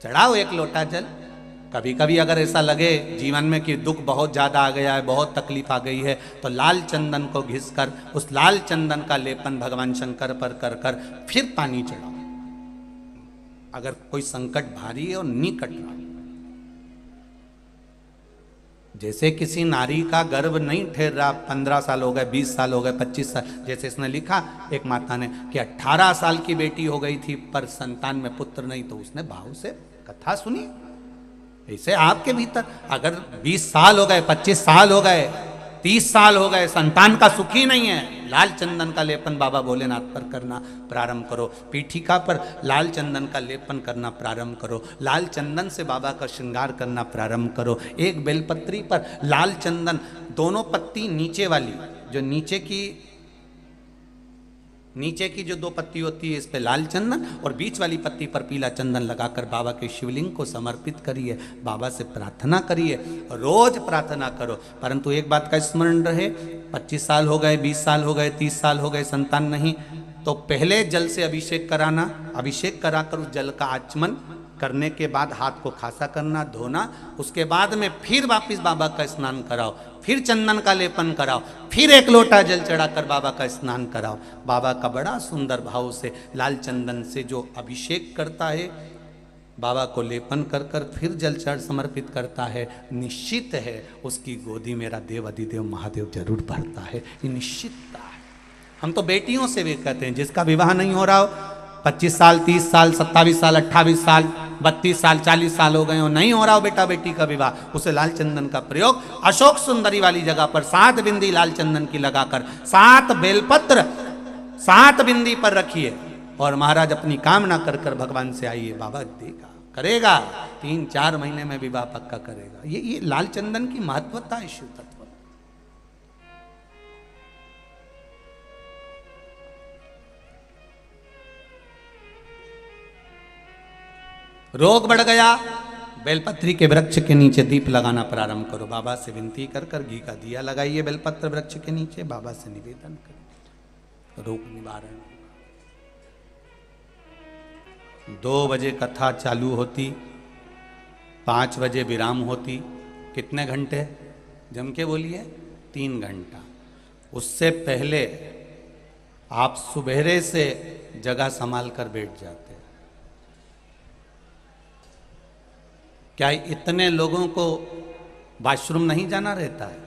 चढ़ाओ एक लोटा जल। कभी कभी अगर ऐसा लगे जीवन में कि दुख बहुत ज़्यादा आ गया है, बहुत तकलीफ आ गई है, तो लाल चंदन को घिस कर उस लाल चंदन का लेपन भगवान शंकर पर कर कर फिर पानी चढ़ाओ। अगर कोई संकट भारी है और निकट रहा, जैसे किसी नारी का गर्भ नहीं ठहर रहा, 15 साल हो गए, 20 साल हो गए, 25 साल, जैसे इसने लिखा एक माता ने कि 18 साल की बेटी हो गई थी पर संतान में पुत्र नहीं, तो उसने भाव से कथा सुनी। ऐसे आपके भीतर अगर 20 साल हो गए, 25 साल हो गए, 30 साल हो गए, संतान का सुख ही नहीं है, लाल चंदन का लेपन बाबा भोलेनाथ पर करना प्रारंभ करो। पीठिका पर लाल चंदन का लेपन करना प्रारंभ करो। लाल चंदन से बाबा का श्रृंगार करना प्रारंभ करो। एक बेलपत्री पर लाल चंदन, दोनों पत्ती नीचे वाली, जो नीचे की जो 2 पत्ती होती है, इस पे लाल चंदन और बीच वाली पत्ती पर पीला चंदन लगाकर बाबा के शिवलिंग को समर्पित करिए। बाबा से प्रार्थना करिए, रोज प्रार्थना करो। परंतु एक बात का स्मरण रहे, 25 साल हो गए, 20 साल हो गए, 30 साल हो गए, संतान नहीं, तो पहले जल से अभिषेक कराना। अभिषेक कराकर उस जल का आचमन करने के बाद हाथ को खासा करना, धोना। उसके बाद में फिर वापिस बाबा का स्नान कराओ, फिर चंदन का लेपन कराओ, फिर एक लोटा जल चढ़ाकर बाबा का स्नान कराओ। बाबा का बड़ा सुंदर भाव से लाल चंदन से जो अभिषेक करता है, बाबा को लेपन कर कर फिर जल चढ़ समर्पित करता है, निश्चित है उसकी गोदी मेरा देव अधिदेव महादेव जरूर भरता है। ये निश्चितता है। हम तो बेटियों से भी कहते हैं, जिसका विवाह नहीं हो रहा हो, 25 साल, 30 साल, 27 साल, 28 साल, 32 साल, 40 साल हो गए हो, नहीं हो रहा हो बेटा बेटी का विवाह, उसे लाल चंदन का प्रयोग अशोक सुंदरी वाली जगह पर 7 बिंदी लाल चंदन की लगाकर 7 बेलपत्र 7 बिंदी पर रखिए और महाराज अपनी कामना कर कर भगवान से आइए। बाबा देगा, करेगा, 3-4 महीने में विवाह पक्का करेगा। ये लाल चंदन की महत्वता है शिव तत्व। रोग बढ़ गया, बेलपत्री के वृक्ष के नीचे दीप लगाना प्रारंभ करो। बाबा से विनती कर कर घी का दिया लगाइए बेलपत्र वृक्ष के नीचे, बाबा से निवेदन करिए, रोग निवारण। 2 बजे कथा चालू होती, 5 बजे विराम होती। कितने घंटे? जम के बोलिए, 3 घंटा। उससे पहले आप सुबेरे से जगह संभाल कर बैठ जाते। क्या इतने लोगों को वॉशरूम नहीं जाना रहता है?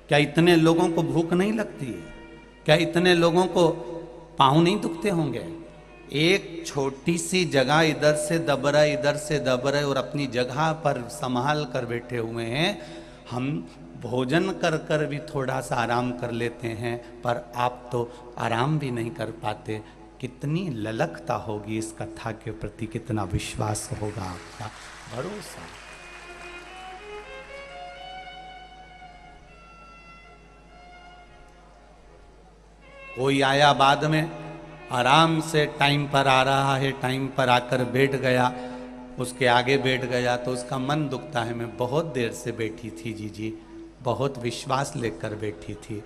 क्या इतने लोगों को भूख नहीं लगती है? क्या इतने लोगों को पाँव नहीं दुखते होंगे? एक छोटी सी जगह इधर से दब रहा है, इधर से दब रहा है और अपनी जगह पर संभाल कर बैठे हुए हैं। हम भोजन कर कर भी थोड़ा सा आराम कर लेते हैं, पर आप तो आराम भी नहीं कर पाते। कितनी ललकता होगी इस कथा के प्रति, कितना विश्वास होगा आपका, भरोसा। कोई आया बाद में, आराम से टाइम पर आ रहा है, टाइम पर आकर बैठ गया, उसके आगे बैठ गया तो उसका मन दुखता है। मैं बहुत देर से बैठी थी जी, बहुत विश्वास लेकर बैठी थी।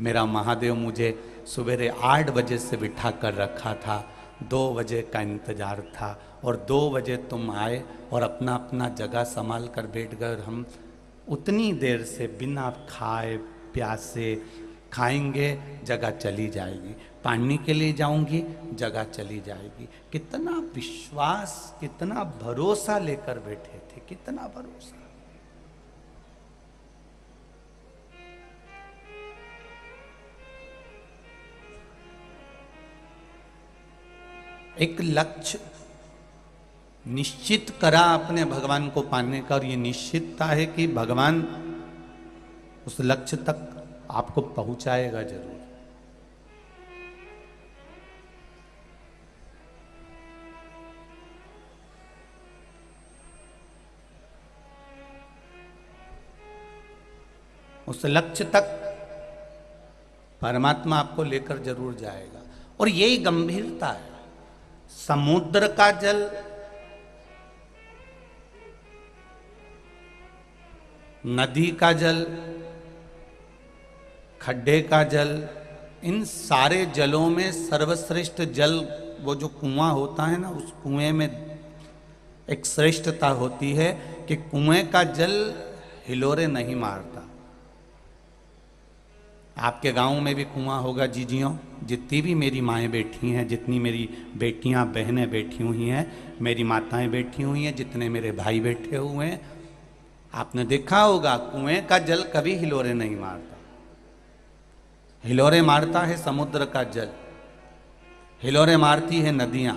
मेरा महादेव मुझे सवेरे 8 बजे से बिठा कर रखा था, 2 बजे का इंतज़ार था और 2 बजे तुम आए और अपना अपना जगह संभाल कर बैठ गए। और हम उतनी देर से बिना खाए प्यासे, खाएंगे जगह चली जाएगी, पानी के लिए जाऊंगी जगह चली जाएगी। कितना विश्वास, कितना भरोसा लेकर बैठे थे, कितना भरोसा। एक लक्ष्य निश्चित करा अपने भगवान को पाने का, और ये निश्चितता है कि भगवान उस लक्ष्य तक आपको पहुंचाएगा जरूर। उस लक्ष्य तक परमात्मा आपको लेकर जरूर जाएगा। और यही गंभीरता है। समुद्र का जल, नदी का जल, खड्डे का जल, इन सारे जलों में सर्वश्रेष्ठ जल वो जो कुआं होता है ना, उस कुएं में एक श्रेष्ठता होती है कि कुएं का जल हिलोरे नहीं मारता। आपके गांव में भी कुआं होगा जीजियों, जितनी भी मेरी माएँ बैठी हैं, जितनी मेरी बेटियां बहनें बैठी हुई हैं, मेरी माताएं बैठी हुई हैं, जितने मेरे भाई बैठे हुए हैं, आपने देखा होगा कुएं का जल कभी हिलोरे नहीं मारता। हिलोरे मारता है समुद्र का जल, हिलोरे मारती है नदियां,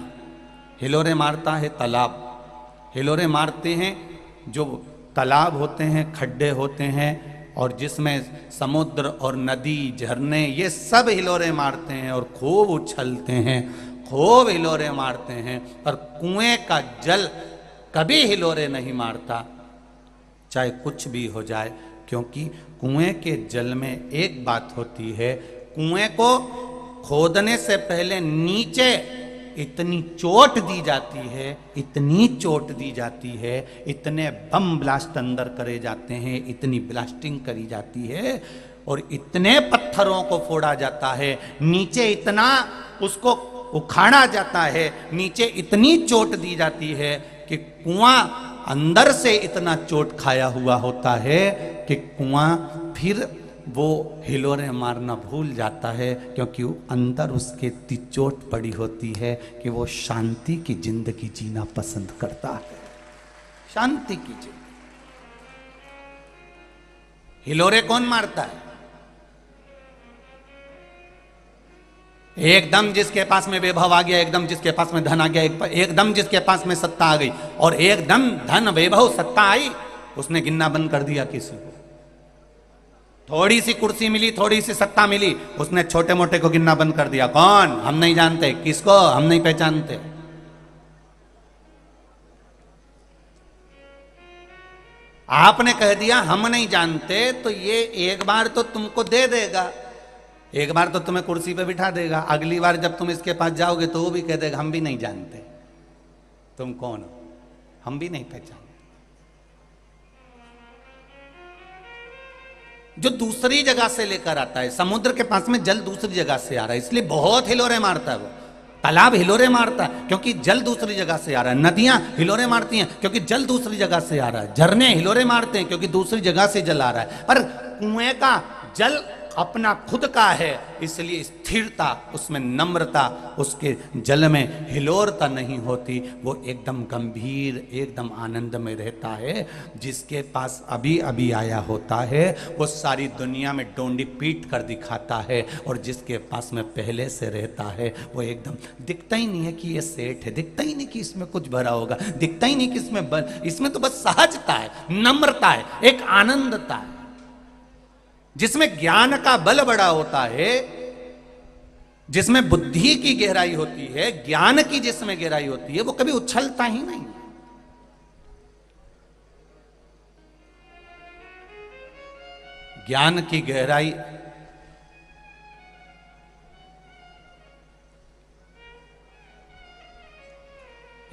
हिलोरे मारता है तालाब, हिलोरे मारते हैं जो तालाब होते हैं, खड्डे होते हैं, और जिसमें समुद्र और नदी झरने ये सब हिलोरे मारते हैं और खूब उछलते हैं, खूब हिलोरे मारते हैं। पर कुएं का जल कभी हिलोरे नहीं मारता, चाहे कुछ भी हो जाए, क्योंकि कुएं के जल में एक बात होती है, कुएं को खोदने से पहले नीचे इतनी चोट दी जाती है, इतनी चोट दी जाती है, इतने बम ब्लास्ट अंदर करे जाते हैं, इतनी ब्लास्टिंग करी जाती है, और इतने पत्थरों को फोड़ा जाता है, नीचे इतना उसको उखाड़ा जाता है, नीचे इतनी चोट दी जाती है कि कुआं अंदर से इतना चोट खाया हुआ होता है कि कुआं फिर वो हिलोरे मारना भूल जाता है, क्योंकि अंदर उसके इतनी चोट पड़ी होती है कि वो शांति की जिंदगी जीना पसंद करता है, शांति की जिंदगी। हिलोरे कौन मारता है? एकदम जिसके पास में वैभव आ गया, एकदम जिसके पास में धन आ गया, एकदम जिसके पास में सत्ता आ गई, और एकदम धन वैभव सत्ता आई, उसने गिनना बंद कर दिया किसी को। थोड़ी सी कुर्सी मिली, थोड़ी सी सत्ता मिली, उसने छोटे मोटे को गिनना बंद कर दिया। कौन? हम नहीं जानते, किसको हम नहीं पहचानते। आपने कह दिया हम नहीं जानते, तो ये एक बार तो तुमको दे देगा, एक बार तो तुम्हें कुर्सी पे बिठा देगा, अगली बार जब तुम इसके पास जाओगे तो वो भी कह देगा हम भी नहीं जानते तुम कौन हो, हम भी नहीं पहचानते। जो दूसरी जगह से लेकर आता है, समुद्र के पास में जल दूसरी जगह से आ रहा है, इसलिए बहुत हिलोरे मारता है वो। तालाब हिलोरे मारता है क्योंकि जल दूसरी जगह से आ रहा है, नदियां हिलोरे मारती हैं क्योंकि जल दूसरी जगह से आ रहा है, झरने हिलोरे मारते हैं क्योंकि दूसरी जगह से जल आ रहा है। पर कुएं का जल अपना खुद का है, इसलिए स्थिरता उसमें, नम्रता उसके जल में हिलोरता नहीं होती, वो एकदम गंभीर, एकदम आनंद में रहता है। जिसके पास अभी अभी आया होता है वो सारी दुनिया में डोंडी पीट कर दिखाता है, और जिसके पास में पहले से रहता है वो एकदम दिखता ही नहीं है कि ये सेठ है, दिखता ही नहीं कि इसमें कुछ भरा होगा, दिखता ही नहीं कि इसमें तो बस सहजता है, नम्रता है, एक आनंदता है। जिसमें ज्ञान का बल बड़ा होता है, जिसमें बुद्धि की गहराई होती है, ज्ञान की जिसमें गहराई होती है, वो कभी उछलता ही नहीं। ज्ञान की गहराई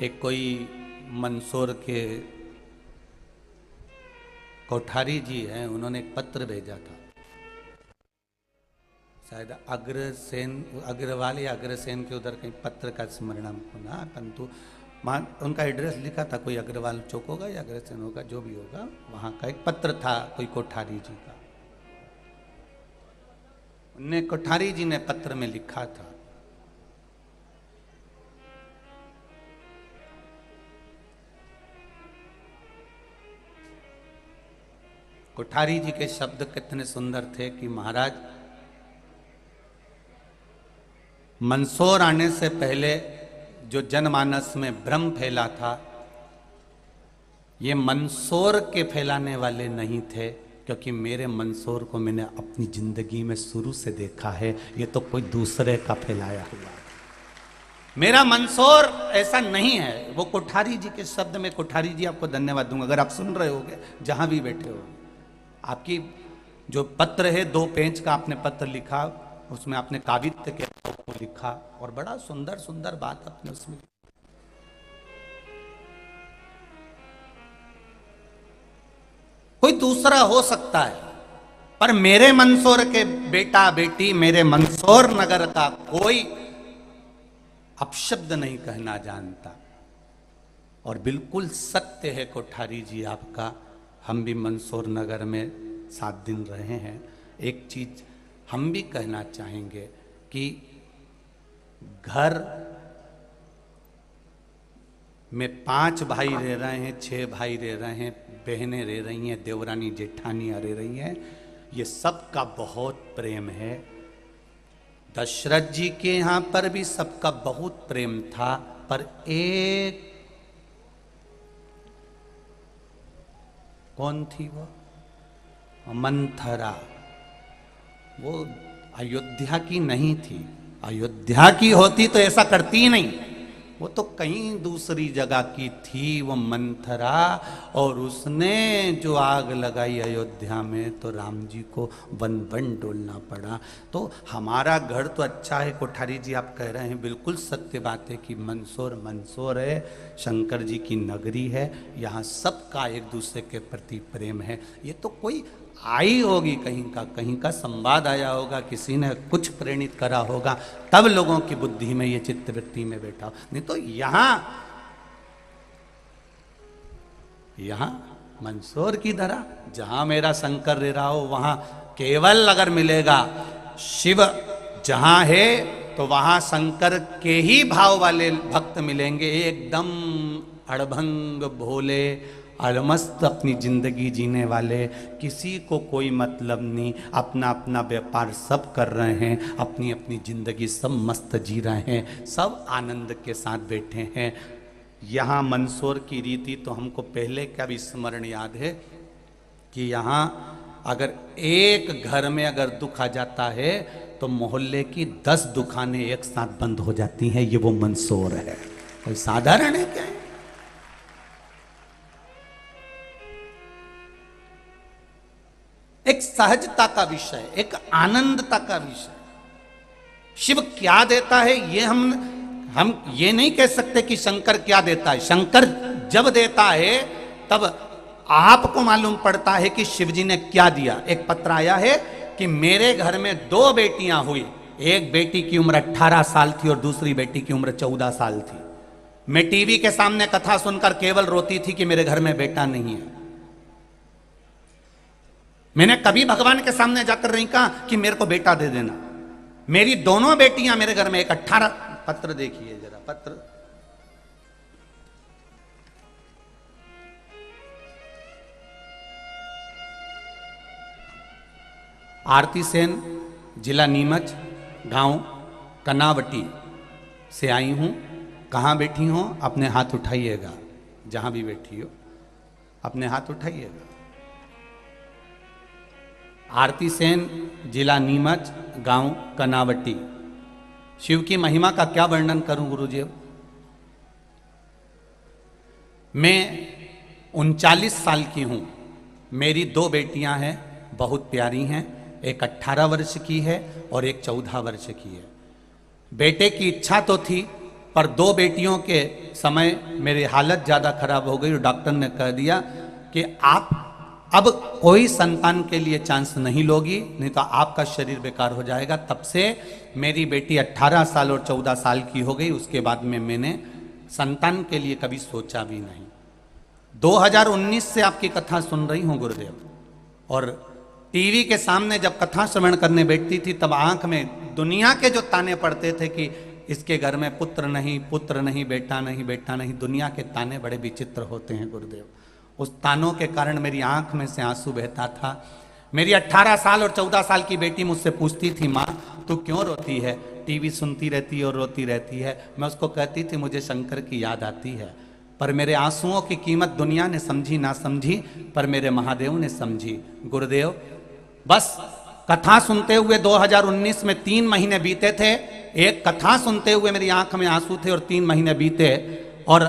एक कोई मंदसौर के कोठारी जी हैं, उन्होंने एक पत्र भेजा था, शायद अग्रवाल या अग्रसेन के उधर कहीं पत्र का स्मरण हमको ना, परंतु उनका एड्रेस लिखा था, कोई अग्रवाल चौक होगा या अग्रसेन होगा, जो भी होगा, वहाँ का एक पत्र था कोई कोठारी जी का। उन्हें कोठारी जी ने पत्र में लिखा था, कोठारी जी के शब्द कितने सुंदर थे कि महाराज, मंदसौर आने से पहले जो जनमानस में भ्रम फैला था, ये मंदसौर के फैलाने वाले नहीं थे, क्योंकि मेरे मंदसौर को मैंने अपनी जिंदगी में शुरू से देखा है, ये तो कोई दूसरे का फैलाया हुआ। मेरा मंदसौर ऐसा नहीं है। वो कोठारी जी के शब्द में, कोठारी जी आपको धन्यवाद दूंगा अगर आप सुन रहे होगे, जहां भी बैठे हो। आपकी जो पत्र है, 2 पेज का आपने पत्र लिखा, उसमें आपने काव्यत्य के को लिखा, और बड़ा सुंदर सुंदर बात आपने उसमें। कोई दूसरा हो सकता है, पर मेरे मंदसौर के बेटा बेटी, मेरे मंदसौर नगर का कोई अपशब्द नहीं कहना जानता। और बिल्कुल सत्य है कोठारी जी आपका। हम भी मंदसौर नगर में 7 दिन रहे हैं। एक चीज हम भी कहना चाहेंगे कि घर में 5 भाई रह रहे हैं, 6 भाई रह रहे हैं, बहनें रह रही हैं, देवरानी जेठानियां रह रही हैं, ये सबका बहुत प्रेम है। दशरथ जी के यहाँ पर भी सबका बहुत प्रेम था, पर एक कौन थी वो? मंथरा। वो अयोध्या की नहीं थी। अयोध्या की होती तो ऐसा करती ही नहीं, वो तो कहीं दूसरी जगह की थी वो मंथरा। और उसने जो आग लगाई अयोध्या में तो राम जी को वन वन डोलना पड़ा। तो हमारा घर तो अच्छा है कोठारी जी, आप कह रहे हैं, बिल्कुल सत्य बात है कि मंदसौर मंदसौर है, शंकर जी की नगरी है, यहाँ सबका एक दूसरे के प्रति प्रेम है। ये तो कोई आई होगी कहीं का संवाद आया होगा, किसी ने कुछ प्रेरित करा होगा, तब लोगों की बुद्धि में ये चित्तवृत्ति में बैठा हो। नहीं तो यहां मंदसौर की तरह जहां मेरा शंकर रह रहा हो, वहां केवल अगर मिलेगा शिव जहां है तो वहां शंकर के ही भाव वाले भक्त मिलेंगे, एकदम अड़भंग भोले अलमस्त अपनी जिंदगी जीने वाले, किसी को कोई मतलब नहीं, अपना अपना व्यापार सब कर रहे हैं, अपनी अपनी जिंदगी सब मस्त जी रहे हैं, सब आनंद के साथ बैठे हैं। यहाँ मंदसौर की रीति तो हमको पहले का भी स्मरण याद है कि यहाँ अगर एक घर में अगर दुख आ जाता है तो मोहल्ले की 10 दुकानें एक साथ बंद हो जाती हैं। ये वो मंदसौर है, कोई साधारण है क्या? एक सहजता का विषय, एक आनंदता का विषय। शिव क्या देता है ये हम ये नहीं कह सकते कि शंकर क्या देता है। शंकर जब देता है तब आपको मालूम पड़ता है कि शिव जी ने क्या दिया। एक पत्र आया है कि मेरे घर में 2 बेटियां हुई, एक बेटी की उम्र 18 साल थी और दूसरी बेटी की उम्र 14 साल थी। मैं टीवी के सामने कथा सुनकर केवल रोती थी कि मेरे घर में बेटा नहीं है। मैंने कभी भगवान के सामने जाकर नहीं कहा कि मेरे को बेटा दे देना। मेरी दोनों बेटियां मेरे घर में, एक 18 पत्र देखिए जरा, पत्र आरती सेन, जिला नीमच, गांव कनावटी से आई हूं। कहां बैठी हो अपने हाथ उठाइएगा, जहां भी बैठी हो अपने हाथ उठाइएगा। आरती सेन, जिला नीमच, गांव कनावटी। शिव की महिमा का क्या वर्णन करूं गुरुजी। मैं 39 साल की हूं, मेरी 2 बेटियां हैं, बहुत प्यारी हैं। एक 18 वर्ष की है और एक 14 वर्ष की है। बेटे की इच्छा तो थी, पर 2 बेटियों के समय मेरी हालत ज़्यादा खराब हो गई और डॉक्टर ने कह दिया कि आप अब कोई संतान के लिए चांस नहीं लोगी, नहीं तो आपका शरीर बेकार हो जाएगा। तब से मेरी बेटी 18 साल और 14 साल की हो गई। उसके बाद में मैंने संतान के लिए कभी सोचा भी नहीं। 2019 से आपकी कथा सुन रही हूँ गुरुदेव, और टीवी के सामने जब कथा श्रवण करने बैठती थी तब आंख में दुनिया के जो ताने पड़ते थे कि इसके घर में पुत्र नहीं, पुत्र नहीं, बेटा नहीं, बेटा नहीं, दुनिया के ताने बड़े विचित्र होते हैं गुरुदेव। उस तानों के कारण मेरी आंख में से आंसू बहता था। मेरी 18 साल और 14 साल की बेटी मुझसे पूछती थी, माँ तू क्यों रोती है, टीवी सुनती रहती है और रोती रहती है। मैं उसको कहती थी मुझे शंकर की याद आती है। पर मेरे आंसुओं की कीमत दुनिया ने समझी ना समझी, पर मेरे महादेव ने समझी। गुरुदेव बस कथा सुनते हुए 2019 में 3 महीने बीते थे। एक कथा सुनते हुए मेरी आंख में आंसू थे और 3 महीने बीते, और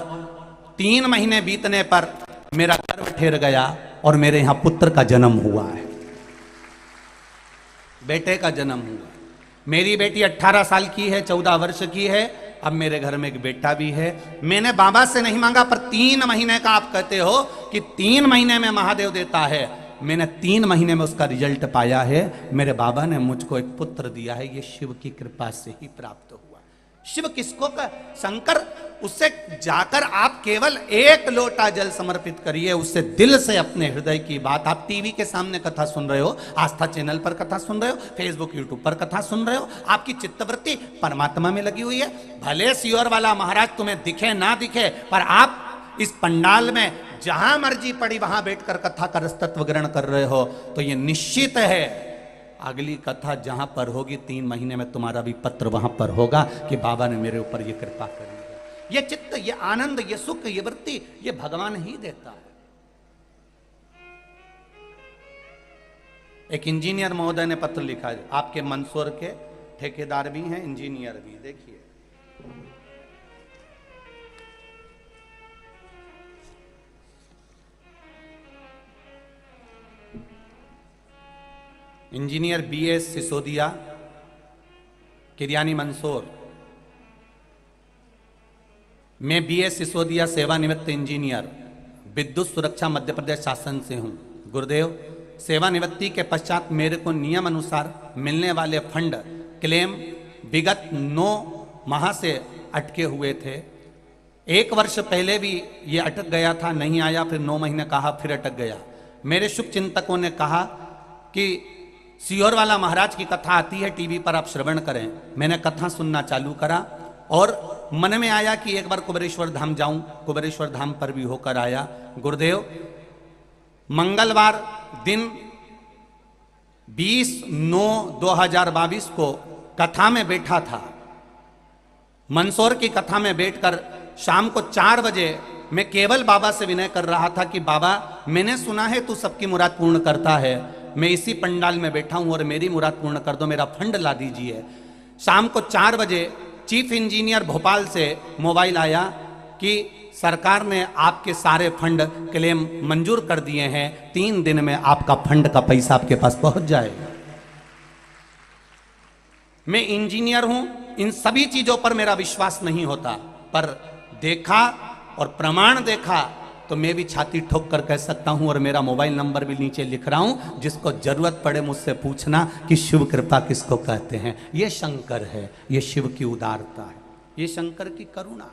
3 महीने बीतने पर मेरा गर्भ ठहर गया और मेरे यहां पुत्र का जन्म हुआ है, बेटे का जन्म हुआ। मेरी बेटी 18 साल की है, 14 वर्ष की है। अब मेरे घर में एक बेटा भी है। मैंने बाबा से नहीं मांगा, पर 3 महीने का आप कहते हो कि 3 महीने में महादेव देता है। मैंने 3 महीने में उसका रिजल्ट पाया है। मेरे बाबा ने मुझको एक पुत्र दिया है, ये शिव की कृपा से ही प्राप्त हुआ। शिव किसको शंकर, उससे जाकर आप केवल एक लोटा जल समर्पित करिए, उससे दिल से अपने हृदय की बात। आप टीवी के सामने कथा सुन रहे हो, आस्था चैनल पर कथा सुन रहे हो, फेसबुक यूट्यूब पर कथा सुन रहे हो, आपकी चित्तवृत्ति परमात्मा में लगी हुई है। भले सियोर वाला महाराज तुम्हें दिखे ना दिखे, पर आप इस पंडाल में जहां मर्जी पड़ी वहां बैठकर कथा का रसतत्व ग्रहण कर रहे हो, तो ये निश्चित है अगली कथा जहां पर होगी 3 महीने में तुम्हारा भी पत्र वहां पर होगा कि बाबा ने मेरे ऊपर ये कृपा करी है। ये चित्त, ये आनंद, ये सुख, ये वृत्ति, ये भगवान ही देता है। एक इंजीनियर महोदय ने पत्र लिखा है, आपके मंदसौर के ठेकेदार भी हैं, इंजीनियर भी। देखिए, इंजीनियर BS सिसोदिया, किरियानी मंदसौर। मैं BS सिसोदिया, सेवानिवृत्त इंजीनियर, विद्युत सुरक्षा मध्य प्रदेश शासन से हूं। गुरुदेव, सेवानिवृत्ति के पश्चात मेरे को नियम अनुसार मिलने वाले फंड क्लेम विगत 9 माह से अटके हुए थे। 1 वर्ष पहले भी ये अटक गया था, नहीं आया, फिर 9 महीने कहा, फिर अटक गया। मेरे शुभ चिंतकों ने कहा कि सियोर वाला महाराज की कथा आती है टीवी पर, आप श्रवण करें। मैंने कथा सुनना चालू करा और मन में आया कि एक बार कुबेरेश्वर धाम जाऊं। कुबेरेश्वर धाम पर भी होकर आया। गुरुदेव, मंगलवार दिन 20/9/2022 को कथा में बैठा था। मंदसौर की कथा में बैठकर शाम को 4 बजे मैं केवल बाबा से विनय कर रहा था कि बाबा, मैंने सुना है तू सबकी मुराद पूर्ण करता है, मैं इसी पंडाल में बैठा हूं और मेरी मुराद पूर्ण कर दो, मेरा फंड ला दीजिए। शाम को 4 बजे चीफ इंजीनियर भोपाल से मोबाइल आया कि सरकार ने आपके सारे फंड क्लेम मंजूर कर दिए हैं, 3 दिन में आपका फंड का पैसा आपके पास पहुंच जाएगा। मैं इंजीनियर हूं, इन सभी चीजों पर मेरा विश्वास नहीं होता, पर देखा और प्रमाण देखा तो मैं भी छाती ठोक कर कह सकता हूं, और मेरा मोबाइल नंबर भी नीचे लिख रहा हूं, जिसको जरूरत पड़े मुझसे पूछना कि शिव कृपा किसको कहते हैं। ये शंकर है, ये शिव की उदारता है, ये शंकर की करुणा है।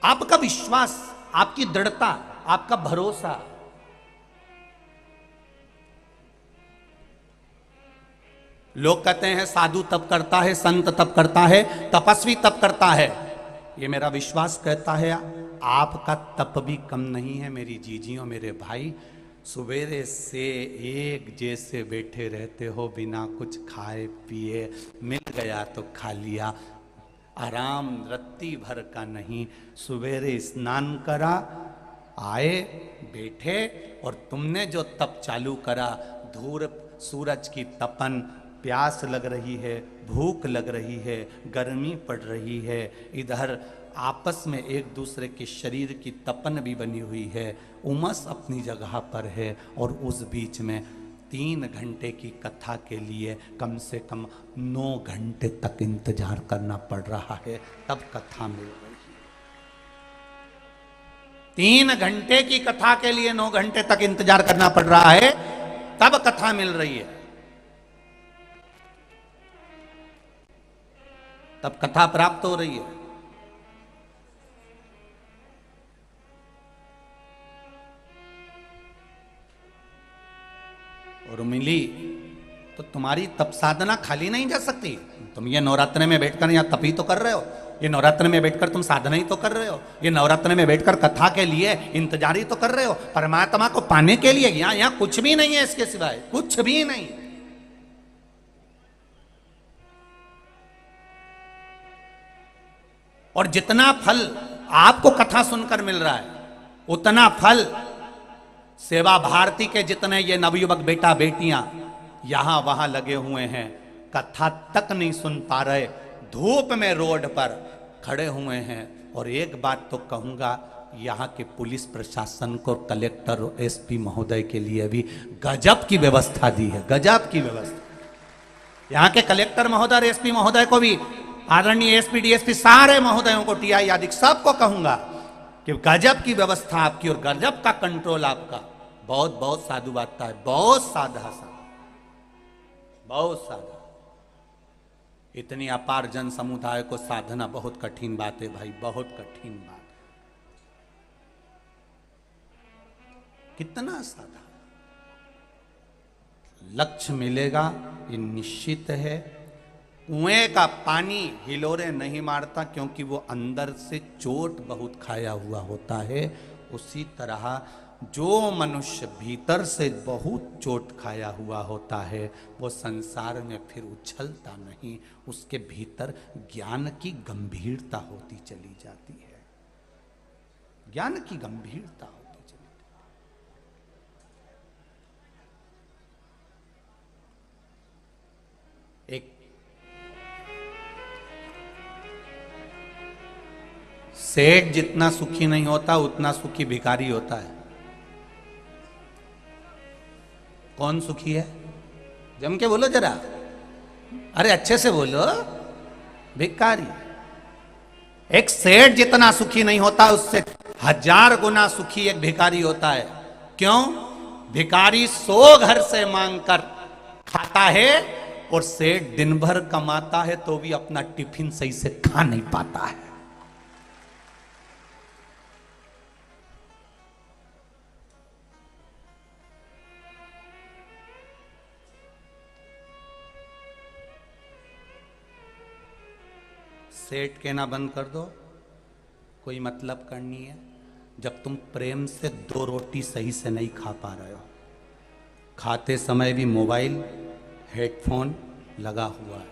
आपका विश्वास, आपकी दृढ़ता, आपका भरोसा। लोग कहते हैं साधु तप करता है, संत तप करता है, तपस्वी तप करता है। ये मेरा विश्वास कहता है आपका तप भी कम नहीं है मेरी जीजियों, मेरे भाई। सवेरे से एक जैसे बैठे रहते हो, बिना कुछ खाए पिए, मिल गया तो खा लिया, आराम रत्ती भर का नहीं। सवेरे स्नान करा, आए, बैठे, और तुमने जो तप चालू करा, धूप सूरज की तपन, प्यास लग रही है, भूख लग रही है, गर्मी पड़ रही है, इधर आपस में एक दूसरे के शरीर की तपन भी बनी हुई है, उमस अपनी जगह पर है, और उस बीच में 3 घंटे की कथा के लिए कम से कम 9 घंटे तक इंतजार करना पड़ रहा है, तब कथा मिल रही है। 3 घंटे की कथा के लिए 9 घंटे तक इंतजार करना पड़ रहा है, तब कथा मिल रही है, तब कथा प्राप्त हो रही है। और मिली तो तुम्हारी तप साधना खाली नहीं जा सकती। तुम ये नवरात्र में बैठकर यहाँ तप ही तो कर रहे हो, ये नवरात्र में बैठकर तुम साधना ही तो कर रहे हो, ये नवरात्र में बैठकर कथा के लिए इंतजार ही तो कर रहे हो, परमात्मा को पाने के लिए। यहाँ कुछ भी नहीं है इसके सिवाय, कुछ भी नहीं। और जितना फल आपको कथा सुनकर मिल रहा है, उतना फल सेवा भारती के जितने ये नवयुवक बेटा बेटियां यहां वहां लगे हुए हैं, कथा तक नहीं सुन पा रहे, धूप में रोड पर खड़े हुए हैं। और एक बात तो कहूंगा, यहाँ के पुलिस प्रशासन को, कलेक्टर और SP महोदय के लिए भी गजब की व्यवस्था दी है, गजब की व्यवस्था। यहाँ के कलेक्टर महोदय और SP महोदय को भी, आदरणीय SP DSP सारे महोदयों को, TI आदि सबको कहूंगा कि गजब की व्यवस्था आपकी और गजब का कंट्रोल आपका। बहुत बहुत साधुवादता है, बहुत साधा सा, बहुत साधा। इतनी अपार जन समुदाय को साधना बहुत कठिन बात है भाई, बहुत कठिन बात। कितना साधा, लक्ष्य मिलेगा ये निश्चित है। कुएं का पानी हिलोरे नहीं मारता क्योंकि वो अंदर से चोट बहुत खाया हुआ होता है। उसी तरह जो मनुष्य भीतर से बहुत चोट खाया हुआ होता है वो संसार में फिर उछलता नहीं, उसके भीतर ज्ञान की गंभीरता होती चली जाती है, ज्ञान की गंभीरता होती चली जाती है। एक सेठ जितना सुखी नहीं होता उतना सुखी भिखारी होता है। कौन सुखी है? जम के बोलो जरा, अरे अच्छे से बोलो। भिखारी। एक सेठ जितना सुखी नहीं होता उससे 1000 गुना सुखी एक भिखारी होता है। क्यों? भिखारी 100 घर से मांगकर खाता है और सेठ दिन भर कमाता है तो भी अपना टिफिन सही से खा नहीं पाता है। सेठ कहना बंद कर दो, कोई मतलब करनी है। जब तुम प्रेम से 2 रोटी सही से नहीं खा पा रहे हो, खाते समय भी मोबाइल हेडफोन लगा हुआ है,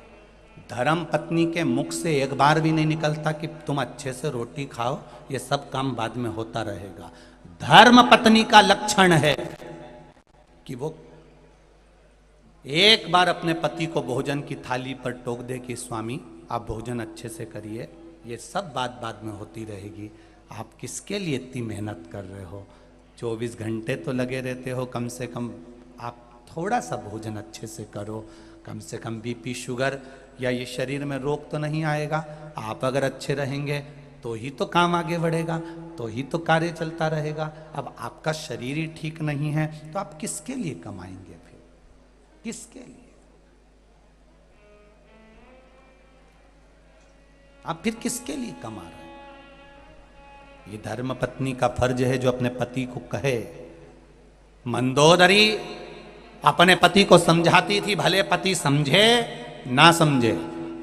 धर्म पत्नी के मुख से एक बार भी नहीं निकलता कि तुम अच्छे से रोटी खाओ, ये सब काम बाद में होता रहेगा। धर्म पत्नी का लक्षण है कि वो एक बार अपने पति को भोजन की थाली पर टोक दे कि स्वामी आप भोजन अच्छे से करिए, ये सब बात बाद में होती रहेगी। आप किसके लिए इतनी मेहनत कर रहे हो? 24 घंटे तो लगे रहते हो, कम से कम आप थोड़ा सा भोजन अच्छे से करो। कम से कम बीपी शुगर या ये शरीर में रोग तो नहीं आएगा। आप अगर अच्छे रहेंगे तो ही तो काम आगे बढ़ेगा, तो ही तो कार्य चलता रहेगा। अब आपका शरीर ही ठीक नहीं है तो आप किसके लिए कमाएंगे? फिर किसके लिए? आप फिर किसके लिए कमा रहे हैं? ये धर्म पत्नी का फर्ज है जो अपने पति को कहे। मंदोदरी अपने पति को समझाती थी, भले पति समझे ना समझे।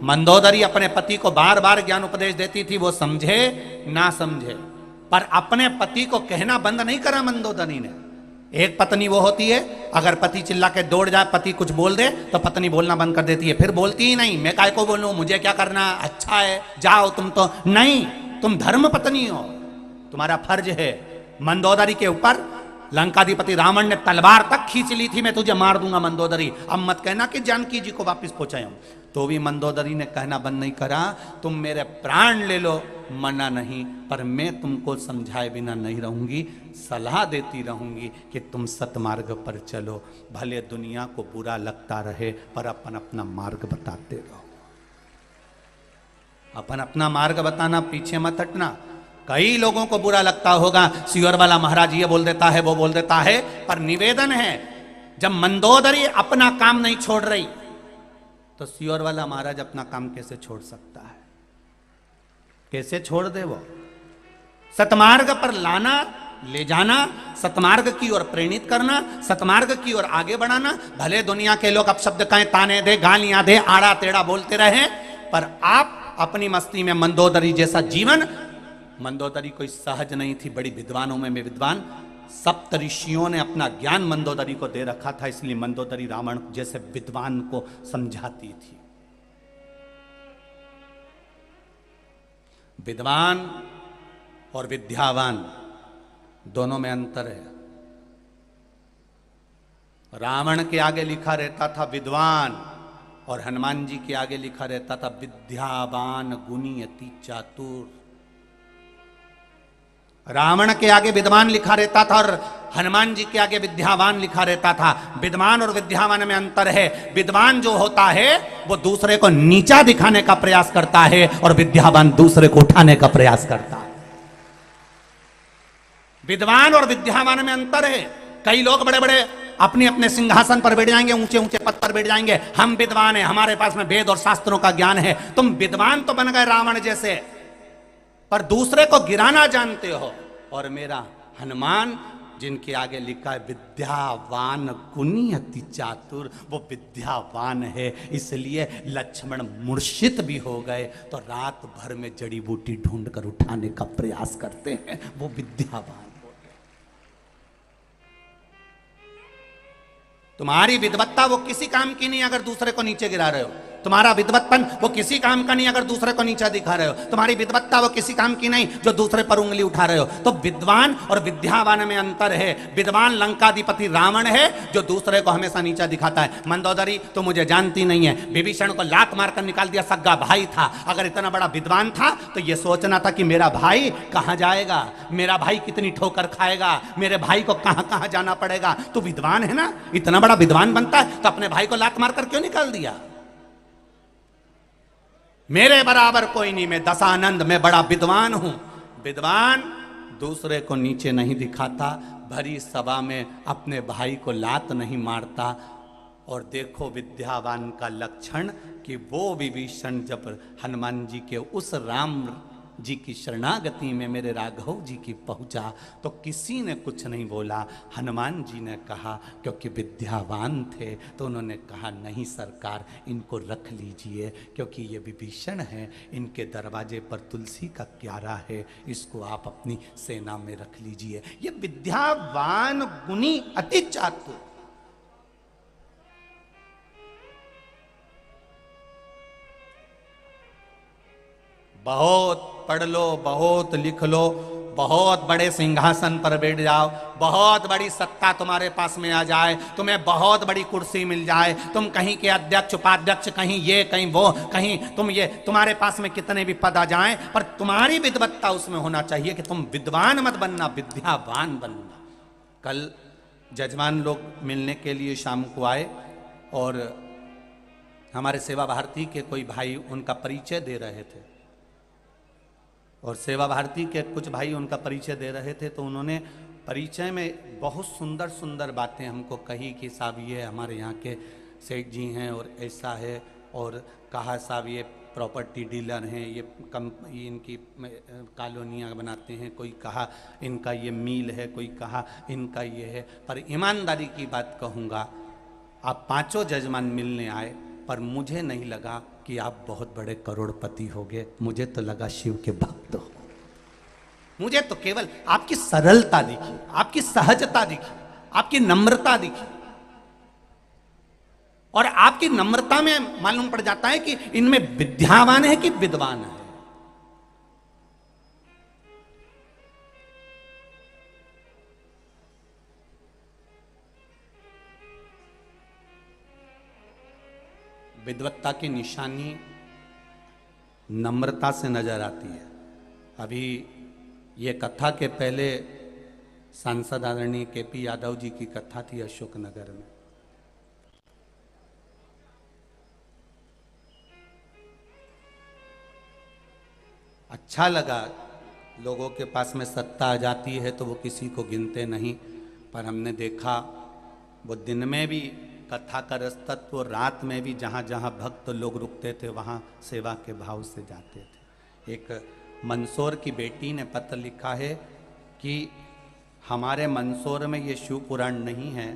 मंदोदरी अपने पति को बार बार ज्ञान उपदेश देती थी, वो समझे ना समझे, पर अपने पति को कहना बंद नहीं करा मंदोदरी ने। एक पत्नी वो होती है, अगर पति चिल्ला के दौड़ जाए, पति कुछ बोल दे तो पत्नी बोलना बंद कर देती है, फिर बोलती ही नहीं। मैं काय को बोलूं, मुझे क्या करना, अच्छा है जाओ तुम। तो नहीं, तुम धर्म पत्नी हो, तुम्हारा फर्ज है। मंदोदरी के ऊपर लंकाधिपति रावण ने तलवार तक खींच ली थी, मैं तुझे मार दूंगा मंदोदरी, अब मत कहना कि जानकी जी को वापिस पहुंचाऊं। तो भी मंदोदरी ने कहना बंद नहीं करा, तुम मेरे प्राण ले लो, मना नहीं, पर मैं तुमको समझाए बिना नहीं रहूंगी, सलाह देती रहूंगी कि तुम सतमार्ग पर चलो। भले दुनिया को बुरा लगता रहे पर अपन अपना मार्ग बताते रहो। अपन अपना मार्ग बताना, पीछे मत हटना। कई लोगों को बुरा लगता होगा, सियोर वाला महाराज ये बोल देता है, वो बोल देता है, पर निवेदन है जब मंदोदरी अपना काम नहीं छोड़ रही तो सियोर वाला महाराज अपना काम कैसे छोड़ सकता है? कैसे छोड़ दे? वो सतमार्ग पर लाना, ले जाना, सतमार्ग की ओर प्रेरित करना, सतमार्ग की ओर आगे बढ़ाना। भले दुनिया के लोग अपशब्द कहें, ताने दे, गालियां दे, आड़ा टेढ़ा बोलते रहे, पर आप अपनी मस्ती में मंदोदरी जैसा जीवन। मंदोदरी कोई सहज नहीं थी, बड़ी विद्वानों में विद्वान। सप्त ऋषियों ने अपना ज्ञान मंदोदरी को दे रखा था, इसलिए मंदोदरी रावण जैसे विद्वान को समझाती थी। विद्वान और विद्यावान दोनों में अंतर है। रावण के आगे लिखा रहता था विद्वान और हनुमान जी के आगे लिखा रहता था विद्यावान गुणी अति चातुर। रावण के आगे विद्वान लिखा रहता था और हनुमान जी के आगे विद्यावान लिखा रहता था। विद्वान और विद्यावान में अंतर है। विद्वान जो होता है वो दूसरे को नीचा दिखाने का प्रयास करता है और विद्यावान दूसरे को उठाने का प्रयास करता है। विद्वान और विद्यावान में अंतर है। कई लोग बड़े बड़े अपने अपने सिंहासन पर बैठ जाएंगे, ऊंचे ऊंचे पद पर बैठ जाएंगे। हम विद्वान हैं, हमारे पास में वेद और शास्त्रों का ज्ञान है। तुम विद्वान तो बन गए रावण जैसे, पर दूसरे को गिराना जानते हो। और मेरा हनुमान जिनके आगे लिखा है विद्यावान गुणी अति चातुर, वो विद्यावान है, इसलिए लक्ष्मण मूर्छित भी हो गए तो रात भर में जड़ी बूटी ढूंढ कर उठाने का प्रयास करते हैं, वो विद्यावान हो गए। तुम्हारी विद्वत्ता वो किसी काम की नहीं अगर दूसरे को नीचे गिरा रहे हो। तुम्हारा विद्वत्पन वो किसी काम का नहीं अगर दूसरे को नीचा दिखा रहे हो। तुम्हारी विद्वत्ता वो किसी काम की नहीं जो दूसरे पर उंगली उठा रहे हो। तो विद्वान और विद्यावान में अंतर है। विद्वान लंकाधिपति रावण है जो दूसरे को हमेशा नीचा दिखाता है। मंदोदरी तो मुझे जानती नहीं है, विभीषण को लात मारकर निकाल दिया, सग्गा भाई था। अगर इतना बड़ा विद्वान था तो यह सोचना था कि मेरा भाई कहां जाएगा, मेरा भाई कितनी ठोकर खाएगा, मेरे भाई को कहां कहां जाना पड़ेगा। तो विद्वान है ना, इतना बड़ा विद्वान बनता है तो अपने भाई को लात मारकर क्यों निकाल दिया। मेरे बराबर कोई नहीं, मैं दशानंद, मैं बड़ा विद्वान हूं। विद्वान दूसरे को नीचे नहीं दिखाता, भरी सभा में अपने भाई को लात नहीं मारता। और देखो विद्यावान का लक्षण कि वो विभीषण जब हनुमान जी के उस राम जी की शरणागति में मेरे राघव जी की पहुंचा तो किसी ने कुछ नहीं बोला। हनुमान जी ने कहा, क्योंकि विद्यावान थे तो उन्होंने कहा नहीं सरकार, इनको रख लीजिए, क्योंकि ये विभीषण है, इनके दरवाजे पर तुलसी का क्यारा है, इसको आप अपनी सेना में रख लीजिए। ये विद्यावान गुणी अति चातुर। बहुत पढ़ लो, बहुत लिख लो, बहुत बड़े सिंहासन पर बैठ जाओ, बहुत बड़ी सत्ता तुम्हारे पास में आ जाए, तुम्हें बहुत बड़ी कुर्सी मिल जाए, तुम कहीं के अध्यक्ष उपाध्यक्ष, कहीं ये कहीं वो, कहीं तुम ये, तुम्हारे पास में कितने भी पद आ जाएं, पर तुम्हारी विद्वत्ता उसमें होना चाहिए कि तुम विद्वान मत बनना, विद्यावान बनना। कल जजमान लोग मिलने के लिए शाम को आए और हमारे सेवा भारती के कोई भाई उनका परिचय दे रहे थे, और सेवा भारती के कुछ भाई उनका परिचय दे रहे थे। तो उन्होंने परिचय में बहुत सुंदर सुंदर बातें हमको कही कि साहब ये हमारे यहाँ के सेठ जी हैं और ऐसा है, और कहा साहब ये प्रॉपर्टी डीलर हैं, ये इनकी कॉलोनियाँ बनाते हैं, कोई कहा इनका ये मील है, कोई कहा इनका ये है। पर ईमानदारी की बात कहूँगा, आप पांचों जजमान मिलने आए, पर मुझे नहीं लगा कि आप बहुत बड़े करोड़पति होगे, मुझे तो लगा शिव के भक्त हो। मुझे तो केवल आपकी सरलता दिखी, आपकी सहजता दिखी, आपकी नम्रता दिखी, और आपकी नम्रता में मालूम पड़ जाता है कि इनमें विद्यावान है कि विद्वान है। विद्वत्ता की निशानी नम्रता से नजर आती है। अभी ये कथा के पहले सांसद आदरणीय केपी यादव जी की कथा थी अशोकनगर में। अच्छा लगा, लोगों के पास में सत्ता आ जाती है तो वो किसी को गिनते नहीं, पर हमने देखा वो दिन में भी कथा का रसतत्व, रात में भी जहाँ जहाँ भक्त लोग रुकते थे वहाँ सेवा के भाव से जाते थे। एक मंदसौर की बेटी ने पत्र लिखा है कि हमारे मंदसौर में ये शिव पुराण नहीं है,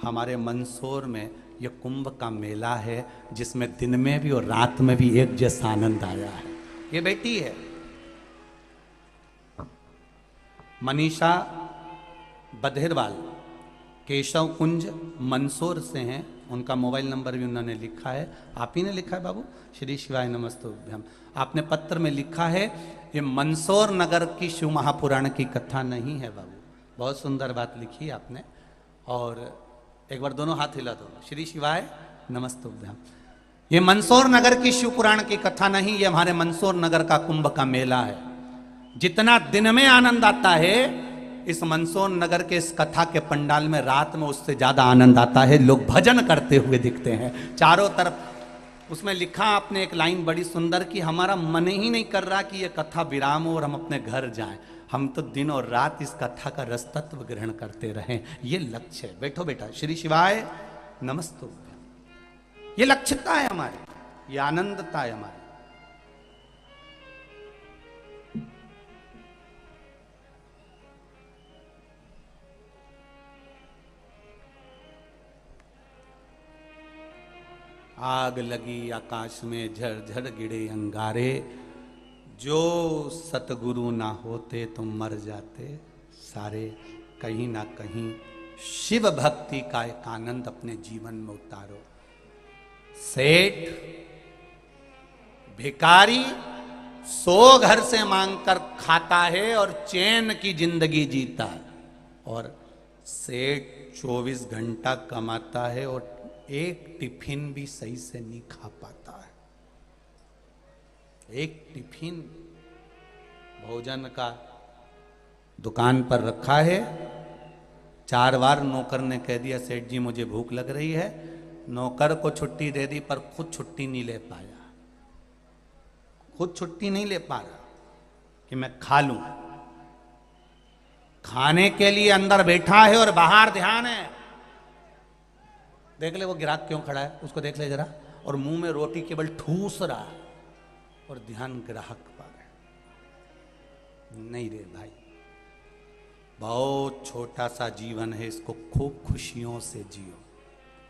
हमारे मंदसौर में ये कुंभ का मेला है जिसमें दिन में भी और रात में भी एक जैसा आनंद आया है। ये बेटी है मनीषा बधेरवाल, केशव कुंज मंदसौर से हैं, उनका मोबाइल नंबर भी उन्होंने लिखा है। आप ही ने लिखा है बाबू, श्री शिवाय नमस्तुभ्यम। आपने पत्र में लिखा है ये मंदसौर नगर की शिव महापुराण की कथा नहीं है बाबू। बहुत सुंदर बात लिखी है आपने, और एक बार दोनों हाथ हिला दो, श्री शिवाय नमस्तुभ्यम। ये मंदसौर नगर की शिव पुराण की कथा नहीं, ये हमारे मंदसौर नगर का कुंभ का मेला है। जितना दिन में आनंद आता है इस मंदसौर नगर के इस कथा के पंडाल में रात में उससे ज्यादा आनंद आता है। लोग भजन करते हुए दिखते हैं चारों तरफ। उसमें लिखा आपने एक लाइन बड़ी सुंदर कि हमारा मन ही नहीं कर रहा कि ये कथा विराम हो और हम अपने घर जाएं। हम तो दिन और रात इस कथा का रस तत्व ग्रहण करते रहें, ये लक्ष्य है। बैठो बेटा, श्री शिवाय नमस्तुभ्यम। ये लक्ष्यता है हमारी, ये आनंदता है हमारी। आग लगी आकाश में झरझर गिरे अंगारे, जो सतगुरु ना होते तो मर जाते सारे। कहीं ना कहीं शिव भक्ति का एक आनंद अपने जीवन में उतारो। सेठ भिखारी 100 घर से मांगकर खाता है और चैन की जिंदगी जीता है, और सेठ 24 घंटा कमाता है और एक टिफिन भी सही से नहीं खा पाता है। एक टिफिन भोजन का दुकान पर रखा है, 4 बार नौकर ने कह दिया सेठ जी मुझे भूख लग रही है, नौकर को छुट्टी दे दी पर खुद छुट्टी नहीं ले पाया, खुद छुट्टी नहीं ले पा रहा कि मैं खा लूं। खाने के लिए अंदर बैठा है और बाहर ध्यान है। देख ले वो ग्राहक क्यों खड़ा है, उसको देख ले जरा, और मुंह में रोटी केवल ठूस रहा है और ध्यान ग्राहक पर है। नहीं रे भाई, बहुत छोटा सा जीवन है, इसको खूब खुशियों से जियो,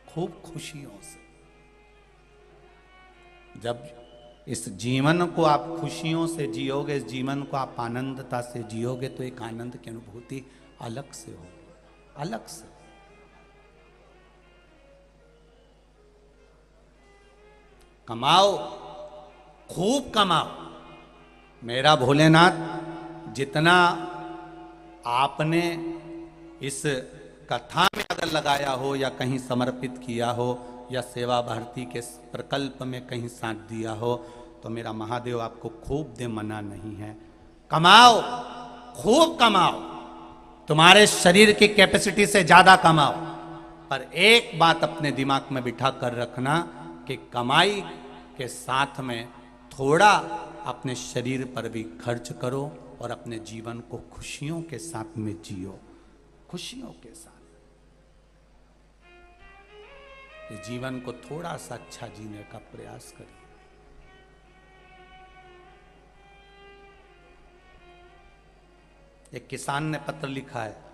खूब खुशियों से। जब इस जीवन को आप खुशियों से जियोगे, इस जीवन को आप आनंदता से जियोगे, तो एक आनंद की अनुभूति अलग से होगी, अलग से। कमाओ, खूब कमाओ। मेरा भोलेनाथ, जितना आपने इस कथा में अगर लगाया हो या कहीं समर्पित किया हो या सेवा भारती के प्रकल्प में कहीं साथ दिया हो, तो मेरा महादेव आपको खूब दे, मना नहीं है। कमाओ, खूब कमाओ, तुम्हारे शरीर की कैपेसिटी से ज्यादा कमाओ, पर एक बात अपने दिमाग में बिठा कर रखना कि कमाई के साथ में थोड़ा अपने शरीर पर भी खर्च करो और अपने जीवन को खुशियों के साथ में जियो, खुशियों के साथ। इस जीवन को थोड़ा सा अच्छा जीने का प्रयास करिए। एक किसान ने पत्र लिखा है,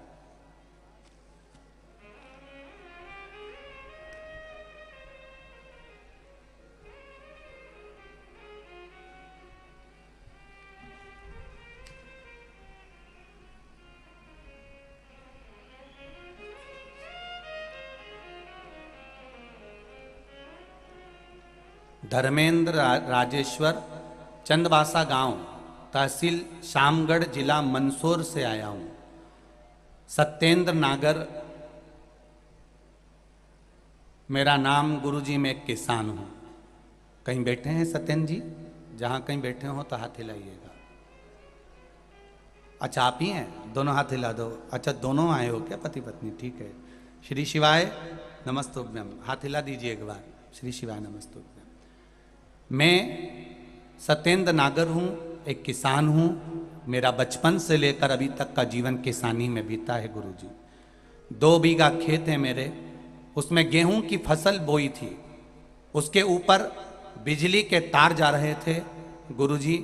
धर्मेंद्र राजेश्वर, चंदवासा गांव, तहसील शामगढ़, जिला मंदसौर से आया हूं। सत्येंद्र नागर मेरा नाम। गुरुजी मैं एक किसान हूं। कहीं बैठे हैं सत्येंद्र जी? जहां कहीं बैठे हो तो हाथ हिलाइएगा। अच्छा आप ही हैं, दोनों हाथ हिला दो। अच्छा दोनों आए हो क्या, पति पत्नी? ठीक है। श्री शिवाय नमस्तुभ्यम, हाथ हिला दीजिए एक बार। श्री शिवाय नमस्तुभ्यम। मैं सत्येंद्र नागर हूँ, एक किसान हूँ। मेरा बचपन से लेकर अभी तक का जीवन किसानी में बीता है गुरुजी। 2 बीघा खेत है मेरे, उसमें गेहूं की फसल बोई थी। उसके ऊपर बिजली के तार जा रहे थे गुरुजी।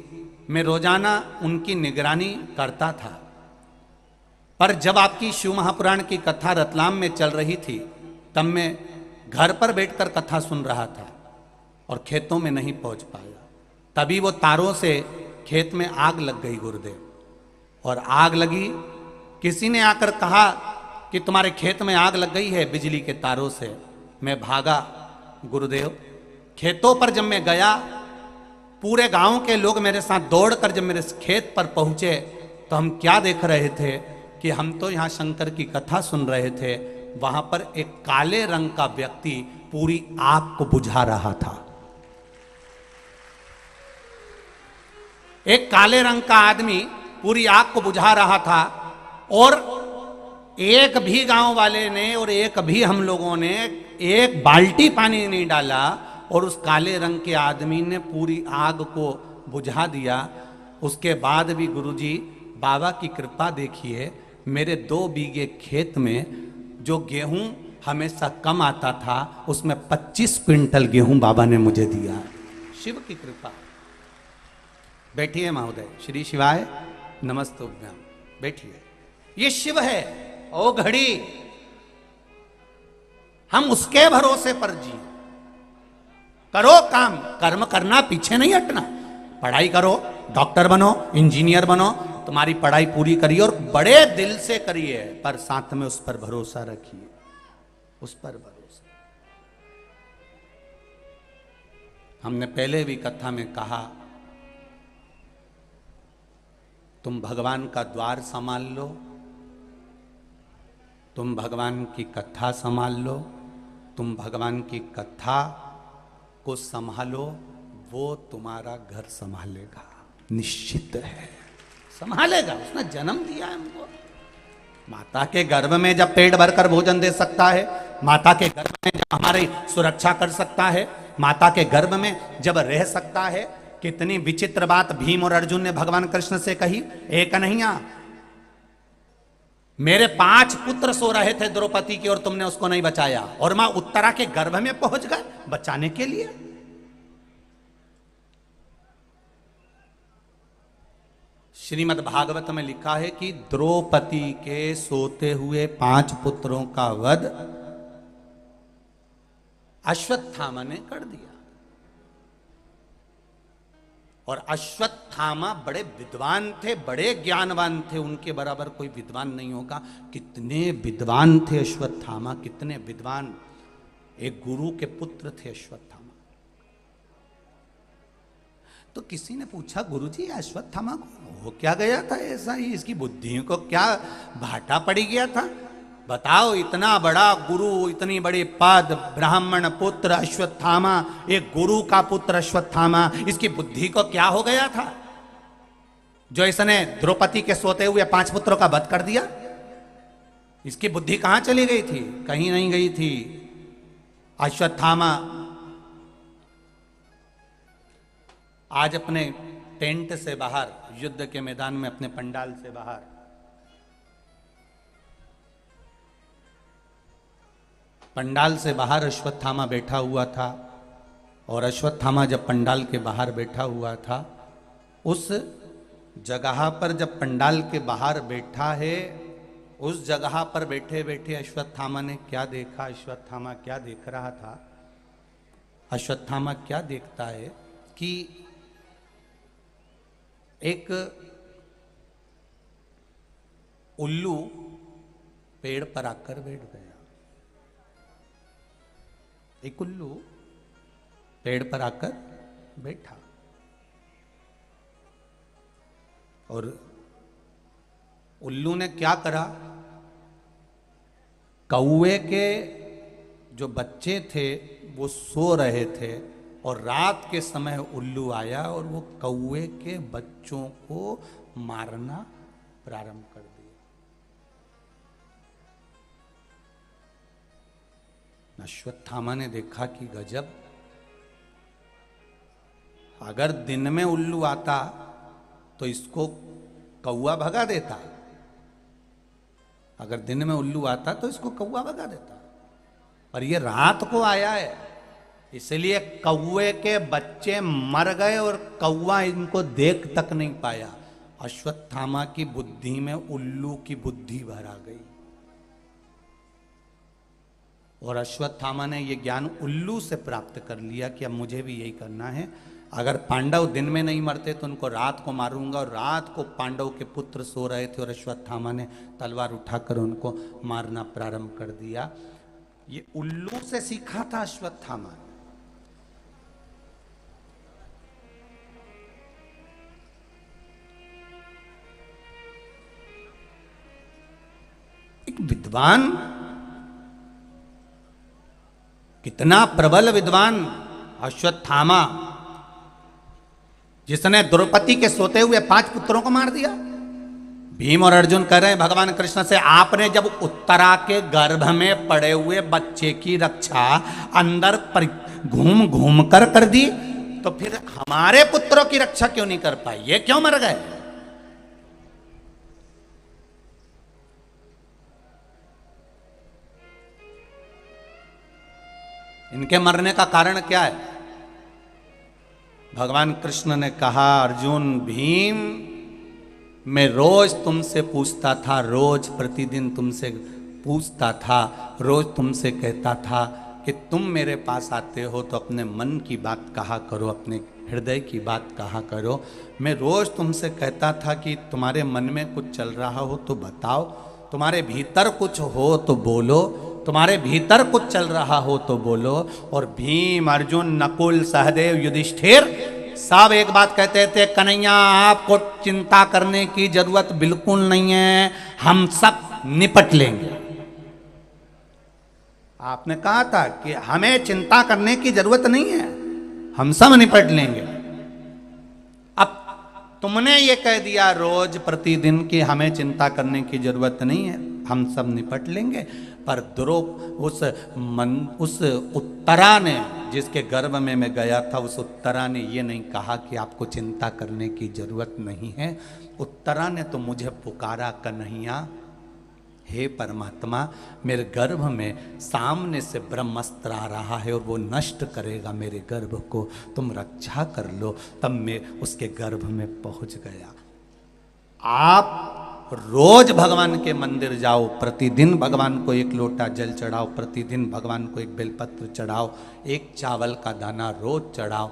मैं रोजाना उनकी निगरानी करता था। पर जब आपकी शिव महापुराण की कथा रतलाम में चल रही थी, तब मैं घर पर बैठकर कथा सुन रहा था और खेतों में नहीं पहुंच पाया। तभी वो तारों से खेत में आग लग गई गुरुदेव। और आग लगी, किसी ने आकर कहा कि तुम्हारे खेत में आग लग गई है बिजली के तारों से। मैं भागा गुरुदेव। खेतों पर जब मैं गया, पूरे गांव के लोग मेरे साथ दौड़कर जब मेरे खेत पर पहुंचे, तो हम क्या देख रहे थे कि हम तो यहाँ शंकर की कथा सुन रहे थे, वहां पर एक काले रंग का व्यक्ति पूरी आग को बुझा रहा था। एक काले रंग का आदमी पूरी आग को बुझा रहा था, और एक भी गांव वाले ने और एक भी हम लोगों ने एक बाल्टी पानी नहीं डाला, और उस काले रंग के आदमी ने पूरी आग को बुझा दिया। उसके बाद भी गुरुजी बाबा की कृपा देखिए, मेरे 2 बीघे खेत में जो गेहूं हमेशा कम आता था, उसमें 25 क्विंटल गेहूं बाबा ने मुझे दिया। शिव की कृपा। बैठिए महोदय, श्री शिवाय नमस्तुभ्यम। बैठिए, ये शिव है। ओ घड़ी, हम उसके भरोसे पर जी। करो काम, कर्म करना, पीछे नहीं हटना। पढ़ाई करो, डॉक्टर बनो, इंजीनियर बनो, तुम्हारी पढ़ाई पूरी करिए और बड़े दिल से करिए, पर साथ में उस पर भरोसा रखिए, उस पर भरोसा। हमने पहले भी कथा में कहा, तुम भगवान का द्वार संभाल लो, तुम भगवान की कथा संभाल लो, तुम भगवान की कथा को संभालो, वो तुम्हारा घर संभालेगा, निश्चित है संभालेगा। उसने जन्म दिया है हमको। माता के गर्भ में जब पेट भरकर भोजन दे सकता है, माता के गर्भ में जब हमारी सुरक्षा कर सकता है, माता के गर्भ में जब रह सकता है। कितनी विचित्र बात भीम और अर्जुन ने भगवान कृष्ण से कही, एक नहीं, मेरे 5 पुत्र सो रहे थे द्रौपदी की और तुमने उसको नहीं बचाया, और मां उत्तरा के गर्भ में पहुंच गए बचाने के लिए। श्रीमद् भागवत में लिखा है कि द्रौपदी के सोते हुए 5 पुत्रों का वध अश्वत्थामा ने कर दिया। और अश्वत्थामा बड़े विद्वान थे, बड़े ज्ञानवान थे, उनके बराबर कोई विद्वान नहीं होगा। कितने विद्वान थे अश्वत्थामा, कितने विद्वान। एक गुरु के पुत्र थे अश्वत्थामा। तो किसी ने पूछा, गुरुजी अश्वत्थामा को हो क्या गया था ऐसा ही, इसकी बुद्धि को क्या भाटा पड़ी गया था? बताओ, इतना बड़ा गुरु, इतनी बड़ी पद, ब्राह्मण पुत्र अश्वत्थामा, एक गुरु का पुत्र अश्वत्थामा, इसकी बुद्धि को क्या हो गया था जो इसने द्रौपदी के सोते हुए 5 पुत्रों का वध कर दिया? इसकी बुद्धि कहां चली गई थी? कहीं नहीं गई थी। अश्वत्थामा आज अपने टेंट से बाहर, युद्ध के मैदान में अपने पंडाल से बाहर, पंडाल से बाहर अश्वत्थामा बैठा हुआ था। और अश्वत्थामा जब पंडाल के बाहर बैठा हुआ था, उस जगह पर जब पंडाल के बाहर बैठा है, उस जगह पर बैठे बैठे अश्वत्थामा ने क्या देखा? अश्वत्थामा क्या देख रहा था? अश्वत्थामा क्या देखता है कि एक उल्लू पेड़ पर आकर बैठ गया। एक उल्लू पेड़ पर आकर बैठा और उल्लू ने क्या करा? कौवे के जो बच्चे थे वो सो रहे थे और रात के समय उल्लू आया और वो कौवे के बच्चों को मारना प्रारंभ कर दिया। अश्वत्थामा ने देखा कि गजब, अगर दिन में उल्लू आता तो इसको कौवा भगा देता, अगर दिन में उल्लू आता तो इसको कौवा भगा देता, पर ये रात को आया है, इसलिए कौवे के बच्चे मर गए और कौवा इनको देख तक नहीं पाया। अश्वत्थामा की बुद्धि में उल्लू की बुद्धि भर आ गई और अश्वत्थामा ने यह ज्ञान उल्लू से प्राप्त कर लिया कि अब मुझे भी यही करना है। अगर पांडव दिन में नहीं मरते तो उनको रात को मारूंगा। और रात को पांडव के पुत्र सो रहे थे और अश्वत्थामा ने तलवार उठाकर उनको मारना प्रारंभ कर दिया। ये उल्लू से सीखा था अश्वत्थामा। एक विद्वान, कितना प्रबल विद्वान अश्वत्थामा, जिसने द्रौपदी के सोते हुए 5 पुत्रों को मार दिया। भीम और अर्जुन कह रहे हैं भगवान कृष्ण से, आपने जब उत्तरा के गर्भ में पड़े हुए बच्चे की रक्षा अंदर घूम घूम कर दी, तो फिर हमारे पुत्रों की रक्षा क्यों नहीं कर पाई? ये क्यों मर गए? इनके मरने का कारण क्या है? भगवान कृष्ण ने कहा, अर्जुन भीम, मैं रोज तुमसे पूछता था, रोज प्रतिदिन तुमसे पूछता था, रोज तुमसे कहता था कि तुम मेरे पास आते हो तो अपने मन की बात कहा करो, अपने हृदय की बात कहा करो। मैं रोज तुमसे कहता था कि तुम्हारे मन में कुछ चल रहा हो तो बताओ, तुम्हारे भीतर कुछ हो तो बोलो, तुम्हारे भीतर कुछ चल रहा हो तो बोलो। और भीम, अर्जुन, नकुल, सहदेव, युधिष्ठिर सब एक बात कहते थे, कन्हैया आपको चिंता करने की जरूरत बिल्कुल नहीं है, हम सब निपट लेंगे। आपने कहा था कि हमें चिंता करने की जरूरत नहीं है, हम सब निपट लेंगे। अब तुमने ये कह दिया रोज प्रतिदिन कि हमें चिंता करने की जरूरत नहीं है, हम सब निपट लेंगे। पर उस उत्तरा ने, जिसके गर्भ में मैं गया था, उस उत्तरा ने ये नहीं कहा कि आपको चिंता करने की जरूरत नहीं है। उत्तरा ने तो मुझे पुकारा, कन्हैया हे परमात्मा, मेरे गर्भ में सामने से ब्रह्मास्त्र आ रहा है और वो नष्ट करेगा मेरे गर्भ को, तुम रक्षा कर लो। तब मैं उसके गर्भ में पहुंच गया। आप रोज भगवान के मंदिर जाओ, प्रतिदिन भगवान को एक लोटा जल चढ़ाओ, प्रतिदिन भगवान को एक बेलपत्र चढ़ाओ, एक चावल का दाना रोज चढ़ाओ,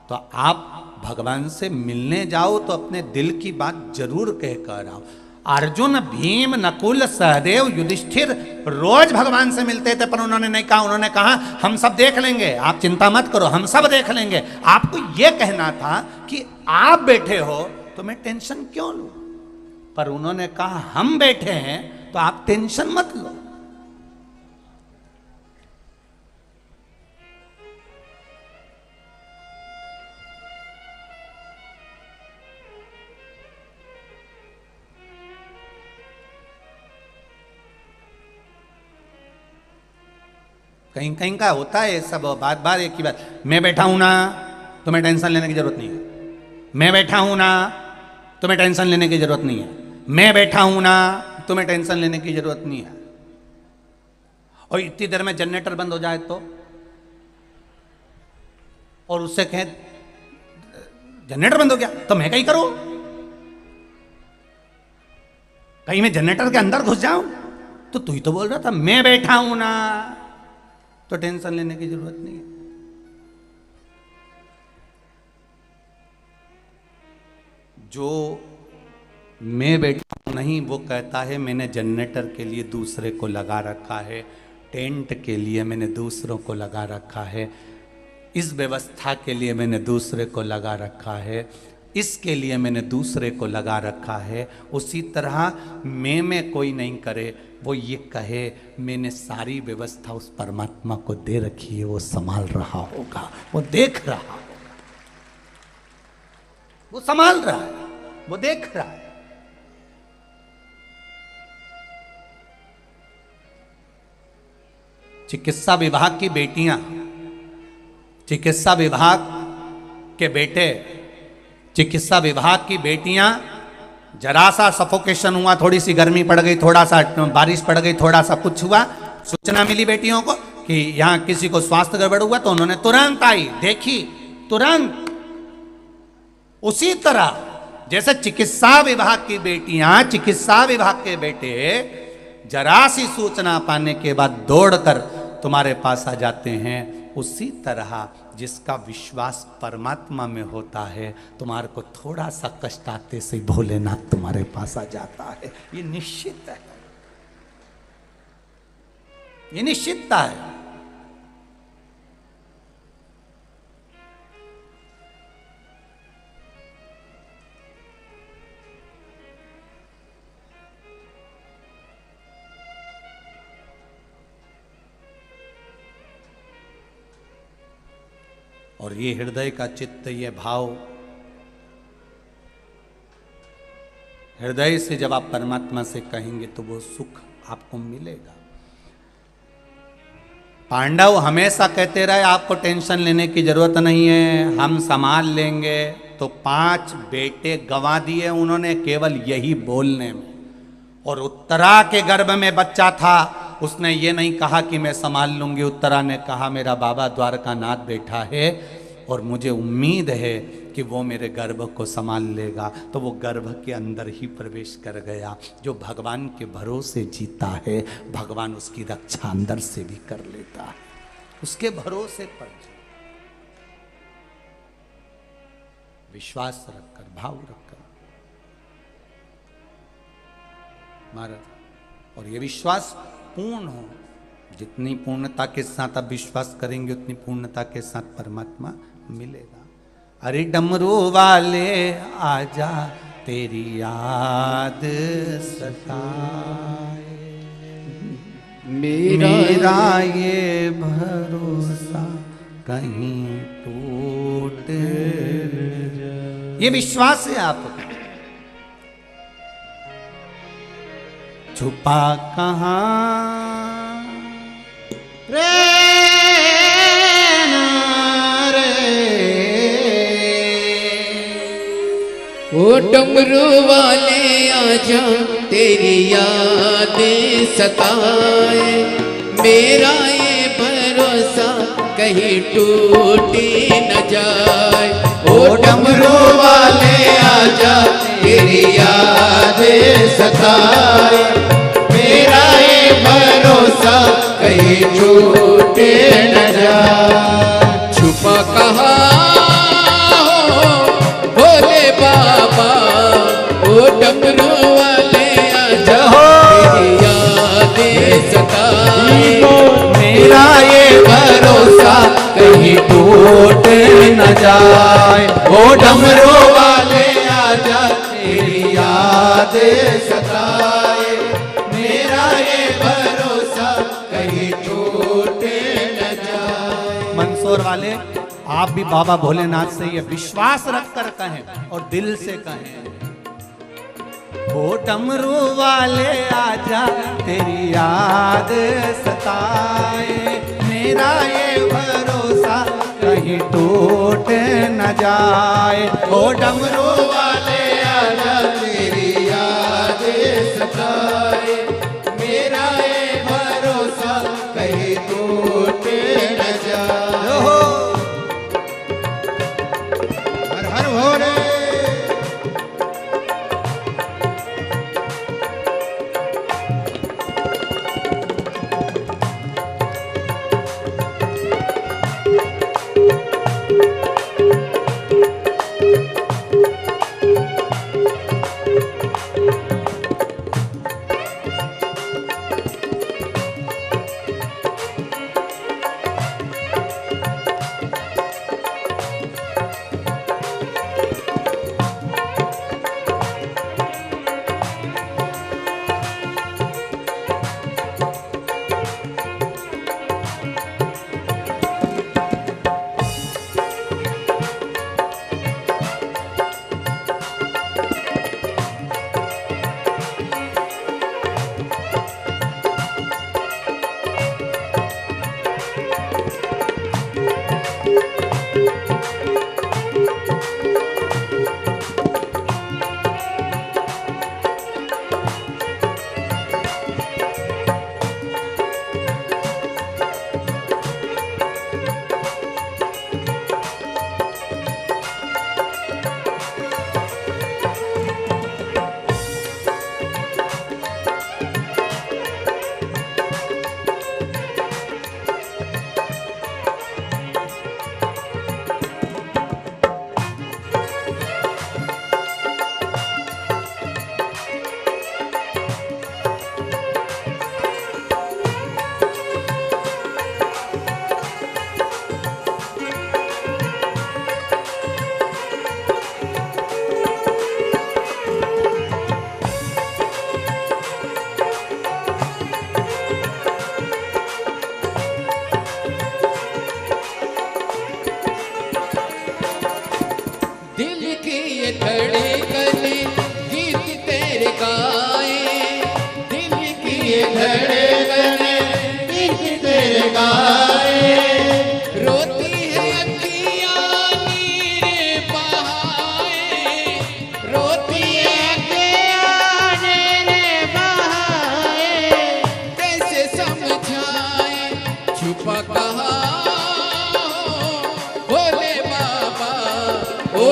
तो आप भगवान से मिलने जाओ तो अपने दिल की बात जरूर कह कर आओ। अर्जुन, भीम, नकुल, सहदेव, युधिष्ठिर रोज भगवान से मिलते थे, पर उन्होंने नहीं कहा, उन्होंने कहा हम सब देख लेंगे, आप चिंता मत करो, हम सब देख लेंगे। आपको यह कहना था कि आप बैठे हो तो मैं टेंशन क्यों लूं, पर उन्होंने कहा हम बैठे हैं तो आप टेंशन मत लो। कहीं कहीं का होता है सब, बात बात एक ही बात, मैं बैठा हूं ना, तुम्हें टेंशन लेने की जरूरत नहीं है, मैं बैठा हूं ना, तुम्हें टेंशन लेने की जरूरत नहीं है, मैं बैठा हूं ना, तुम्हें टेंशन लेने की जरूरत नहीं है। और इतनी देर में जनरेटर बंद हो जाए तो, और उससे कहे जनरेटर बंद हो गया तो मैं कहीं करूं, कहीं मैं जनरेटर के अंदर घुस जाऊं, तो तू ही तो बोल रहा था मैं बैठा हूं ना, तो टेंशन लेने की जरूरत नहीं है। जो मैं बैठा हूं नहीं, वो कहता है मैंने जनरेटर के लिए दूसरे को लगा रखा है, टेंट के लिए मैंने दूसरों को लगा रखा है, इस व्यवस्था के लिए मैंने दूसरे को लगा रखा है, इसके लिए मैंने दूसरे को लगा रखा है। उसी तरह मैं कोई नहीं करे, वो ये कहे मैंने सारी व्यवस्था उस परमात्मा को दे रखी है, वो संभाल रहा होगा, वो देख रहा होगा, वो संभाल रहा है, वो देख रहा है। चिकित्सा विभाग की बेटियां, चिकित्सा विभाग के बेटे, चिकित्सा विभाग की बेटियां, जरा सा सफोकेशन हुआ, थोड़ी सी गर्मी पड़ गई, थोड़ा सा बारिश पड़ गई, थोड़ा सा कुछ हुआ, सूचना मिली बेटियों को कि यहां किसी को स्वास्थ्य गड़बड़ हुआ, तो उन्होंने तुरंत आई, देखी, तुरंत। उसी तरह जैसे चिकित्सा विभाग की बेटियां, चिकित्सा विभाग के बेटे जरा सी सूचना पाने के बाद दौड़कर तुम्हारे पास आ जाते हैं, उसी तरह जिसका विश्वास परमात्मा में होता है, तुम्हारे को थोड़ा सा कष्ट आते से भोलेनाथ तुम्हारे पास आ जाता है। ये निश्चित है, ये निश्चितता है। और ये हृदय का चित्त, ये भाव, हृदय से जब आप परमात्मा से कहेंगे तो वो सुख आपको मिलेगा। पांडव हमेशा कहते रहे आपको टेंशन लेने की जरूरत नहीं है, हम संभाल लेंगे, तो 5 बेटे गंवा दिए उन्होंने केवल यही बोलने में। और उत्तरा के गर्भ में बच्चा था, उसने ये नहीं कहा कि मैं संभाल लूंगी। उत्तरा ने कहा मेरा बाबा द्वारकानाथ बैठा है और मुझे उम्मीद है कि वो मेरे गर्भ को संभाल लेगा। तो वो गर्भ के अंदर ही प्रवेश कर गया। जो भगवान के भरोसे जीता है, भगवान उसकी रक्षा अंदर से भी कर लेता है, उसके भरोसे पर विश्वास रखकर, भाव रखकर महाराज। और ये विश्वास पूर्ण हो, जितनी पूर्णता के साथ आप विश्वास करेंगे उतनी पूर्णता के साथ परमात्मा मिलेगा। अरे डमरू वाले आजा तेरी याद सताए, मेरा ये भरोसा कहीं टूट, ये विश्वास है आपका। छुपा कहाँ रे ओ डमरू वाले आजा तेरी यादें सताए, मेरा ये भरोसा कहीं टूटे न जाए। ओ डमरू वाले आजा तेरी यादें सताए, मेरा ये भरोसा कहीं टूटे न जाए। छुपा कहाँ बाबा ओ डमरू वाले आजा तेरी यादें सताए, मेरा ये भरोसा कहीं टूट न जाए। ओ डमरू वाले आजा तेरी यादें सताए, मेरा ये भरोसा कहीं टूट न जाए। मंदसौर वाले आप भी बाबा भोलेनाथ से ये विश्वास रखकर कहें और दिल से कहें, ओ डमरू वाले आजा तेरी याद सताए, मेरा ये भरोसा कहीं टूट न जाए। ओ डमरू वाले आजा तेरी याद सताए, मेरा ये भरोसा कहीं टूट न जाए।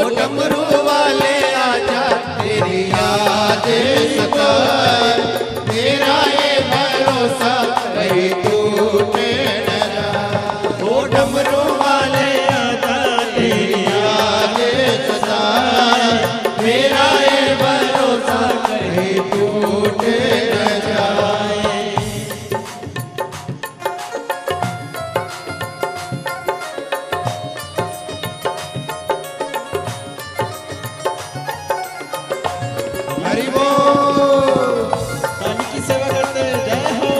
डमरू वाले आजा तेरी याद सताए, मेरा ये भरोसा कहीं टूटे न जाए। ओ डमरू वाले आजा तेरी याद सताए, मेरा ये भरोसा कहीं टूटे न जाए। हरि बोल। ताली की सेवा करते हैं, जय हो।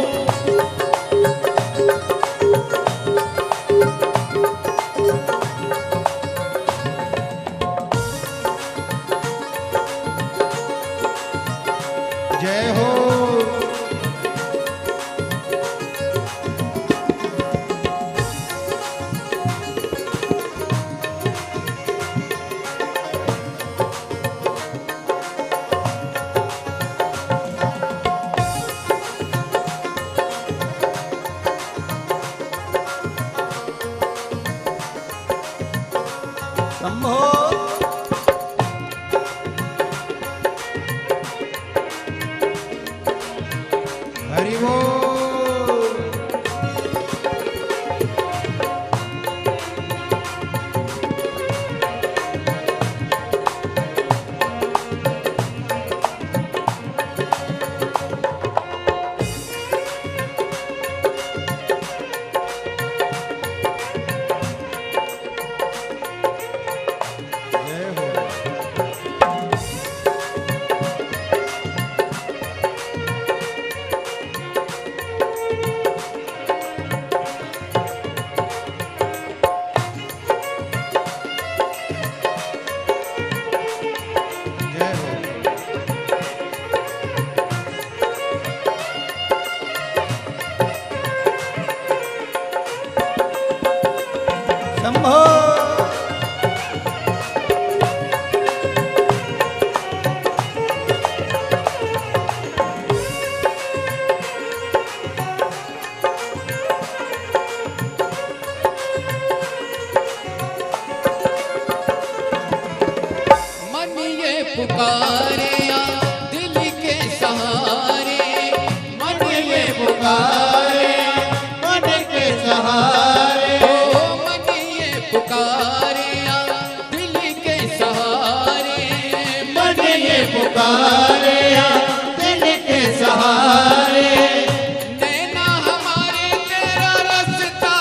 जय हो। शंभो हरि बोल। जय हो। जय हो। शंभो मन ये पुकारे या दिल के सहारे, मन ये पुकारे मन के सहारे। ओ मन ये पुकारे या दिल के सहारे, मन ये पुकारे या दिल के सहारे। नैना हमारे तेरा रास्ता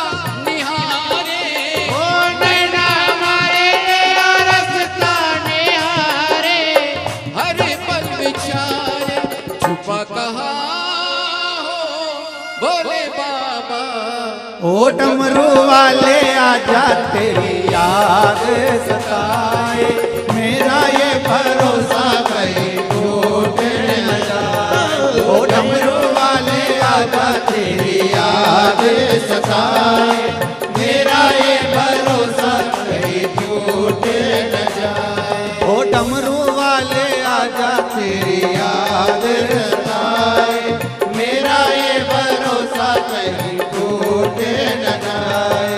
निहारे, ओ नैना हमारे तेरा रास्ता निहारे। हर पल विचारे छुपा कहाँ हो भोले बाबा। ओ डमरू वाले आजा तेरी याद सताए, मेरा ये भरोसा कहीं टूटे न जाए। ओ डमरू वाले आजा तेरी याद सताए, मेरा ये भरोसा कहीं टूटे न जाए। ओ डमरू वाले आजा तेरी याद सताए, मेरा ये भरोसा कहीं टूटे न जाए।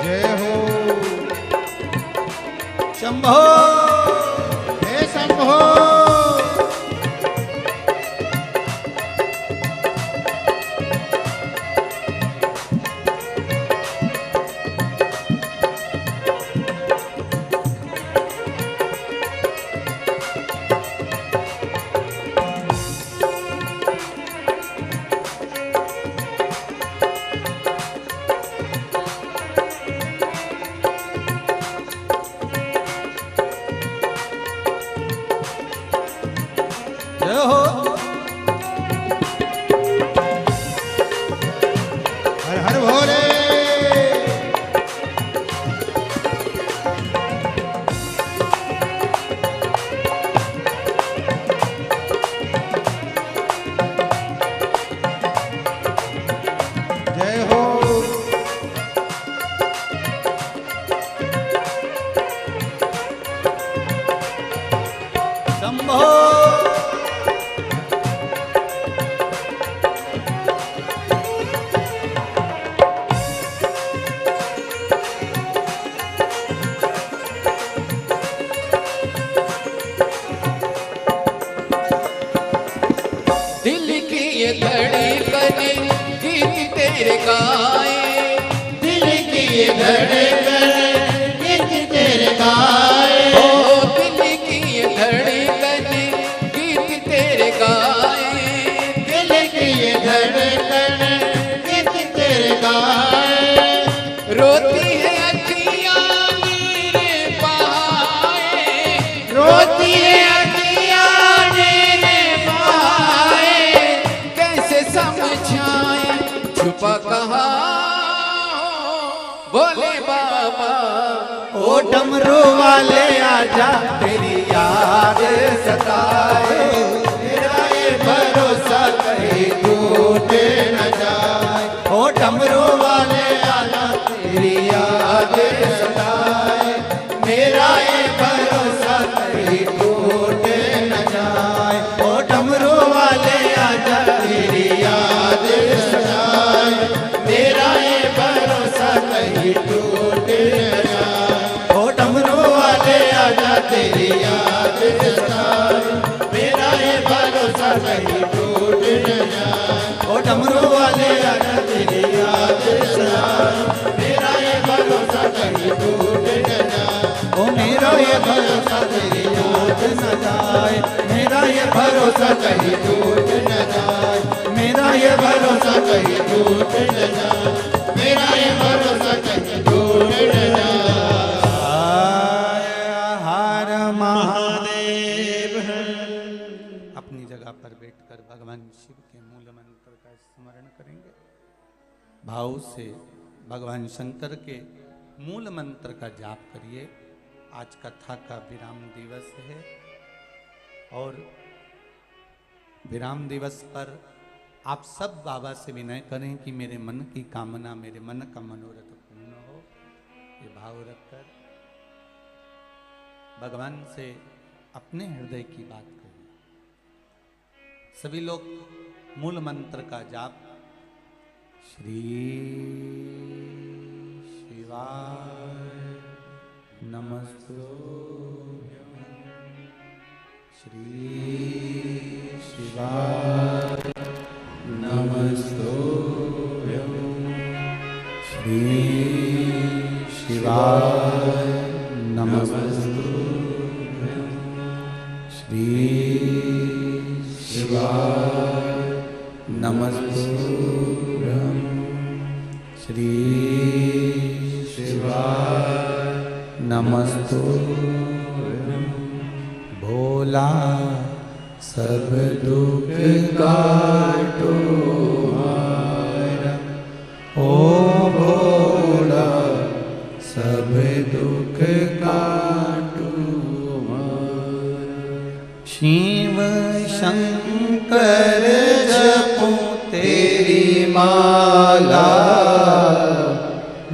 जय हो। शंभो हे शंभो। जय हो। हर हर भोले। जय हो। शंभो ये धड़कन गीत तेरे गाए, दिल की ये धड़कन गीत तेरे गाए, ओ दिल की ये धड़कन गीत तेरे गाए, दिल की ये धड़कन गीत तेरे गाए, रोती है अखियाँ मेरे बहाए, रोती है अखियाँ मेरे बहाए, कैसे समझाए छुपा कहाँ बोले बाबा, ओ डमरू वाले आजा तेरी याद सताए, मेरा ये भरोसा कहीं टूटे न जाए, ओ डमरू वाले आजा तेरी याद सताए, मेरा ये भरोसा कहीं टूटे न जाए, ओ डमरू वाले आजा तेरी याद सताए, मेरा ये भरोसा कहीं टूटे न जाए, ओ डमरू वाले आजा तेरी याद सताए, मेरा ये भरोसा कहीं टूट न जाए, ओ डमरू वाले आजा तेरी याद सताए, मेरा ये भरोसा कहीं टूट न जाए, ओ मेरा ये भरोसा तेरी याद न जाए, मेरा ये भरोसा कहीं टूट न जाए, मेरा ये भरोसा कहीं टूट न जाए, मेरा ये भरोसा कहीं टूट न जाए। हर महादेव। अपनी जगह पर बैठकर भगवान शिव के मूल मंत्र का स्मरण करेंगे। भाव से भगवान शंकर के मूल मंत्र का जाप करिए। आज कथा का विराम दिवस है और विराम दिवस पर आप सब बाबा से विनय करें कि मेरे मन की कामना, मेरे मन का मनोरथ पूर्ण हो। ये भाव रखकर भगवान से अपने हृदय की बात करें। सभी लोग मूल मंत्र का जाप श्री शिवाय नमस्तुभ्यं, श्री शिवाय नमस्तुभ्यं, श्री शिवाय नमस्तुभ्यं, श्री शिवाय नमस्तुभ्यं, श्री शिवाय नमस्तुभ्यं। भोला सब दुख काटो हमारा, ओ भोला सब दुख काटो हमारा। शिव शंकर जपो तेरी माला,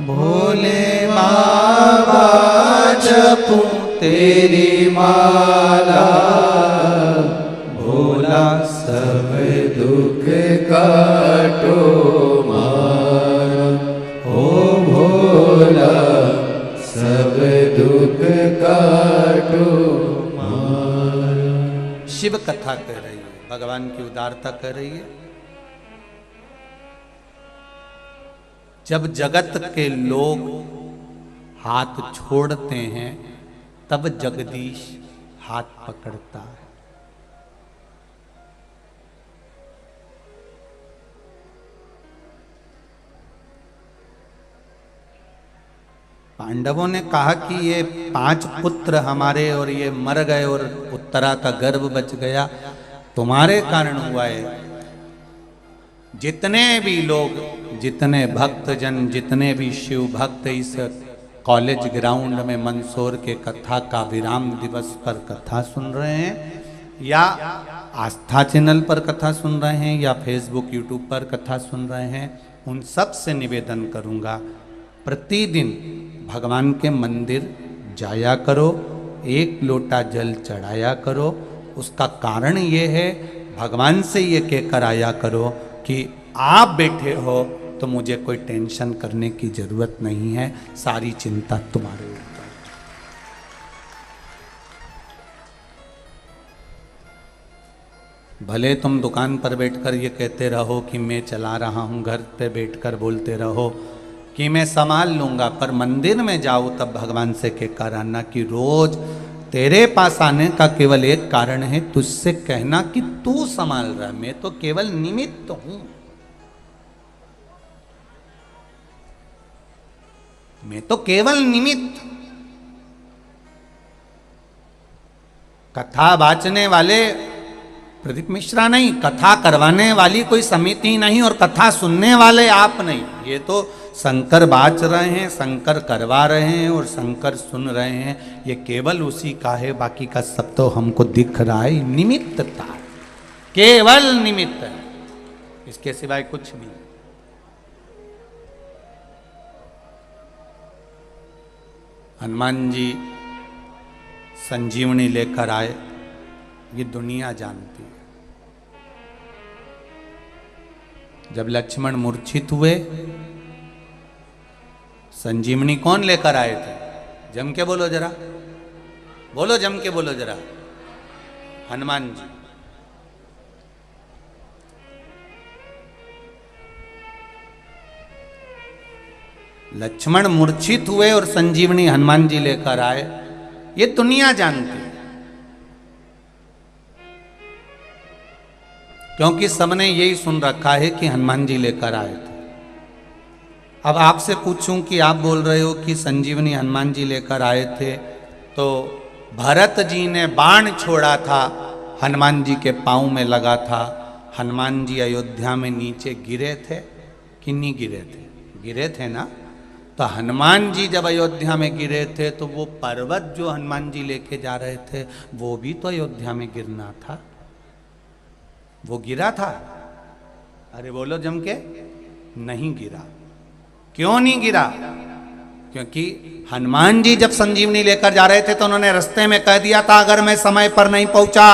भोले बाबा जपो तेरी माला, भोला सब दुख काटो मारा, ओ भोला सब दुख काटो मारा। शिव कथा कह रही है, भगवान की उदारता कर रही है। जब जगत के लोग हाथ छोड़ते हैं तब जगदीश हाथ पकड़ता है। पांडवों ने कहा कि ये 5 पुत्र हमारे और ये मर गए और उत्तरा का गर्भ बच गया, तुम्हारे कारण हुआ है। जितने भी लोग, जितने भक्तजन, जितने भी शिव भक्त इस कॉलेज ग्राउंड में मंदसौर के कथा का विराम दिवस पर कथा सुन रहे हैं, या आस्था चैनल पर कथा सुन रहे हैं, या फेसबुक यूट्यूब पर कथा सुन रहे हैं, उन सब से निवेदन करूंगा, प्रतिदिन भगवान के मंदिर जाया करो, 1 लोटा जल चढ़ाया करो। उसका कारण ये है, भगवान से ये कहकर आया करो कि आप बैठे हो तो मुझे कोई टेंशन करने की जरूरत नहीं है, सारी चिंता तुम्हारे ऊपर। भले तुम दुकान पर बैठकर ये कहते रहो कि मैं चला रहा हूँ, घर पे बैठकर बोलते रहो कि मैं संभाल लूँगा, पर मंदिर में जाओ तब भगवान से कहकर आना कि रोज तेरे पास आने का केवल एक कारण है, तुझसे कहना कि तू संभाल रहा, मैं तो केवल निमित्त हूं, मैं तो केवल निमित्त। कथा बाचने वाले प्रदीप मिश्रा नहीं, कथा करवाने वाली कोई समिति नहीं, और कथा सुनने वाले आप नहीं। ये तो शंकर बाच रहे हैं, शंकर करवा रहे हैं और शंकर सुन रहे हैं, ये केवल उसी का है, बाकी का सब तो हमको दिख रहा है निमित्तता, केवल निमित्त है, इसके सिवाय कुछ नहीं। हनुमान जी संजीवनी लेकर आए, ये दुनिया जानती है। जब लक्ष्मण मूर्छित हुए, संजीवनी कौन लेकर आए थे? जम के बोलो जरा, बोलो जम के बोलो जरा, हनुमान जी। लक्ष्मण मूर्छित हुए और संजीवनी हनुमान जी लेकर आए, ये दुनिया जानती है, क्योंकि सबने यही सुन रखा है कि हनुमान जी लेकर आए थे। अब आपसे पूछूं कि आप बोल रहे हो कि संजीवनी हनुमान जी लेकर आए थे, तो भरत जी ने बाण छोड़ा था, हनुमान जी के पांव में लगा था, हनुमान जी अयोध्या में नीचे गिरे थे कि नहीं गिरे थे? गिरे थे ना। तो हनुमान जी जब अयोध्या में गिरे थे तो वो पर्वत जो हनुमान जी लेके जा रहे थे वो भी तो अयोध्या में गिरना था, वो गिरा था? अरे बोलो जम के, नहीं गिरा। क्यों नहीं गिरा? क्योंकि हनुमान जी जब संजीवनी लेकर जा रहे थे तो उन्होंने रास्ते में कह दिया था अगर मैं समय पर नहीं पहुंचा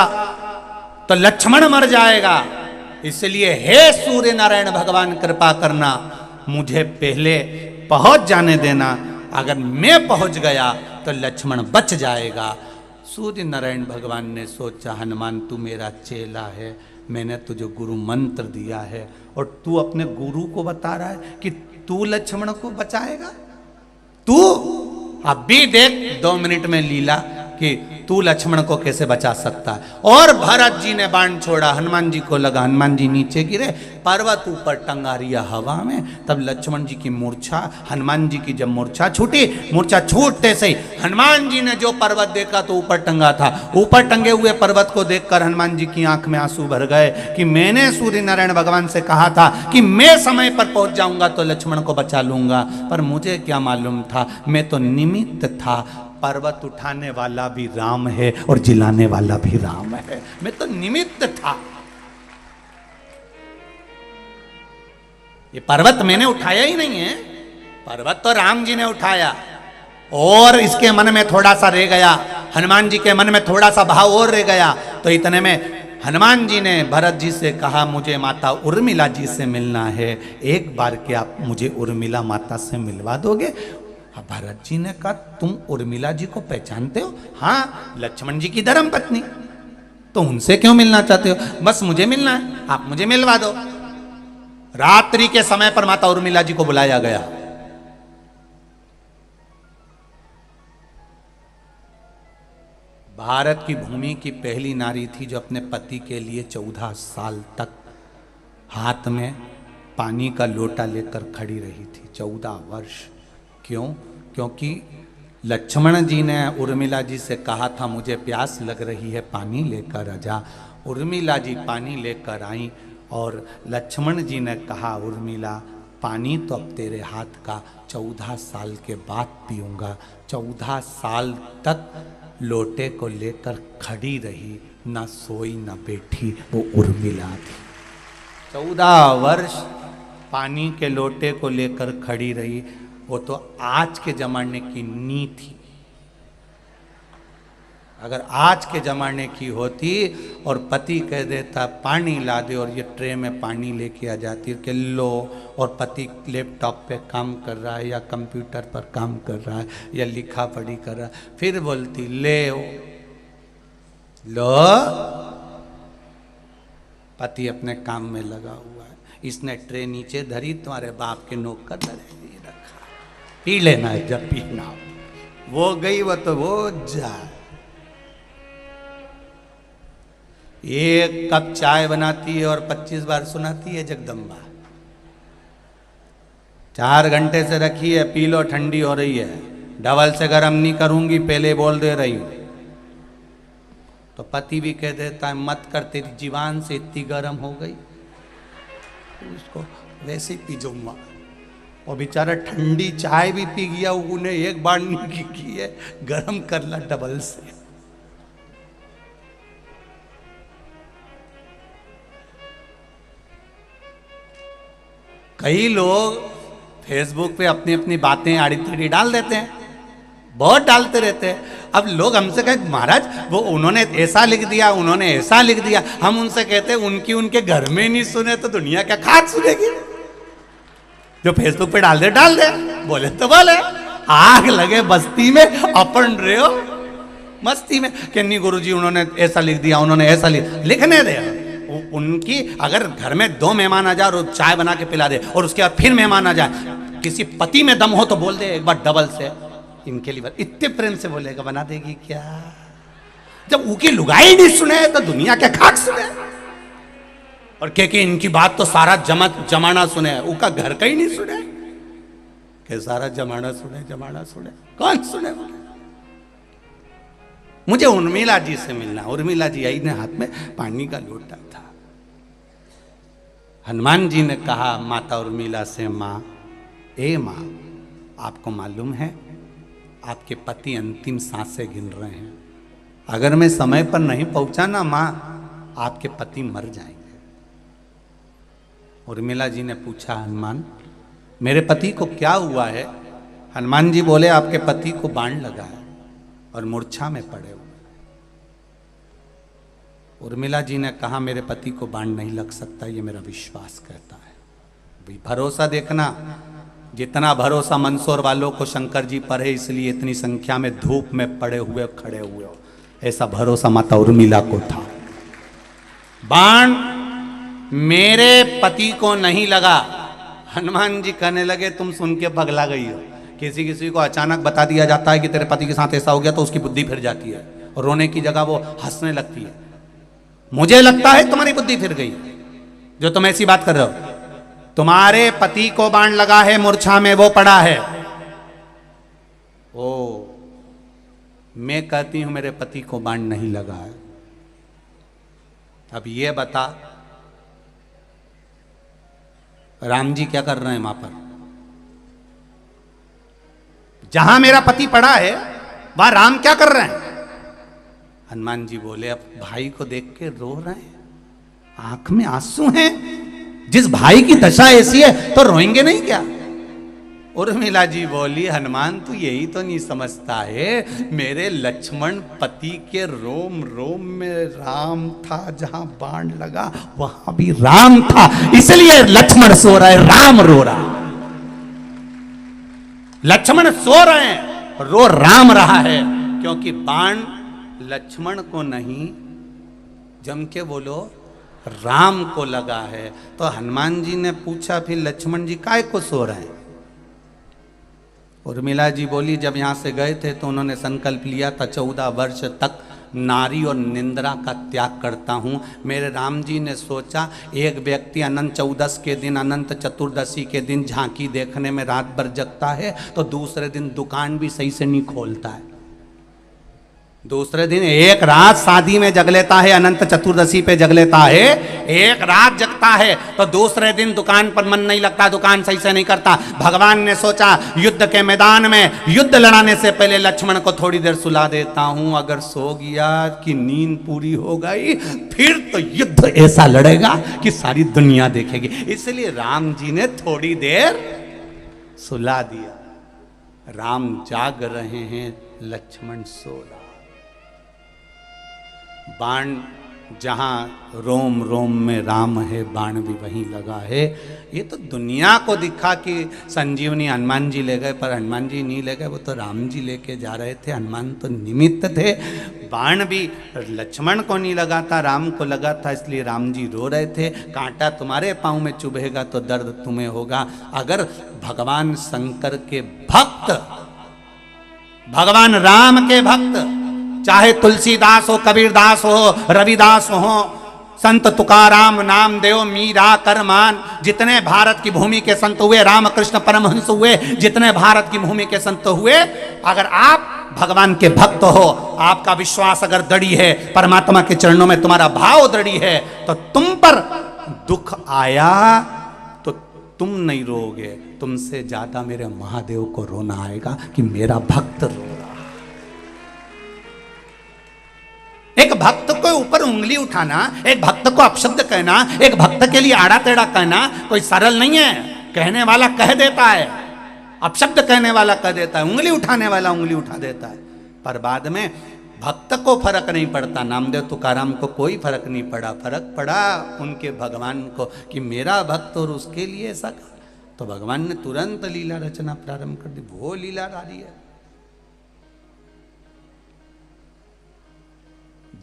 तो लक्ष्मण मर जाएगा, इसलिए हे सूर्य नारायण भगवान कृपा करना, मुझे पहले पहुंच जाने देना, अगर मैं पहुंच गया तो लक्ष्मण बच जाएगा। सूर्य नारायण भगवान ने सोचा हनुमान तू मेरा चेला है, मैंने तुझे गुरु मंत्र दिया है और तू अपने गुरु को बता रहा है कि तू लक्ष्मण को बचाएगा? तू अब भी देख 2 मिनट में लीला कि तू लक्ष्मण को कैसे बचा सकता है। और भरत जी ने बाण छोड़ा, हनुमान जी को लगा, हनुमान जी नीचे गिरे, पर्वत ऊपर टंगा रिया हवा में। तब लक्ष्मण जी की मूर्छा, हनुमान जी की जब मूर्छा छूटी, मूर्छा छूटते से ही हनुमान जी ने जो पर्वत देखा तो ऊपर टंगा था, ऊपर टंगे हुए पर्वत को देखकर हनुमान जी की आंख में आंसू भर गए कि मैंने सूर्य नारायण भगवान से कहा था कि मैं समय पर पहुंच जाऊंगा तो लक्ष्मण को बचा लूंगा, पर मुझे क्या मालूम था, मैं तो निमित्त था। पर्वत उठाने वाला भी राम है और जिलाने वाला भी राम है, मैं तो निमित्त था। ये पर्वत मैंने उठाया ही नहीं है, पर्वत तो राम जी ने उठाया। और इसके मन में थोड़ा सा रह गया, हनुमान जी के मन में थोड़ा सा भाव और रह गया, तो इतने में हनुमान जी ने भरत जी से कहा मुझे माता उर्मिला जी से मिलना है, एक बार क्या आप मुझे उर्मिला माता से मिलवा दोगे? भरत जी ने कहा तुम उर्मिला जी को पहचानते हो? हाँ, लक्ष्मण जी की धर्म पत्नी। तो उनसे क्यों मिलना चाहते हो? बस मुझे मिलना है, आप मुझे मिलवा दो। रात्रि के समय पर माता उर्मिला जी को बुलाया गया। भारत की भूमि की पहली नारी थी जो अपने पति के लिए 14 साल तक हाथ में पानी का लोटा लेकर खड़ी रही थी, 14 वर्ष। क्यों? क्योंकि लक्ष्मण जी ने उर्मिला जी से कहा था मुझे प्यास लग रही है, पानी लेकर आ जा। उर्मिला जी पानी लेकर आई और लक्ष्मण जी ने कहा उर्मिला पानी तो अब तेरे हाथ का 14 साल के बाद पीऊँगा। 14 साल तक लोटे को लेकर खड़ी रही, ना सोई ना बैठी, वो उर्मिला थी। 14 वर्ष पानी के लोटे को लेकर खड़ी रही। वो तो आज के जमाने की नी थी। अगर आज के जमाने की होती और पति कह देता पानी ला दे और ये ट्रे में पानी लेके आ जाती कि लो, और पति लैपटॉप पे काम कर रहा है या कंप्यूटर पर काम कर रहा है या लिखा पढ़ी कर रहा है, फिर बोलती ले लो, पति अपने काम में लगा हुआ है, इसने ट्रे नीचे धरी, तुम्हारे बाप के नौकर धरे रखा, पी लेना है जब पीना हो। वो गई वो तो वो जाए। एक कप चाय बनाती है और 25 बार सुनाती है जगदम्बा। 4 घंटे से रखी है, पी लो, ठंडी हो रही है, डबल से गर्म नहीं करूंगी, पहले बोल दे रही हूं। तो पति भी कह देता है मत कर, तेरी जीवान से इतनी गर्म हो गई, तो उसको वैसे ही पी जाऊंगा। और बेचारा ठंडी चाय भी पी गया, उन्हें एक बार नहीं की है, गर्म कर ला डबल से। कई लोग फेसबुक पे अपनी अपनी बातें आड़ी टेढ़ी डाल देते हैं, बहुत डालते रहते हैं। अब लोग हमसे कहे महाराज वो उन्होंने ऐसा लिख दिया, उन्होंने ऐसा लिख दिया। हम उनसे कहते हैं उनकी उनके घर में नहीं सुने तो दुनिया क्या खाक सुनेगी। जो फेसबुक पे डाल दे, बोले तो बोले, आग लगे बस्ती में, अपन रहे हो मस्ती में कि नहीं गुरुजी उन्होंने ऐसा लिख दिया, उन्होंने ऐसा लिखने दे। उनकी अगर घर में 2 मेहमान आ जाए और चाय बना के पिला दे और उसके बाद फिर मेहमान आ जाए, किसी पति में दम हो तो बोल दे एक बार डबल से, इनके लिए इतने प्रेम से बोलेगा, बना देगी क्या। जब उनकी लुगाई नहीं सुने तो दुनिया क्या खाक सुने। और कि इनकी बात तो सारा जमाना सुने, उनका घर का ही नहीं सुने, कि सारा जमाना सुने, कौन सुने। मुझे उर्मिला जी से मिलना। उर्मिला जी आई ने हाथ में पानी का लोटा था। हनुमान जी ने कहा माता उर्मिला से, माँ, ए माँ, आपको मालूम है आपके पति अंतिम सांसें गिन रहे हैं, अगर मैं समय पर नहीं पहुंचा ना माँ, आपके पति मर जाएंगे। उर्मिला जी ने पूछा हनुमान मेरे पति को क्या हुआ है। हनुमान जी बोले आपके पति को बाण लगा है और मूर्छा में पड़े हुए। उर्मिला जी ने कहा मेरे पति को बाण नहीं लग सकता, ये मेरा विश्वास कहता है। भी भरोसा देखना, जितना भरोसा मंदसौर वालों को शंकर जी पर है, इसलिए इतनी संख्या में धूप में पड़े हुए खड़े हुए हो, ऐसा भरोसा माता उर्मिला को था। बाण मेरे पति को नहीं लगा। हनुमान जी कहने लगे तुम सुन के पगला गई हो। किसी को अचानक बता दिया जाता है कि तेरे पति के साथ ऐसा हो गया तो उसकी बुद्धि फिर जाती है और रोने की जगह वो हंसने लगती है। मुझे लगता है तुम्हारी बुद्धि फिर गई जो तुम ऐसी बात कर रहे हो। तुम्हारे पति को बाण लगा है, मूर्छा में वो पड़ा है। ओ, मैं कहती हूं मेरे पति को बाण नहीं लगा है। अब ये बता राम जी क्या कर रहे हैं वहां पर? जहां मेरा पति पड़ा है वहां राम क्या कर रहे हैं? हनुमान जी बोले अब भाई को देख के रो रहे हैं, आंख में आंसू हैं। जिस भाई की दशा ऐसी है तो रोएंगे नहीं क्या? उर्मिला जी बोली हनुमान तू यही तो नहीं समझता है, मेरे लक्ष्मण पति के रोम रोम में राम था, जहां बाण लगा वहां भी राम था, इसलिए लक्ष्मण सो रहा है, राम रो रहा। लक्ष्मण सो रहे हैं, रो राम रहा है, क्योंकि बाण लक्ष्मण को नहीं जम के बोलो राम को लगा है। तो हनुमान जी ने पूछा फिर लक्ष्मण जी काहे को सो रहे हैं? उर्मिला जी बोली जब यहाँ से गए थे तो उन्होंने संकल्प लिया था 14 वर्ष तक नारी और निंद्रा का त्याग करता हूँ। मेरे राम जी ने सोचा एक व्यक्ति अनंत चौदस के दिन, अनंत चतुर्दशी के दिन झांकी देखने में रात भर जगता है तो दूसरे दिन दुकान भी सही से नहीं खोलता है। दूसरे दिन एक रात शादी में जग लेता है, अनंत चतुर्दशी पे जग लेता है, एक रात जगता है तो दूसरे दिन दुकान पर मन नहीं लगता, दुकान सही से नहीं करता। भगवान ने सोचा युद्ध के मैदान में युद्ध लड़ाने से पहले लक्ष्मण को थोड़ी देर सुला देता हूं, अगर सो गया कि नींद पूरी हो गई फिर तो युद्ध ऐसा लड़ेगा कि सारी दुनिया देखेगी। इसलिए राम जी ने थोड़ी देर सुला दिया। राम जाग रहे हैं, लक्ष्मण सो रहा। बाण जहाँ रोम रोम में राम है, बाण भी वहीं लगा है। ये तो दुनिया को दिखा कि संजीवनी हनुमान जी ले गए, पर हनुमान जी नहीं ले गए, वो तो राम जी लेके जा रहे थे। हनुमान तो निमित्त थे। बाण भी लक्ष्मण को नहीं लगा था, राम को लगा था, इसलिए राम जी रो रहे थे। कांटा तुम्हारे पाँव में चुभेगा तो दर्द तुम्हें होगा। अगर भगवान शंकर के भक्त, भगवान राम के भक्त, चाहे तुलसीदास हो, कबीरदास हो, रविदास हो, संत तुकाराम, नामदेव, मीरा, करमान, जितने भारत की भूमि के संत हुए, रामकृष्ण परमहंस हुए, जितने भारत की भूमि के संत हुए, अगर आप भगवान के भक्त हो, आपका विश्वास अगर दृढ़ है, परमात्मा के चरणों में तुम्हारा भाव दृढ़ है, तो तुम पर दुख आया तो तुम नहीं रोगे, तुमसे ज्यादा मेरे महादेव को रोना आएगा कि मेरा भक्त रो रहा। एक भक्त को ऊपर उंगली उठाना, एक भक्त को अपशब्द कहना, एक भक्त के लिए आड़ा टेढ़ा कहना कोई सरल नहीं है। कहने वाला कह देता है, अपशब्द कहने वाला कह देता है, उंगली उठाने वाला उंगली उठा देता है, पर बाद में भक्त को फर्क नहीं पड़ता। नामदेव तुकाराम को कोई फर्क नहीं पड़ा, फर्क पड़ा उनके भगवान को कि मेरा भक्त और उसके लिए ऐसा कहा। तो भगवान ने तुरंत लीला रचना प्रारंभ कर दी। वो लीला रारी है।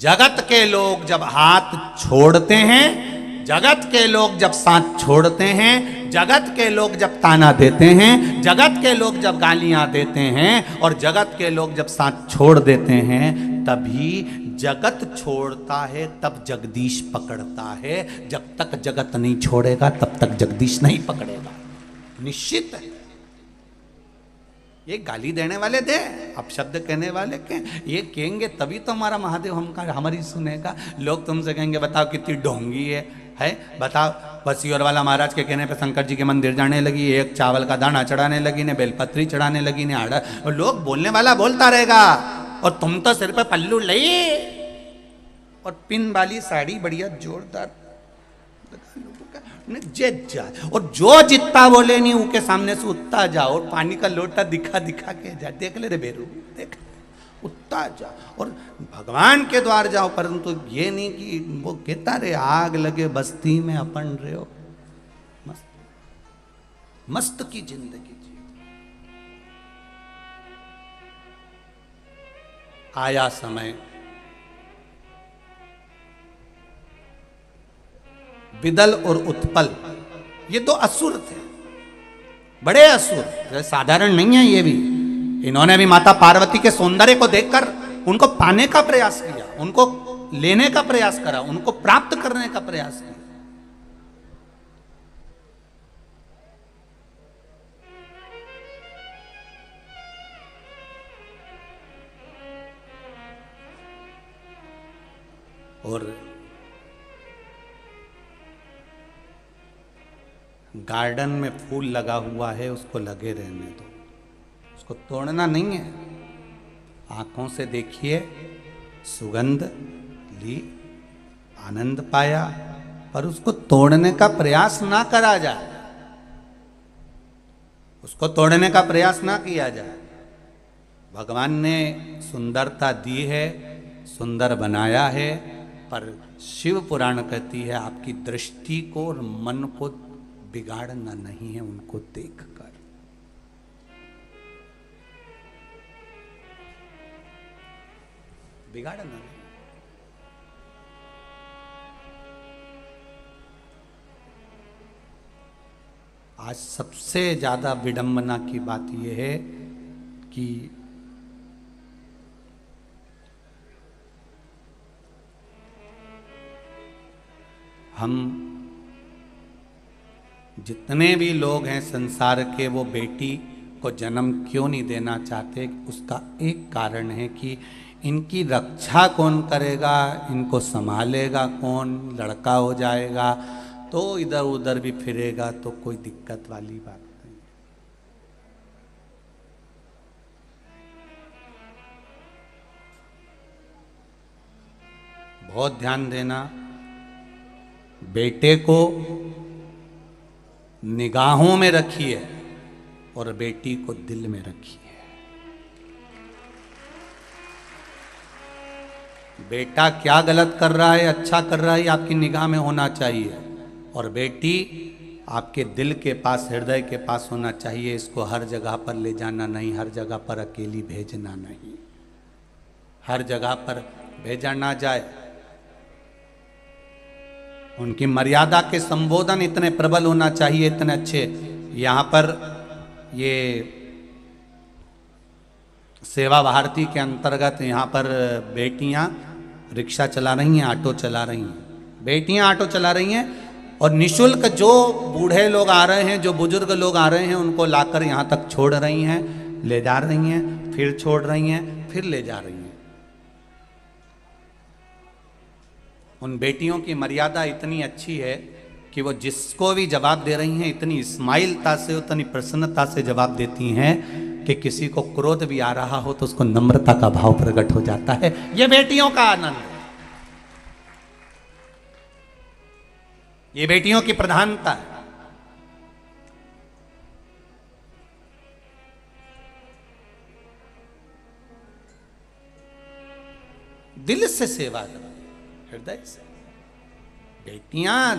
जगत के लोग जब हाथ छोड़ते हैं, जगत के लोग जब साथ छोड़ते हैं, जगत के लोग जब ताना देते हैं, जगत के लोग जब गालियां देते हैं, और जगत के लोग जब साथ छोड़ देते हैं, तभी जगत छोड़ता है, तब जगदीश पकड़ता है। जब तक जगत नहीं छोड़ेगा तब तक जगदीश नहीं पकड़ेगा, निश्चित है। ये गाली देने वाले दे, अपशब्द कहने वाले के ये कहेंगे तभी तो हमारा महादेव हमारी सुनेगा। लोग तुमसे कहेंगे बताओ कितनी ढोंगी है, बताओ बसियोर वाला महाराज के कहने पे शंकर जी के मंदिर जाने लगी, एक चावल का दाना चढ़ाने लगी ने, बेलपत्री चढ़ाने लगी ने, आड़ा। और लोग बोलने वाला बोलता रहेगा, और तुम तो सिर पे पल्लू ले और पिन वाली साड़ी बढ़िया जोरदार जा, और जो जितना बोले नहीं उनके सामने से उतना जाओ, और पानी का लोटा दिखा दिखा के जा, देख ले रे बेरू, देख उतना जा, और भगवान के द्वार जाओ। परंतु ये नहीं कि वो कहता रे आग लगे बस्ती में अपन रहे हो, मस्त मस्त की जिंदगी जी। आया समय, विदल और उत्पल ये दो असुर थे, बड़े असुर, साधारण नहीं है ये भी। इन्होंने भी माता पार्वती के सौंदर्य को देखकर उनको पाने का प्रयास किया, उनको लेने का प्रयास करा, उनको प्राप्त करने का प्रयास किया। और गार्डन में फूल लगा हुआ है, उसको लगे रहने दो, उसको तोड़ना नहीं है। आंखों से देखिए, सुगंध ली, आनंद पाया, पर उसको तोड़ने का प्रयास ना करा जाए, उसको तोड़ने का प्रयास ना किया जाए। भगवान ने सुंदरता दी है, सुंदर बनाया है, पर शिव पुराण कहती है आपकी दृष्टि को और मन को बिगाड़ना नहीं है, उनको देखकर। बिगाड़ना नहीं। आज सबसे ज्यादा विडंबना की बात यह है कि हम जितने भी लोग हैं संसार के, वो बेटी को जन्म क्यों नहीं देना चाहते? उसका एक कारण है कि इनकी रक्षा कौन करेगा, इनको संभालेगा कौन? लड़का हो जाएगा तो इधर उधर भी फिरेगा तो कोई दिक्कत वाली बात नहीं। बहुत ध्यान देना, बेटे को निगाहों में रखिए और बेटी को दिल में रखिए। बेटा क्या गलत कर रहा है, अच्छा कर रहा है, आपकी निगाह में होना चाहिए। और बेटी आपके दिल के पास, हृदय के पास होना चाहिए। इसको हर जगह पर ले जाना नहीं, हर जगह पर अकेली भेजना नहीं, हर जगह पर भेजा ना जाए। उनकी मर्यादा के संबोधन इतने प्रबल होना चाहिए, इतने अच्छे। यहाँ पर ये सेवा भारती के अंतर्गत यहाँ पर बेटियाँ रिक्शा चला रही हैं, ऑटो चला रही हैं, बेटियाँ ऑटो चला रही हैं। और निशुल्क जो बूढ़े लोग आ रहे हैं, जो बुजुर्ग लोग आ रहे हैं, उनको लाकर यहाँ तक छोड़ रही हैं, ले जा रही हैं, फिर छोड़ रही हैं, फिर ले जा रही हैं। उन बेटियों की मर्यादा इतनी अच्छी है कि वो जिसको भी जवाब दे रही हैं इतनी स्माइलता से, उतनी प्रसन्नता से जवाब देती हैं कि किसी को क्रोध भी आ रहा हो तो उसको नम्रता का भाव प्रकट हो जाता है। ये बेटियों का आनंद है, ये बेटियों की प्रधानता है। दिल से सेवा करो, हृदय से। बेटियां,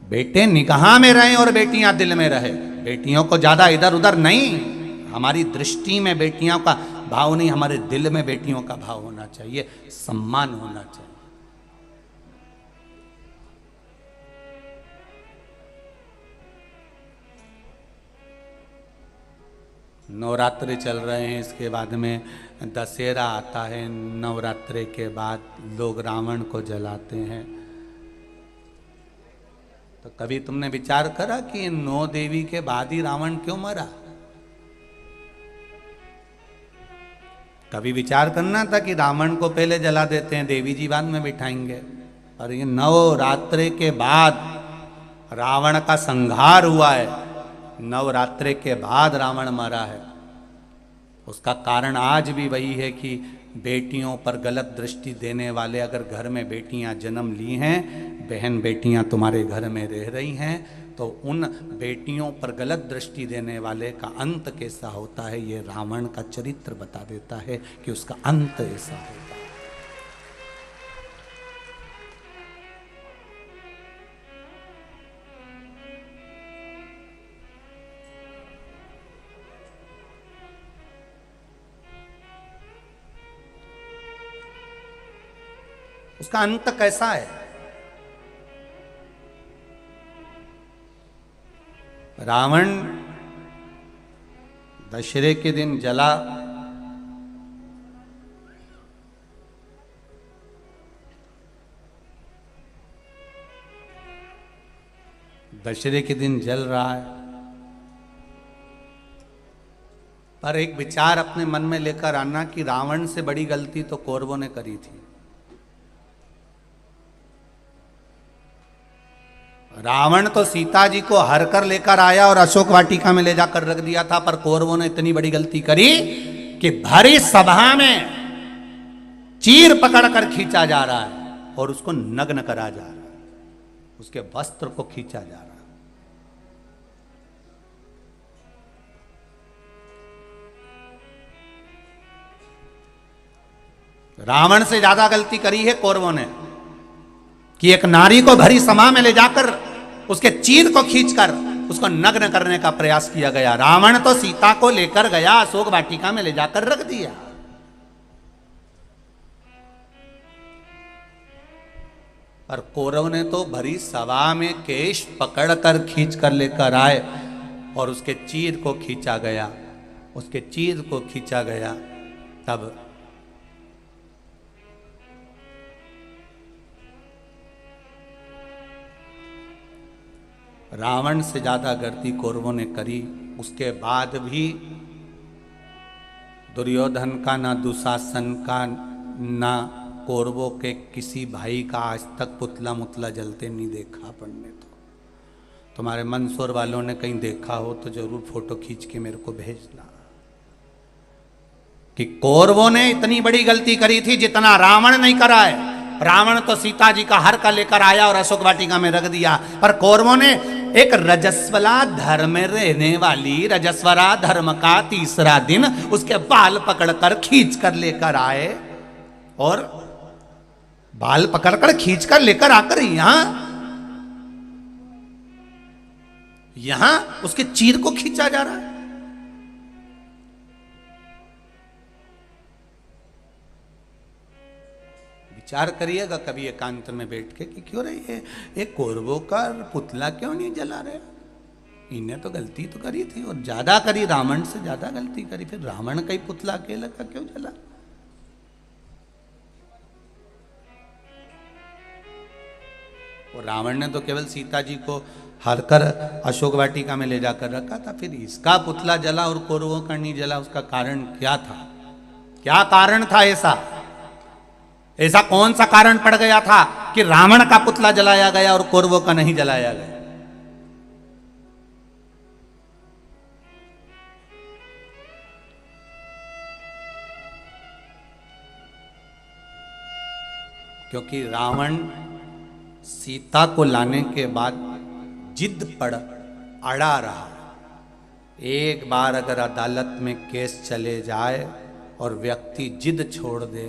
बेटे निगाह में रहे और बेटियां दिल में रहे। बेटियों को ज्यादा इधर उधर नहीं, हमारी दृष्टि में बेटियों का भाव नहीं, हमारे दिल में बेटियों का भाव होना चाहिए, सम्मान होना चाहिए। नवरात्रि चल रहे हैं, इसके बाद में दशहरा आता है। नवरात्रि के बाद लोग रावण को जलाते हैं। तो कभी तुमने विचार करा कि 9 देवी के बाद ही रावण क्यों मरा? कभी विचार करना था कि रावण को पहले जला देते हैं, देवी जी बाद में बिठाएंगे। और ये नवरात्रि के बाद रावण का संहार हुआ है, नवरात्रि के बाद रावण मरा है। उसका कारण आज भी वही है कि बेटियों पर गलत दृष्टि देने वाले, अगर घर में बेटियां जन्म ली हैं, बहन बेटियां तुम्हारे घर में रह रही हैं, तो उन बेटियों पर गलत दृष्टि देने वाले का अंत कैसा होता है, ये रावण का चरित्र बता देता है कि उसका अंत ऐसा होता है। उसका अंत कैसा है? रावण दशहरे के दिन जला, दशहरे के दिन जल रहा है। पर एक विचार अपने मन में लेकर आना कि रावण से बड़ी गलती तो कौरवों ने करी थी। रावण तो सीता जी को हर कर लेकर आया और अशोक वाटिका में ले जाकर रख दिया था, पर कौरवों ने इतनी बड़ी गलती करी कि भरी सभा में चीर पकड़कर खींचा जा रहा है और उसको नग्न करा जा रहा है, उसके वस्त्र को खींचा जा रहा है। रावण से ज्यादा गलती करी है कौरवों ने कि एक नारी को भरी सभा में ले जाकर उसके चीर को खींचकर उसको नग्न करने का प्रयास किया गया। रावण तो सीता को लेकर गया, अशोक वाटिका में ले जाकर रख दिया। पर कौरव ने तो भरी सभा में केश पकड़कर खींच कर लेकर आए और उसके चीर को खींचा गया, उसके चीर को खींचा गया। तब रावण से ज्यादा गलती कौरवों ने करी। उसके बाद भी दुर्योधन का, ना दुशासन का, ना कौरवों के किसी भाई का आज तक पुतला मुतला जलते नहीं देखा अपन ने। तो तुम्हारे मंदसौर वालों ने कहीं देखा हो तो जरूर फोटो खींच के मेरे को भेजना कि कौरवों ने इतनी बड़ी गलती करी थी जितना रावण नहीं करा है। रावण तो सीता जी का हर का लेकर आया और अशोक वाटिका में रख दिया, पर कौरवों ने एक रजस्वला धर्म में रहने वाली, रजस्वला धर्म का तीसरा दिन उसके बाल पकड़कर खींच कर लेकर आए और बाल पकड़कर खींचकर लेकर आकर यहां उसके चीर को खींचा जा रहा है। विचार करिएगा कभी एकांत में बैठ के कि क्यों रही है एक कौरवों का पुतला क्यों नहीं जला रहे। इन्हें तो गलती तो करी थी और ज्यादा करी, रावण से ज्यादा गलती करी, फिर रावण का ही पुतला अकेला का क्यों जला। और रावण ने तो केवल सीता जी को हरकर अशोक वाटिका में ले जाकर रखा था, फिर इसका पुतला जला और कौरवों का नहीं जला। उसका कारण क्या था? क्या कारण था ऐसा कौन सा कारण पड़ गया था कि रावण का पुतला जलाया गया और कौरवों का नहीं जलाया गया? क्योंकि रावण सीता को लाने के बाद जिद पर अड़ा रहा। एक बार अगर अदालत में केस चले जाए और व्यक्ति जिद छोड़ दे,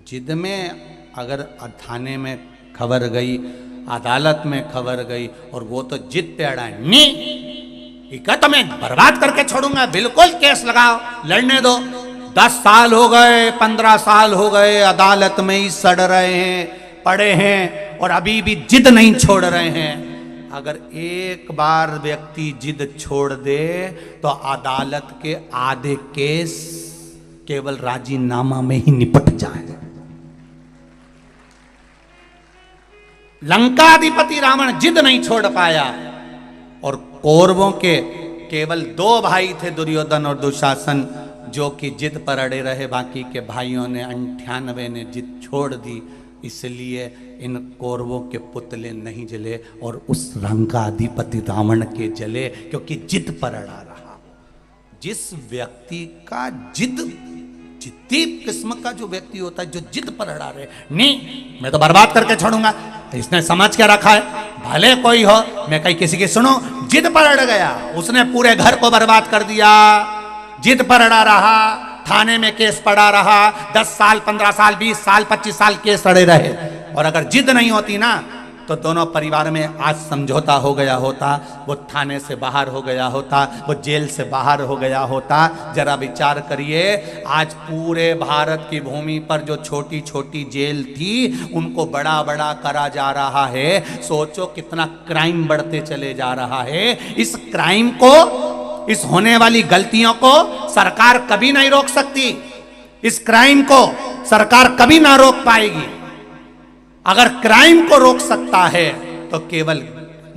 जिद में अगर थाने में खबर गई, अदालत में खबर गई और वो तो जिद पे अड़ा है, नहीं इका तो मैं बर्बाद करके छोड़ूंगा, बिल्कुल केस लगाओ, लड़ने दो। 10 साल हो गए, 15 साल हो गए, अदालत में ही सड़ रहे हैं, पड़े हैं और अभी भी जिद नहीं छोड़ रहे हैं। अगर एक बार व्यक्ति जिद छोड़ दे तो अदालत के आधे केस केवल राजीनामा में ही निपट जाए। लंकाधिपति रावण जिद नहीं छोड़ पाया और कौरवों के केवल 2 भाई थे, दुर्योधन और दुशासन, जो कि जिद पर अड़े रहे। बाकी के भाइयों ने 98 ने जिद छोड़ दी। इसलिए इन कौरवों के पुतले नहीं जले और उस लंकाधिपति रावण के जले, क्योंकि जिद पर अड़ा रहा। जिस व्यक्ति का जिद्दी किस्म का जो व्यक्ति होता है, जो जिद पर अड़ा रहे, नहीं मैं तो बर्बाद करके छोड़ूंगा, इसने समझ के रखा है भले कोई हो, मैं कहीं किसी की सुनो, जिद पर अड़ गया, उसने पूरे घर को बर्बाद कर दिया। जिद पर अड़ा रहा, थाने में केस पड़ा रहा, 10 साल 15 साल 20 साल 25 साल केस अड़े रहे। और अगर जिद नहीं होती ना तो दोनों परिवार में आज समझौता हो गया होता, वो थाने से बाहर हो गया होता, वो जेल से बाहर हो गया होता। जरा विचार करिए, आज पूरे भारत की भूमि पर जो छोटी छोटी जेल थी उनको बड़ा बड़ा करा जा रहा है। सोचो कितना क्राइम बढ़ते चले जा रहा है। इस क्राइम को, इस होने वाली गलतियों को सरकार कभी नहीं रोक सकती। इस क्राइम को सरकार कभी ना रोक पाएगी। अगर क्राइम को रोक सकता है तो केवल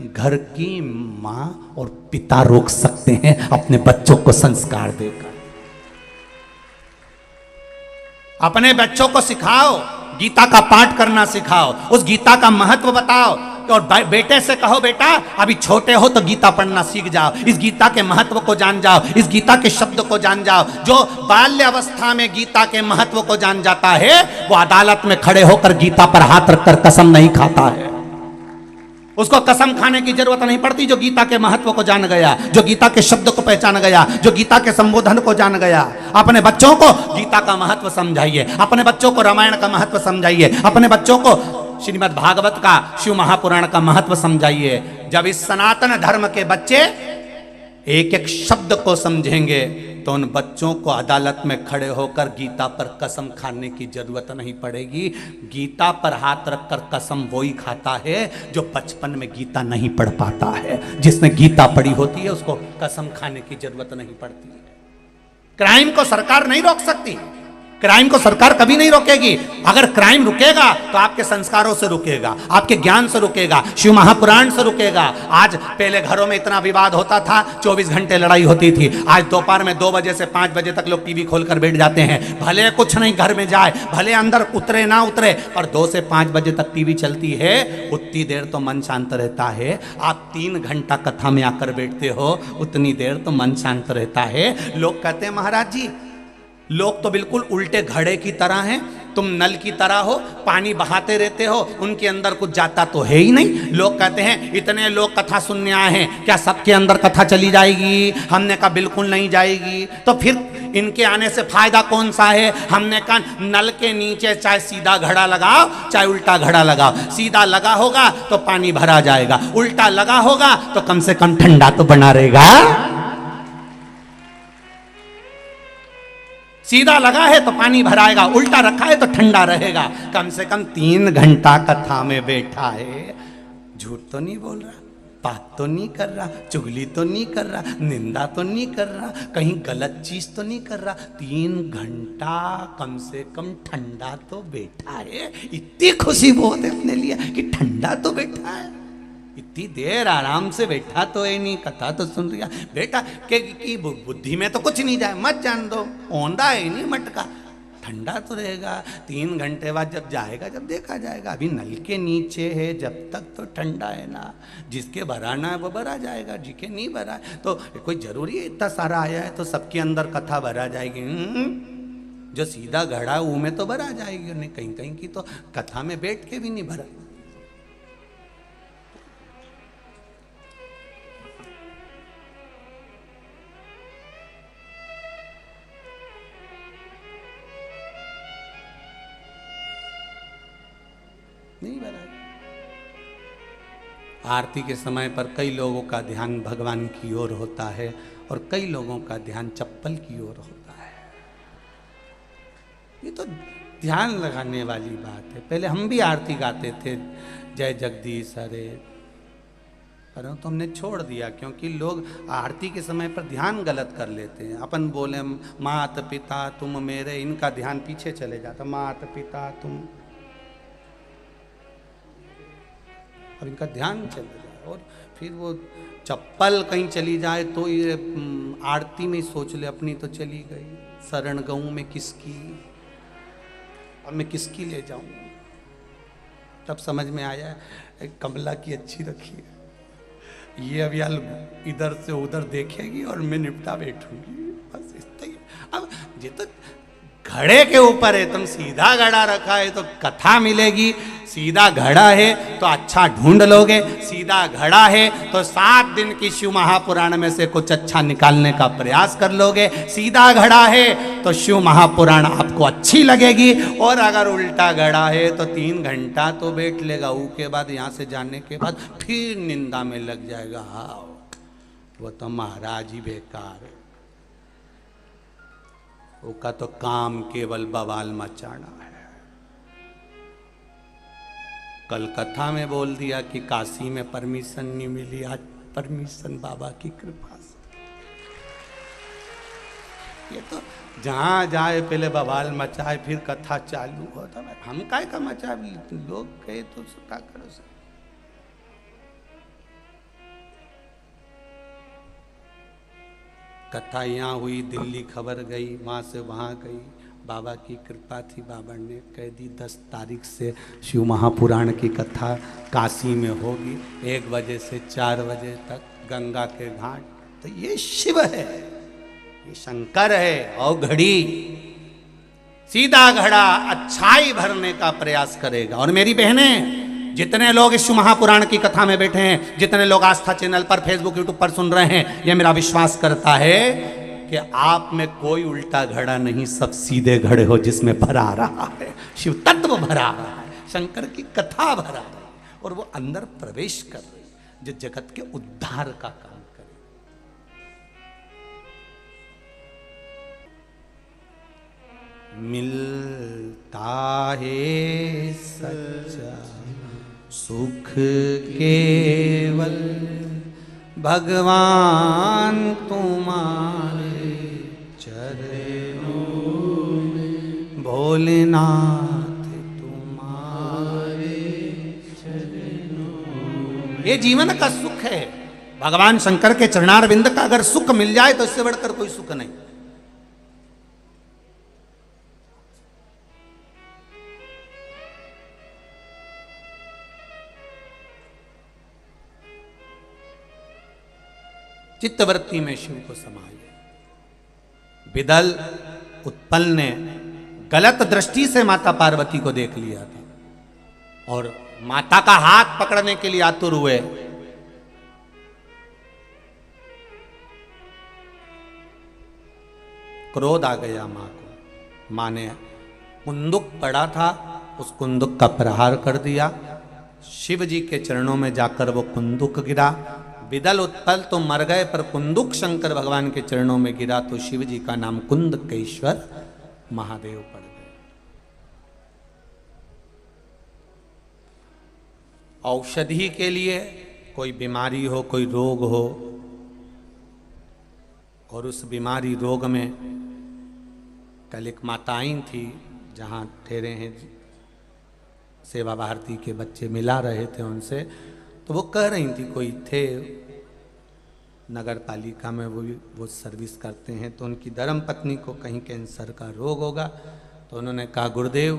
घर की मां और पिता रोक सकते हैं अपने बच्चों को संस्कार देकर। अपने बच्चों को सिखाओ, गीता का पाठ करना सिखाओ, उस गीता का महत्व बताओ। और बेटे से कहो बेटा अभी छोटे हो तो गीता पढ़ना सीख जाओ, इस गीता के महत्व को जान जाओ, इस गीता के शब्द को जान जाओ। जो बाल्य अवस्था में गीता के महत्व को जान जाता है वो अदालत में खड़े होकर गीता पर हाथ रखकर कसम नहीं खाता है। उसको कसम खाने की जरूरत नहीं पड़ती। जो गीता के महत्व को जान गया, जो गीता के शब्द को पहचान गया, जो गीता के संबोधन को जान गया। अपने बच्चों को गीता का महत्व समझाइए, अपने बच्चों को रामायण का महत्व समझाइए, अपने बच्चों को श्रीमद् भागवत का, शिव महापुराण का महत्व समझाइए। जब इस सनातन धर्म के बच्चे एक एक शब्द को समझेंगे तो उन बच्चों को अदालत में खड़े होकर गीता पर कसम खाने की जरूरत नहीं पड़ेगी। गीता पर हाथ रखकर कसम वही खाता है जो बचपन में गीता नहीं पढ़ पाता है। जिसने गीता पढ़ी होती है उसको कसम खाने की जरूरत नहीं पड़ती है। क्राइम को सरकार नहीं रोक सकती, क्राइम को सरकार कभी नहीं रोकेगी। अगर क्राइम रुकेगा तो आपके संस्कारों से रुकेगा, आपके ज्ञान से रुकेगा, शिव महापुराण से रुकेगा। आज पहले घरों में इतना विवाद होता था, 24 घंटे लड़ाई होती थी। आज दोपहर में 2 बजे से 5 बजे तक लोग टीवी खोलकर बैठ जाते हैं। भले कुछ नहीं घर में जाए, भले अंदर उतरे ना उतरे, पर 2 से 5 बजे तक टीवी चलती है, उतनी देर तो मन शांत रहता है। आप 3 घंटा कथा में आकर बैठते हो, उतनी देर तो मन शांत रहता है। लोग कहते हैं महाराज जी लोग तो बिल्कुल उल्टे घड़े की तरह हैं, तुम नल की तरह हो, पानी बहाते रहते हो, उनके अंदर कुछ जाता तो है ही नहीं। लोग कहते हैं इतने लोग कथा सुनने आए हैं, क्या सबके अंदर कथा चली जाएगी? हमने कहा बिल्कुल नहीं जाएगी। तो फिर इनके आने से फायदा कौन सा है? हमने कहा नल के नीचे चाहे सीधा घड़ा लगाओ चाहे उल्टा घड़ा लगाओ, सीधा लगा होगा तो पानी भरा जाएगा, उल्टा लगा होगा तो कम से कम ठंडा तो बना रहेगा। सीधा लगा है तो पानी भराएगा, उल्टा रखा है तो ठंडा रहेगा। कम से कम 3 घंटा कथा में बैठा है, झूठ तो नहीं बोल रहा, बात तो नहीं कर रहा, चुगली तो नहीं कर रहा, निंदा तो नहीं कर रहा, कहीं गलत चीज तो नहीं कर रहा। 3 घंटा कम से कम ठंडा तो बैठा है। इतनी खुशी बहुत है अपने लिए कि ठंडा तो बैठा है, इतनी देर आराम से बैठा तो है नहीं, कथा तो सुन रहा बेटा कि बुद्धि में तो कुछ नहीं जाए, मत जान दो, औंधा है नहीं मटका, ठंडा तो रहेगा। 3 घंटे बाद जब जाएगा, जब देखा जाएगा। अभी नल के नीचे है, जब तक तो ठंडा है ना, जिसके भराना है वो भरा जाएगा, जिसके नहीं भरा है तो कोई जरूरी है इतना सारा आया है तो सबके अंदर कथा भरा जाएगी? जो सीधा घड़ा है वो में तो भरा जाएगी, उन्हें कहीं कहीं की तो कथा में बैठ के भी नहीं भरा। नहीं भरा। आरती के समय पर कई लोगों का ध्यान भगवान की ओर होता है और कई लोगों का ध्यान चप्पल की ओर होता है। ये तो ध्यान लगाने वाली बात है। पहले हम भी आरती गाते थे, जय जगदीश हरे, पर तो हमने छोड़ दिया क्योंकि लोग आरती के समय पर ध्यान गलत कर लेते हैं। अपन बोले मात पिता तुम मेरे, इनका ध्यान पीछे चले जाता, मात पिता तुम, और इनका ध्यान चला जाए। और फिर वो चप्पल कहीं चली जाए तो ये आरती में सोच ले अपनी तो चली गई, शरण गऊं में किसकी, अब मैं किसकी ले जाऊं। तब समझ में आया कमला की अच्छी रखी है, ये अब यार इधर से उधर देखेगी और मैं निपटा बैठूंगी, बस इतना ही। अब ये तो घड़े के ऊपर है, तुम सीधा घड़ा रखा है तो कथा मिलेगी, सीधा घड़ा है तो अच्छा ढूंढ लोगे, सीधा घड़ा है तो 7 दिन की शिव महापुराण में से कुछ अच्छा निकालने का प्रयास कर लोगे। सीधा घड़ा है तो शिव महापुराण आपको अच्छी लगेगी, और अगर उल्टा घड़ा है तो 3 घंटा तो बैठ लेगा, उसके बाद यहाँ से जाने के बाद फिर निंदा में लग जाएगा, हाँ वो तो महाराज ही बेकार है, उसका तो काम केवल बवाल मचाना है। कल कथा में बोल दिया कि काशी में परमिशन नहीं मिली, आज परमिशन बाबा की कृपा से। ये तो जहां जाए पहले बवाल मचाए फिर कथा चालू होता है। हम काय का मचा, लोग गए तो क्या करो सर। कथा यहाँ हुई, दिल्ली खबर गई, वहाँ से वहाँ गई, बाबा की कृपा थी, बाबा ने कह दी 10 तारीख से शिव महापुराण की कथा काशी में होगी, 1 बजे से 4 बजे तक गंगा के घाट। तो ये शिव है, ये शंकर है। और घड़ी सीधा घड़ा अच्छाई भरने का प्रयास करेगा। और मेरी बहनें, जितने लोग इस महापुराण की कथा में बैठे हैं, जितने लोग आस्था चैनल पर, फेसबुक, यूट्यूब पर सुन रहे हैं, यह मेरा विश्वास करता है कि आप में कोई उल्टा घड़ा नहीं, सब सीधे घड़े हो जिसमें भरा रहा है शिव तत्व, भरा रहा है शंकर की कथा, भरा रहा है, और वो अंदर प्रवेश कर रही है जो जगत के उद्धार का काम करे। मिलता है सच्चा सुख केवल भगवान तुम्हारे चरणों में, भोलेनाथ तुम्हारे चरणों में। ये जीवन का सुख है, भगवान शंकर के चरणारविंद का अगर सुख मिल जाए तो इससे बढ़कर कोई सुख नहीं। चित्तवृत्ति में शिव को समाये। विदल उत्पल ने गलत दृष्टि से माता पार्वती को देख लिया था और माता का हाथ पकड़ने के लिए आतुर हुए। क्रोध आ गया मां को। मां ने कुंदुक पड़ा था, उस कुंदुक का प्रहार कर दिया। शिव जी के चरणों में जाकर वो कुंदुक गिरा। विदल उत्पल तो मर गए, पर कुंदुक शंकर भगवान के चरणों में गिरा तो शिव जी का नाम कुंदकेश्वर महादेव पड़ गए। औषधि के लिए कोई बीमारी हो, कोई रोग हो, और उस बीमारी रोग में कल एक माताएं थी जहाँ ठहरे हैं, सेवा भारती के बच्चे मिला रहे थे उनसे, तो वो कह रही थी, कोई थे नगर पालिका में, वो सर्विस करते हैं, तो उनकी धर्म पत्नी को कहीं कैंसर का रोग होगा। तो उन्होंने कहा, गुरुदेव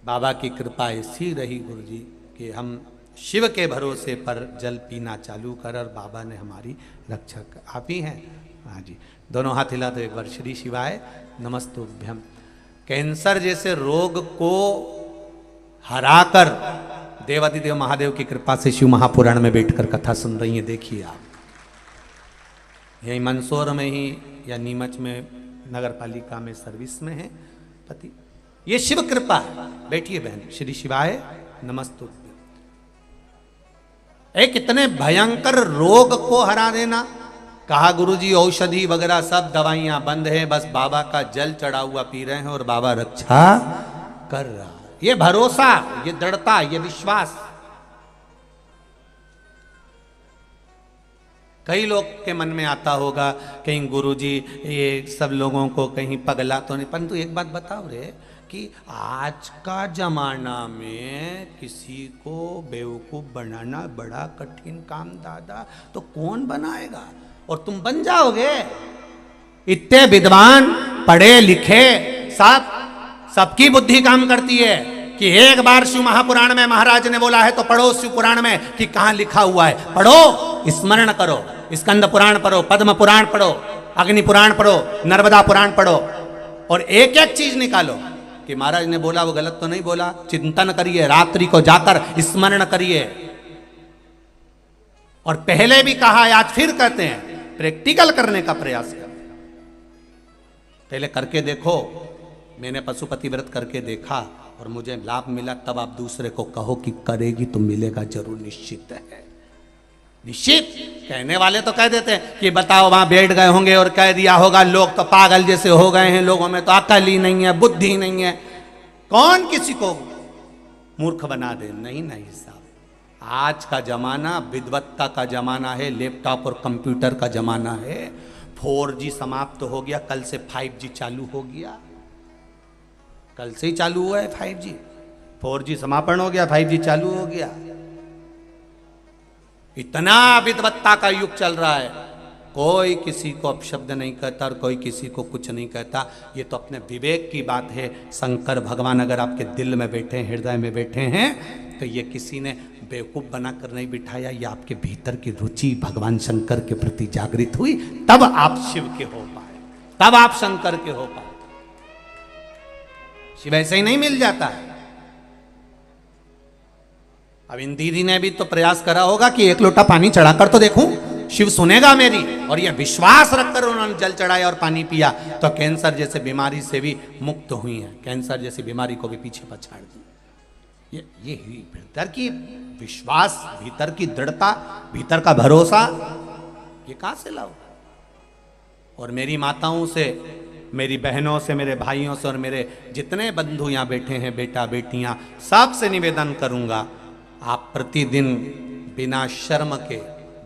बाबा की कृपा ऐसी रही गुरु जी कि हम शिव के भरोसे पर जल पीना चालू कर और बाबा ने हमारी रक्षा कर। आप ही हैं? हाँ जी। दोनों हाथ हिला दो एक बार। श्री शिवाय नमस्तुभ्यम। कैंसर जैसे रोग को हराकर देवादिदेव महादेव की कृपा से शिव महापुराण में बैठकर कथा सुन रही हैं। देखिए आप, यही मंदसौर में ही या नीमच में नगर पालिका में सर्विस में है पति। ये शिव कृपा। बैठिए बहन। श्री शिवाय नमस्तुभ्यम। एक इतने भयंकर रोग को हरा देना। कहा गुरुजी औषधि वगैरह सब दवाइयां बंद है, बस बाबा का जल चढ़ा हुआ पी रहे हैं और बाबा रक्षा कर रहा। ये भरोसा, ये दृढ़ता, ये विश्वास। कई लोग के मन में आता होगा कहीं गुरुजी ये सब लोगों को कहीं पगला तो नहीं, परंतु एक बात बताओ रे कि आज का जमाना में किसी को बेवकूफ बनाना बड़ा कठिन काम दादा, तो कौन बनाएगा? और तुम बन जाओगे। इतने विद्वान पढ़े लिखे सबकी बुद्धि काम करती है कि एक बार शिव महापुराण में महाराज ने बोला है तो पढ़ो शिव पुराण में कि कहां लिखा हुआ है, पढ़ो, स्मरण करो, स्कंद पुराण पढ़ो, पद्म पुराण पढ़ो, अग्नि पुराण पढ़ो, नर्मदा पुराण पढ़ो, और एक एक चीज निकालो कि महाराज ने बोला वो गलत तो नहीं बोला। चिंतन करिए, रात्रि को जाकर स्मरण करिए। और पहले भी कहा है, आज फिर कहते हैं, प्रैक्टिकल करने का प्रयास करो। पहले करके देखो। मैंने पशुपति व्रत करके देखा और मुझे लाभ मिला, तब आप दूसरे को कहो कि करेगी तो मिलेगा जरूर, निश्चित है। निश्चित। कहने वाले तो कह देते हैं कि बताओ वहां बैठ गए होंगे और कह दिया होगा, लोग तो पागल जैसे हो गए हैं, लोगों में तो अकल ही नहीं है, बुद्धि नहीं है। कौन किसी को मूर्ख बना दे? नहीं नहीं साहब, आज का जमाना विद्वत्ता का जमाना है, लैपटॉप और कंप्यूटर का जमाना है। 4G समाप्त हो गया, कल से 5G चालू हो गया। कल से ही चालू हुआ है 5G। 4G समापन हो गया, 5G चालू हो गया। इतना विद्वत्ता का युग चल रहा है, कोई किसी को अपशब्द नहीं कहता और कोई किसी को कुछ नहीं कहता। ये तो अपने विवेक की बात है। शंकर भगवान अगर आपके दिल में बैठे हैं, हृदय में बैठे हैं, तो ये किसी ने बेवकूफ बनाकर नहीं बिठाया। ये आपके भीतर की रुचि भगवान शंकर के प्रति जागृत हुई, तब आप शिव के हो पाए, तब आप शंकर के हो पाए। शिव ऐसे ही नहीं मिल जाता है। अब इन दीदी ने भी तो प्रयास करा होगा कि एक लोटा पानी चढ़ाकर तो देखूं, शिव सुनेगा मेरी, और यह विश्वास रखकर उन्होंने जल चढ़ाया और पानी पिया, तो कैंसर जैसे बीमारी से भी मुक्त हुई है। कैंसर जैसी बीमारी को भी पीछे पछाड़ दी। ये भीतर की विश्वास, भीतर की दृढ़ता, भीतर का भरोसा, ये कहां से लाओ? और मेरी माताओं से, मेरी बहनों से, मेरे भाइयों से और मेरे जितने बंधु यहाँ बैठे हैं, बेटा बेटियां, सबसे निवेदन करूंगा, आप प्रतिदिन बिना शर्म के,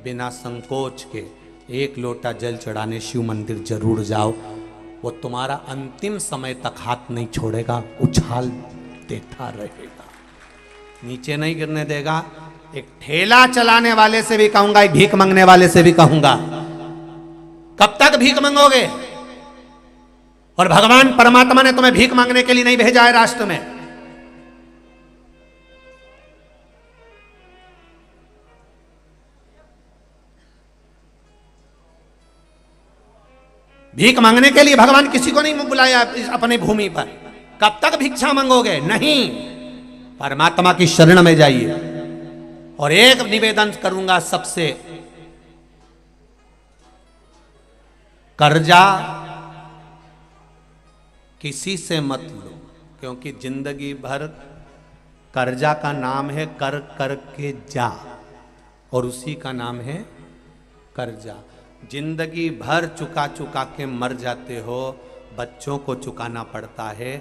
बिना संकोच के एक लोटा जल चढ़ाने शिव मंदिर जरूर जाओ। वो तुम्हारा अंतिम समय तक हाथ नहीं छोड़ेगा, उछाल देता रहेगा, नीचे नहीं गिरने देगा। एक ठेला चलाने वाले से भी कहूंगा, एक भीख मांगने वाले से भी कहूंगा, कब तक भीख मांगोगे? और भगवान परमात्मा ने तुम्हें भीख मांगने के लिए नहीं भेजा है राष्ट्र में। भीख मांगने के लिए भगवान किसी को नहीं बुलाया अपने भूमि पर। कब तक भिक्षा मांगोगे? नहीं, परमात्मा की शरण में जाइए। और एक निवेदन करूंगा सबसे, कर्जा किसी से मत लो, क्योंकि जिंदगी भर कर्जा का नाम है कर कर के जा, और उसी का नाम है कर्जा। जिंदगी भर चुका चुका के मर जाते हो, बच्चों को चुकाना पड़ता है।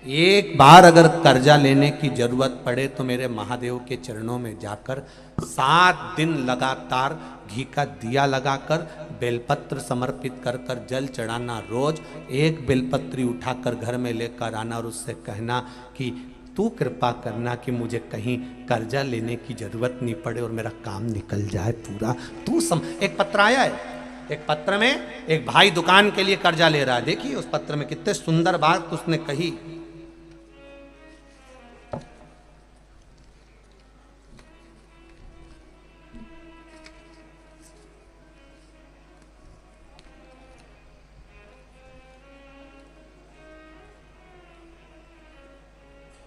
एक बार अगर कर्जा लेने की जरूरत पड़े तो मेरे महादेव के चरणों में जाकर 7 दिन लगातार घी का दिया लगाकर बेलपत्र समर्पित कर कर जल चढ़ाना। रोज एक बेलपत्री उठाकर घर में लेकर आना और उससे कहना कि तू कृपा करना कि मुझे कहीं कर्जा लेने की जरूरत नहीं पड़े और मेरा काम निकल जाए पूरा। एक पत्र आया है, एक पत्र में एक भाई दुकान के लिए कर्जा ले रहा है। देखिए उस पत्र में कितने सुंदर बात उसने कही।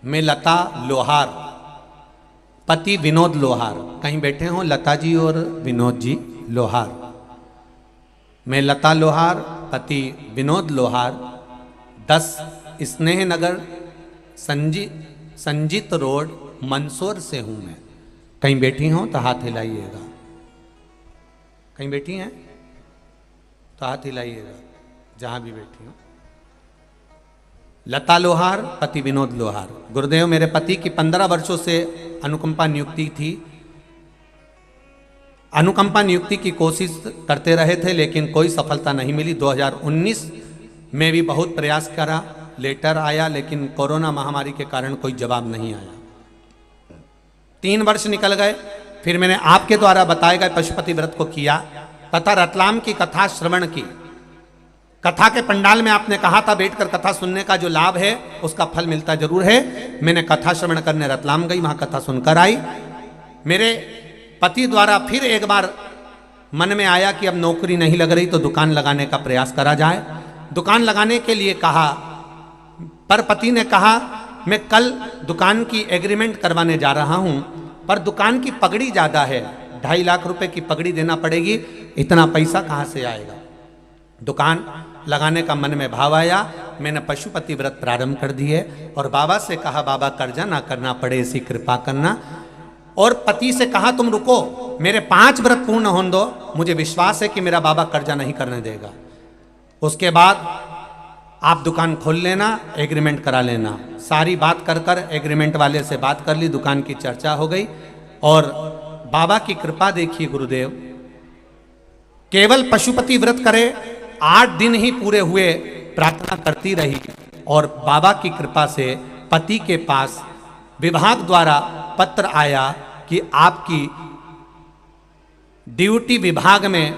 मैं लता लोहार, पति विनोद लोहार, कहीं बैठे हों लता जी और विनोद जी लोहार। मैं लता लोहार, पति विनोद लोहार, 10 स्नेह नगर संजीत रोड मंदसौर से हूं मैं। कहीं बैठी हों तो हाथ हिलाइएगा, कहीं बैठी हैं तो हाथ हिलाइएगा, जहां भी बैठी हो। लता लोहार, पति विनोद लोहार। गुरुदेव, मेरे पति की 15 वर्षों से अनुकंपा नियुक्ति थी। अनुकंपा नियुक्ति की कोशिश करते रहे थे लेकिन कोई सफलता नहीं मिली। 2019 में भी बहुत प्रयास करा, लेटर आया लेकिन कोरोना महामारी के कारण कोई जवाब नहीं आया। 3 वर्ष निकल गए। फिर मैंने आपके द्वारा बताए गए पशुपति व्रत को किया तथा रतलाम की कथा श्रवण की। कथा के पंडाल में आपने कहा था बैठकर कथा सुनने का जो लाभ है उसका फल मिलता जरूर है। मैंने कथा श्रवण करने रतलाम गई, वहां कथा सुनकर आई। मेरे पति द्वारा फिर एक बार मन में आया कि अब नौकरी नहीं लग रही तो दुकान लगाने का प्रयास करा जाए। दुकान लगाने के लिए कहा, पर पति ने कहा मैं कल दुकान की एग्रीमेंट करवाने जा रहा हूं, पर दुकान की पगड़ी ज्यादा है, 2.5 लाख रुपए की पगड़ी देना पड़ेगी, इतना पैसा कहां से आएगा। दुकान लगाने का मन में भाव आया। मैंने पशुपति व्रत प्रारंभ कर दिए और बाबा से कहा बाबा कर्जा ना करना पड़े ऐसी कृपा करना। और पति से कहा तुम रुको, मेरे 5 व्रत पूर्ण होने दो, मुझे विश्वास है कि मेरा बाबा कर्जा नहीं करने देगा। उसके बाद आप दुकान खोल लेना, एग्रीमेंट करा लेना। सारी बात कर कर एग्रीमेंट वाले से बात कर ली, दुकान की चर्चा हो गई। और बाबा की कृपा देखिए गुरुदेव, केवल पशुपति व्रत करे, 8 दिन ही पूरे हुए, प्रार्थना करती रही और बाबा की कृपा से पति के पास विभाग द्वारा पत्र आया कि आपकी ड्यूटी विभाग में,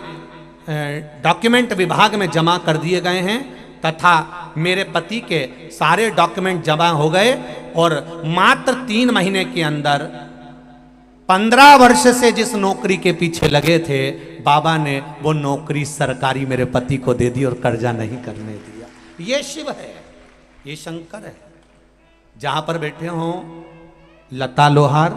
डॉक्यूमेंट विभाग में जमा कर दिए गए हैं तथा मेरे पति के सारे डॉक्यूमेंट जमा हो गए और मात्र 3 महीने के अंदर 15 वर्ष से जिस नौकरी के पीछे लगे थे बाबा ने वो नौकरी सरकारी मेरे पति को दे दी और कर्जा नहीं करने दिया। ये शिव है, ये शंकर है। जहां पर बैठे हों लता लोहार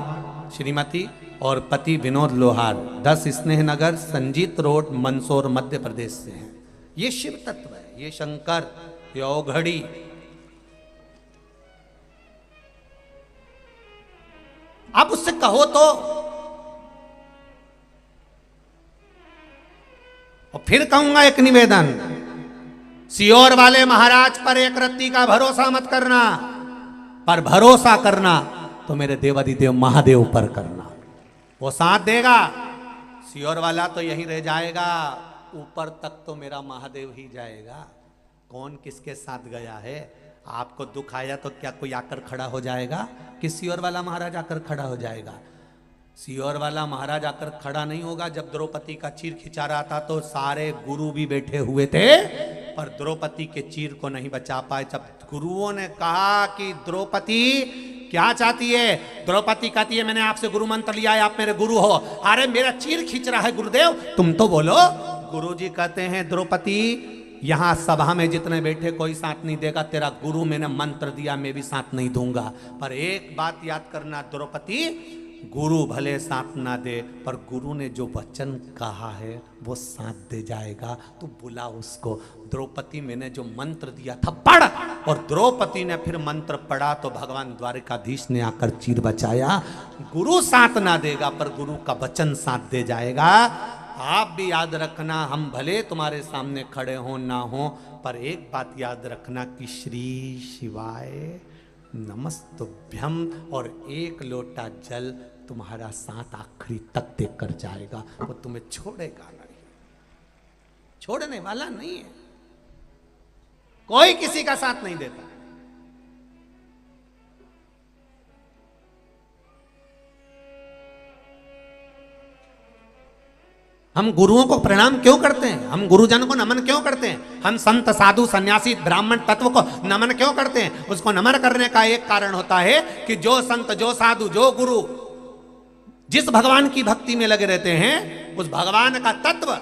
श्रीमती और पति विनोद लोहार, 10 स्नेह नगर संजीत रोड मंदसौर मध्य प्रदेश से हैं। ये शिव तत्व है, ये शंकर, ये औघड़ी। आप उससे कहो तो, और फिर कहूंगा एक निवेदन, सियोर वाले महाराज पर एक रत्ती का भरोसा मत करना, पर भरोसा करना तो मेरे देवादिदेव महादेव पर करना, वो साथ देगा। सियोर वाला तो यहीं रह जाएगा, ऊपर तक तो मेरा महादेव ही जाएगा। कौन किसके साथ गया है? आपको दुख आया तो क्या कोई आकर खड़ा हो जाएगा कि सियोर वाला महाराज आकर खड़ा हो जाएगा? सियोर वाला महाराज आकर खड़ा नहीं होगा। जब द्रौपदी का चीर खिंचा रहा था तो सारे गुरु भी बैठे हुए थे, पर द्रौपदी के चीर को नहीं बचा पाए। जब गुरुओं ने कहा कि द्रौपदी क्या चाहती है, द्रौपदी कहती है मैंने आपसे गुरु मंत्र लिया है, आप मेरे गुरु हो। अरे मेरा चीर खींच रहा है गुरुदेव, तुम तो बोलो। गुरुजी कहते हैं द्रौपदी यहां सभा में जितने बैठे कोई साथ नहीं देगा, तेरा गुरु मैंने मंत्र दिया मैं भी साथ नहीं दूंगा। पर एक बात याद करना द्रौपदी, गुरु भले साथ ना दे पर गुरु ने जो वचन कहा है वो साथ दे जाएगा, तो बुला उसको। द्रौपदी मैंने जो मंत्र दिया था पढ़, और द्रौपदी ने फिर मंत्र पढ़ा तो भगवान द्वारिकाधीश ने आकर चीर बचाया। गुरु साथ ना देगा पर गुरु का वचन साथ दे जाएगा। आप भी याद रखना, हम भले तुम्हारे सामने खड़े हो ना हो, पर एक बात याद रखना कि श्री शिवाय नमस्तुभ्यम, और एक लोटा जल तुम्हारा साथ आखिरी तक देकर जाएगा, वो तुम्हें छोड़ेगा नहीं, छोड़ने वाला नहीं है, कोई किसी का साथ नहीं देता। हम गुरुओं को प्रणाम क्यों करते हैं, हम गुरुजन को नमन क्यों करते हैं, हम संत साधु सन्यासी ब्राह्मण तत्व को नमन क्यों करते हैं? उसको नमन करने का एक कारण होता है कि जो संत, जो साधु, जो गुरु जिस भगवान की भक्ति में लगे रहते हैं, उस भगवान का तत्व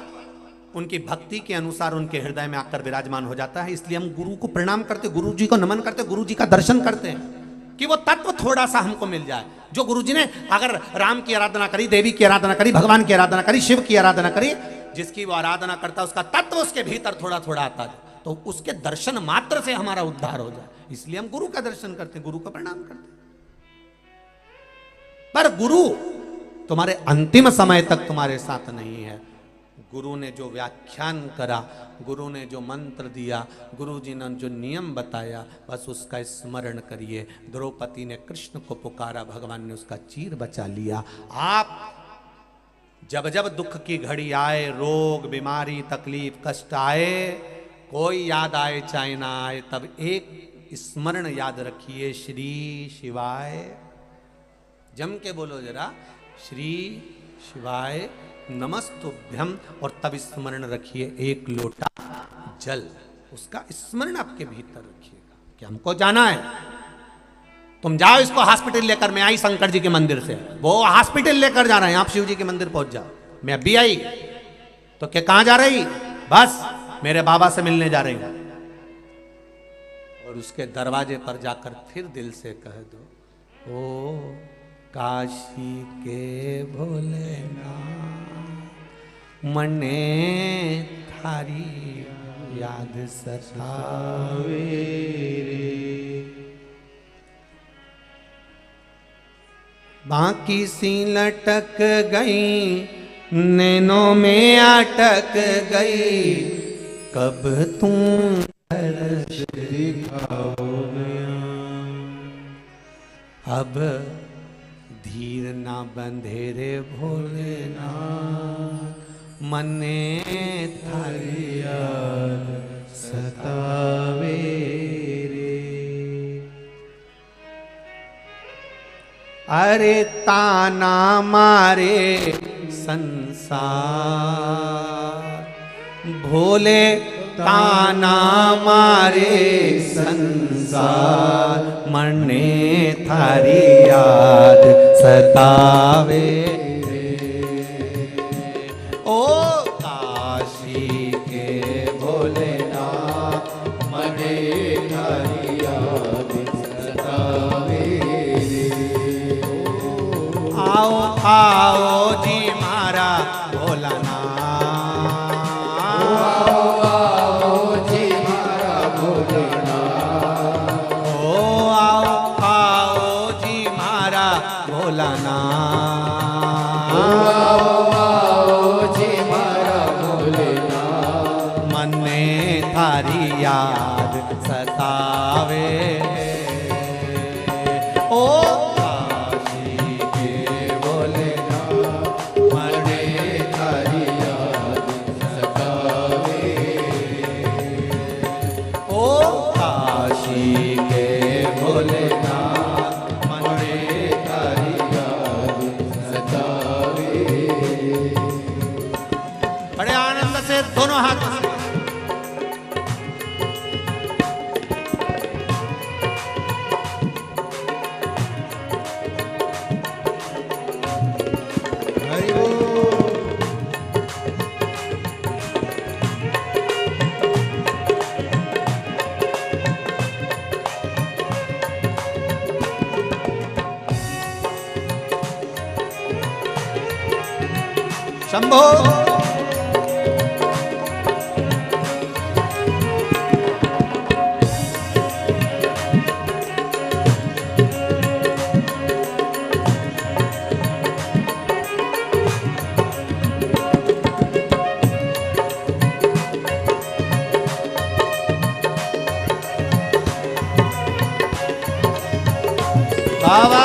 उनकी भक्ति के अनुसार उनके हृदय में आकर विराजमान हो जाता है। इसलिए हम गुरु को प्रणाम करते, गुरु जी को नमन करते, गुरु जी का दर्शन करते हैं कि वो तत्व थोड़ा सा हमको मिल जाए। जो गुरुजी ने अगर राम की आराधना करी, देवी की आराधना करी, भगवान की आराधना करी, शिव की आराधना करी, जिसकी वो आराधना करता उसका तत्व उसके भीतर थोड़ा थोड़ा आता है, तो उसके दर्शन मात्र से हमारा उद्धार हो जाए। इसलिए हम गुरु का दर्शन करते, गुरु का प्रणाम करते। पर गुरु तुम्हारे अंतिम समय तक तुम्हारे साथ नहीं है। गुरु ने जो व्याख्यान करा, गुरु ने जो मंत्र दिया, गुरु जी ने जो नियम बताया, बस उसका स्मरण करिए। द्रौपदी ने कृष्ण को पुकारा, भगवान ने उसका चीर बचा लिया। आप जब जब दुख की घड़ी आए, रोग बीमारी तकलीफ कष्ट आए, कोई याद आए चाहे ना आए, तब एक स्मरण याद रखिए, श्री शिवाय। जम के बोलो जरा, श्री शिवाय नमस्तुभ्यम, और तब स्मरण रखिए एक लोटा जल, उसका स्मरण आपके भीतर रखिएगा कि हमको जाना है। तुम जाओ इसको हॉस्पिटल लेकर, मैं आई शंकर जी के मंदिर से, वो हॉस्पिटल लेकर जा रहे हैं, आप शिव जी के मंदिर पहुंच जाओ। मैं अभी आई तो क्या कहां जा रही? बस मेरे बाबा से मिलने जा रही हूं। और उसके दरवाजे पर जाकर फिर दिल से कह दो, ओ काशी के भोलेनाथ, मने थारी याद सतावे रे। बाकी सी लटक गई, नैनों में अटक गई, कब तुम दिखाओगे। अब धीर ना बंधे रे भोलेनाथ, मने थारी याद सतावे रे। अरे ताना मारे संसार, भोले ताना मारे संसार, मने थारी याद सतावे रे। ओ काशी के भोलेनाथ, मने थारी याद सतावे रे। आओ आओ जी मारा भोलानाथ, याद सतावे। ओ काशी के भोलेनाथ, मने थारी याद सतावे। ओ काशी के भोलेनाथ, मने थारी याद सतावे। बड़े आनंद से दोनों हाथ शंभो। बाबा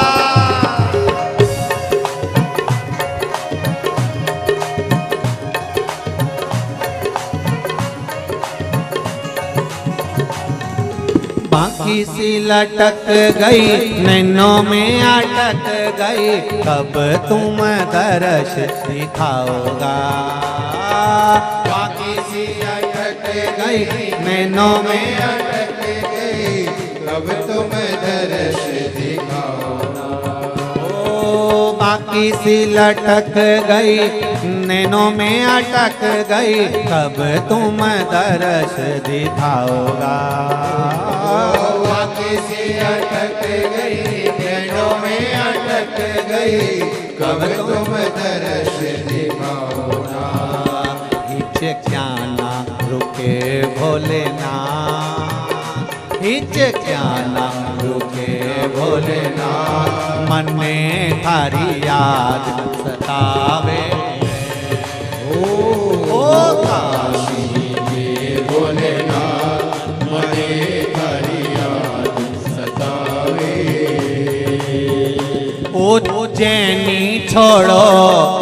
बाकी सी लटक गई नैनों में अटक गई, कब तुम दर्श दिखाओगा। बाकी सी अटक गई नैनों में अटक गई, कब तुम दर्श दिखाओगा। ओ बाकी सी लटक गई नैनों में अटक गई, कब तुम दर्श दिखाओगा। बाकी सी अटक गई नैनों में अटक गई, कब तुम दर्श दिखाओगा। हिचक्याना रुके भोलेनाथ, हिचक्याना रुके भोलेनाथ, मन में थारी याद सतावे। ओ काशी ये भोलेनाथ, मने थारी याद सतावे। ओ जैनी छोड़ो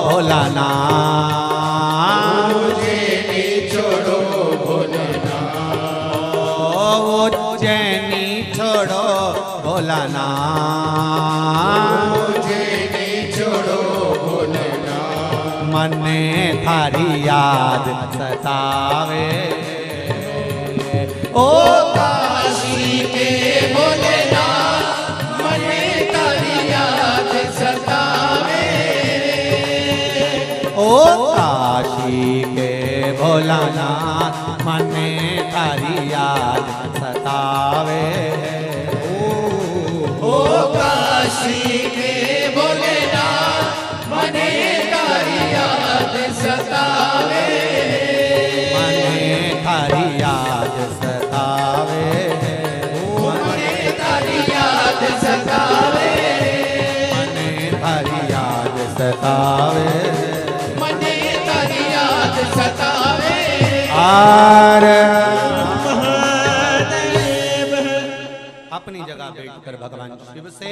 भोलानाथ, उज्जैनी छोड़ो भोलेनाथ, ओ जैनी छोड़ो भोलानाथ, उज्जैनी छोड़ो भोलेनाथ, मन में थारी याद सतावे। ओ काशी के भोलेनाथ, मने तारी याद सतावे। ओ काशी के भोलानाथ, मन में थारी याद सतावे। ओ काशी के भोलेनाथ, मने तारी याद सतावे। मन थारी याद सतावे। मने तारी याद सतावे। मन थारी याद सतावे। मने तारी याद सतावे। आर महादेव। अपनी जगह बैठकर भगवान शिव से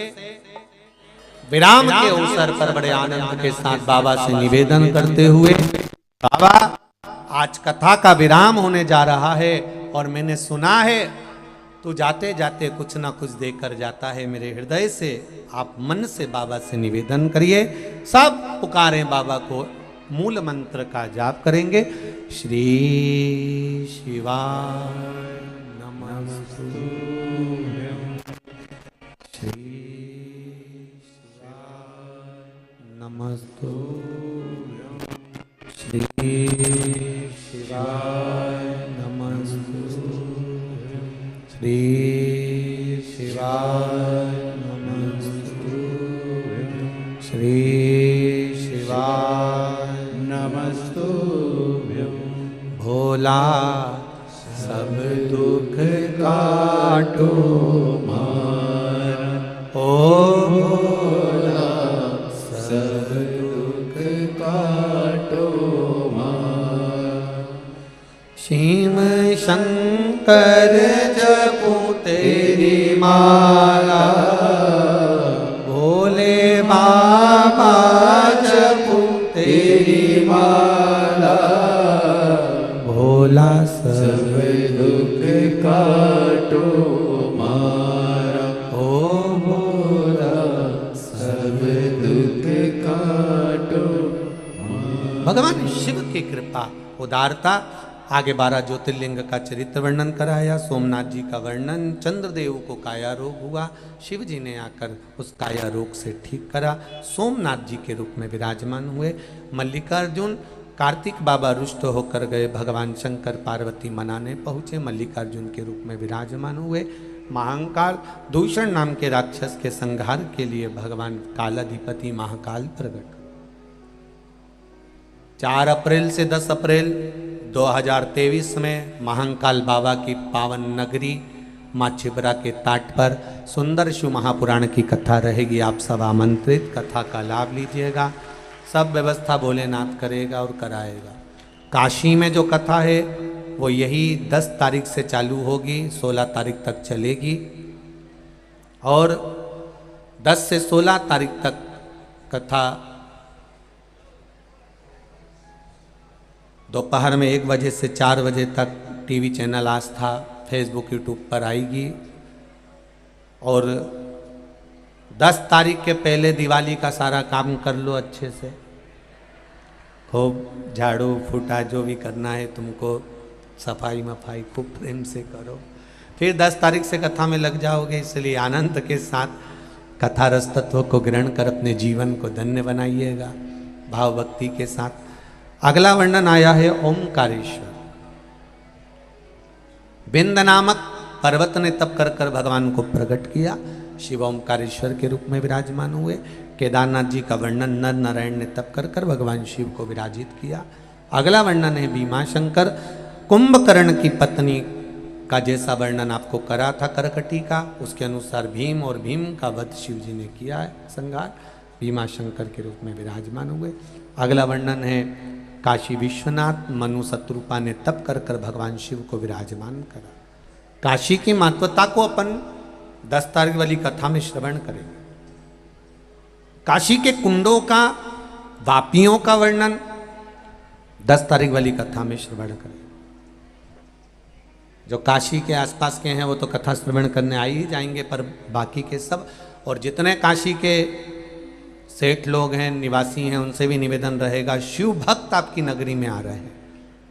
विराम के अवसर पर बड़े आनंद के साथ बाबा से निवेदन करते हुए, बाबा आज कथा का विराम होने जा रहा है और मैंने सुना है तू जाते जाते कुछ ना कुछ देकर जाता है मेरे हृदय से। आप मन से बाबा से निवेदन करिए, सब पुकारें बाबा को, मूल मंत्र का जाप करेंगे। श्री शिवाय नमस्तु, श्री शिवाय नमस्तु, श्री शिवाय नमस्तु, श्री शिवाय नमस्तु, श्री शिवाय नमस्तु। भोला सब दुख काटो मार, ओ भोला सब दुख काटो मार। शिव शंकर जपू तेरी माला, भोले बाबा जपू तेरी माला, भोला सब दुख काटो मारा। ओ भोला सब दुख काटो। भगवान शिव की कृपा उदारता। आगे 12 ज्योतिर्लिंग का चरित्र वर्णन कराया, सोमनाथ जी का वर्णन, चंद्रदेव को काया रोग हुआ, शिव जी ने आकर उस काया रोग से ठीक करा, सोमनाथ जी के रूप में विराजमान हुए। मल्लिकार्जुन कार्तिक बाबा रुष्ट होकर गए, भगवान शंकर पार्वती मनाने पहुँचे, मल्लिकार्जुन के रूप में विराजमान हुए। महाकाल दूषण नाम के राक्षस के संहार के लिए भगवान कालाधिपति महाकाल प्रकट। 4 अप्रैल से 10 अप्रैल 2023 में महाकाल बाबा की पावन नगरी माँ छिबरा के ताट पर सुंदर शिव महापुराण की कथा रहेगी। आप सब आमंत्रित, कथा का लाभ लीजिएगा। सब व्यवस्था भोलेनाथ करेगा और कराएगा। काशी में जो कथा है वो यही 10 तारीख से चालू होगी, 16 तारीख तक चलेगी और 10 से 16 तारीख तक कथा दोपहर में 1 बजे से 4 बजे तक टीवी चैनल आस्था, फेसबुक, यूट्यूब पर आएगी। और 10 तारीख के पहले दिवाली का सारा काम कर लो अच्छे से, खूब झाड़ू फूटा जो भी करना है तुमको, सफाई मफाई खूब प्रेम से करो। फिर 10 तारीख से कथा में लग जाओगे। इसलिए आनंद के साथ कथा रस तत्व को ग्रहण कर अपने जीवन को धन्य बनाइएगा भाव भक्ति के साथ। अगला वर्णन आया है ओमकारेश्वर। बिंद नामक पर्वत ने तप कर कर भगवान को प्रकट किया, शिव ओमकारेश्वर के रूप में विराजमान हुए। केदारनाथ जी का वर्णन नर नारायण ने तप कर कर भगवान शिव को विराजित किया। अगला वर्णन है भीमाशंकर। कुंभकर्ण की पत्नी का जैसा वर्णन आपको करा था करकटी का, उसके अनुसार भीम और भीम का वध शिव जी ने किया है संहार, भीमाशंकर के रूप में विराजमान हुए। अगला वर्णन है काशी विश्वनाथ। मनु शत्रुपा ने तप कर कर भगवान शिव को विराजमान करा। काशी की महत्वता को अपन 10 तारीख वाली कथा में श्रवण करेंगे। काशी के कुंडों का, वापियों का वर्णन 10 तारीख वाली कथा में श्रवण करेंगे। जो काशी के आसपास के हैं वो तो कथा श्रवण करने आ ही जाएंगे, पर बाकी के सब और जितने काशी के सेठ लोग हैं, निवासी हैं, उनसे भी निवेदन रहेगा, शिव भक्त आपकी नगरी में आ रहे हैं,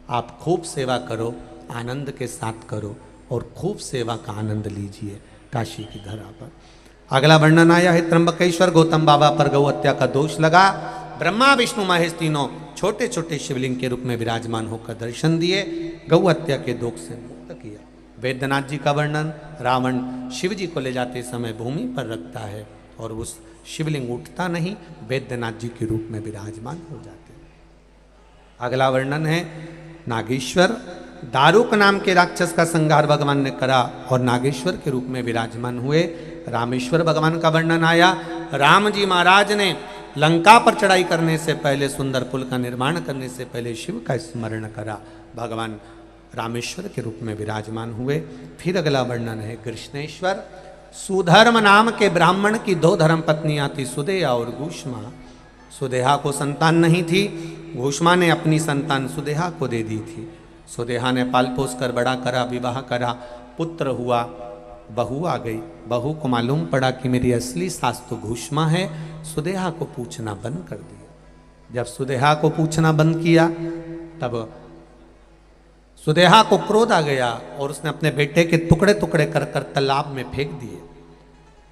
आप खूब सेवा करो, आनंद के साथ करो और खूब सेवा का आनंद लीजिए काशी की धरा पर। अगला वर्णन आया है त्र्यंबकेश्वर। गौतम बाबा पर गौ हत्या का दोष लगा। ब्रह्मा विष्णु महेश तीनों छोटे छोटे शिवलिंग के रूप में विराजमान होकर दर्शन दिए, गौ हत्या के दोष से मुक्त किया। वैद्यनाथ जी का वर्णन। रावण शिव जी को ले जाते समय भूमि पर रखता है और उस शिवलिंग उठता नहीं, वैद्यनाथ जी के रूप में विराजमान हो जाते हैं। अगला वर्णन है नागेश्वर। दारुक नाम के राक्षस का संहार भगवान ने करा और नागेश्वर के रूप में विराजमान हुए। रामेश्वर भगवान का वर्णन आया। राम जी महाराज ने लंका पर चढ़ाई करने से पहले, सुंदर पुल का निर्माण करने से पहले शिव का स्मरण करा, भगवान रामेश्वर के रूप में विराजमान हुए। फिर अगला वर्णन है कृष्णेश्वर। सुधर्म नाम के ब्राह्मण की 2 धर्म पत्नियां थी, सुदेहा और घूष्मा। सुदेहा को संतान नहीं थी, घूष्मा ने अपनी संतान सुदेहा को दे दी थी। सुदेहा ने पाल पोस कर बड़ा करा, विवाह करा, पुत्र हुआ, बहू आ गई। बहू को मालूम पड़ा कि मेरी असली सास तो घूष्मा है, सुदेहा को पूछना बंद कर दिया। जब सुदेहा को पूछना बंद किया तब सुदेहा को क्रोध आ गया और उसने अपने बेटे के टुकड़े टुकड़े कर कर तालाब में फेंक दिए।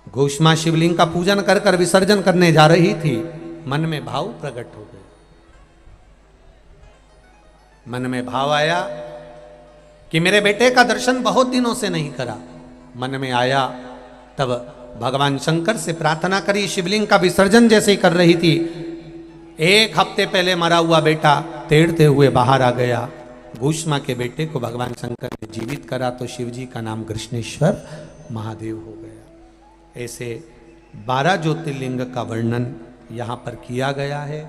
घूष्मा शिवलिंग का पूजन कर कर विसर्जन करने जा रही थी, मन में भाव प्रकट हो गए। मन में भाव आया कि मेरे बेटे का दर्शन बहुत दिनों से नहीं करा। मन में आया तब भगवान शंकर से प्रार्थना करी। शिवलिंग का विसर्जन जैसे ही कर रही थी, 1 हफ्ते पहले मरा हुआ बेटा तैरते हुए बाहर आ गया। घूष्मा के बेटे को भगवान शंकर ने जीवित करा तो शिव जी का नाम कृष्णेश्वर महादेव हो गया। ऐसे 12 ज्योतिर्लिंग का वर्णन यहाँ पर किया गया है।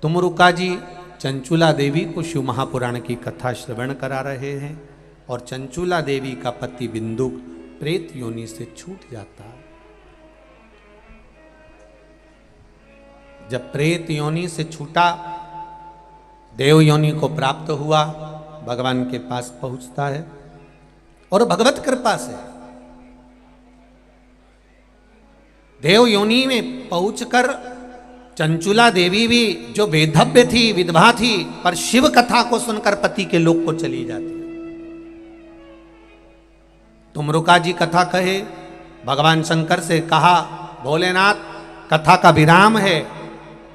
तुमरुका जी चंचुला देवी को शिव महापुराण की कथा श्रवण करा रहे हैं और चंचुला देवी का पति बिंदुक प्रेत योनि से छूट जाता है। जब प्रेत योनि से छूटा, देव योनि को प्राप्त हुआ, भगवान के पास पहुंचता है और भगवत कृपा से देव योनि में पहुंचकर चंचुला देवी भी जो वेधव्य थी, विधवा थी, पर शिव कथा को सुनकर पति के लोक को चली जाती है। तुमरुका जी कथा कहे, भगवान शंकर से कहा, भोलेनाथ कथा का विराम है,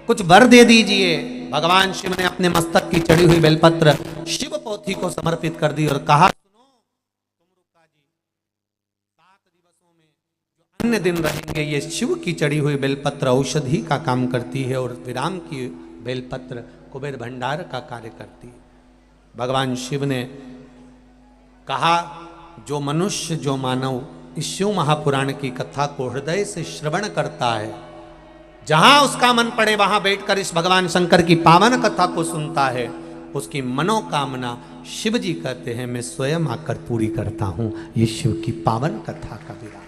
कुछ वर दे दीजिए। भगवान शिव ने अपने मस्तक की चढ़ी हुई बेलपत्र शिव पोथी को समर्पित कर दी और कहा, सुनो तुमरुका जी, 7 दिवसों में जो अन्य दिन रहेंगे, ये शिव की चढ़ी हुई बेलपत्र औषधि का काम करती है और विराम की बेलपत्र कुबेर भंडार का कार्य करती है। भगवान शिव ने कहा, जो मनुष्य, जो मानव इस शिव महापुराण की कथा को हृदय से श्रवण करता है, जहां उसका मन पड़े वहां बैठकर इस भगवान शंकर की पावन कथा को सुनता है, उसकी मनोकामना शिव जी कहते हैं मैं स्वयं आकर पूरी करता हूं। ये शिव की पावन कथा का विराट।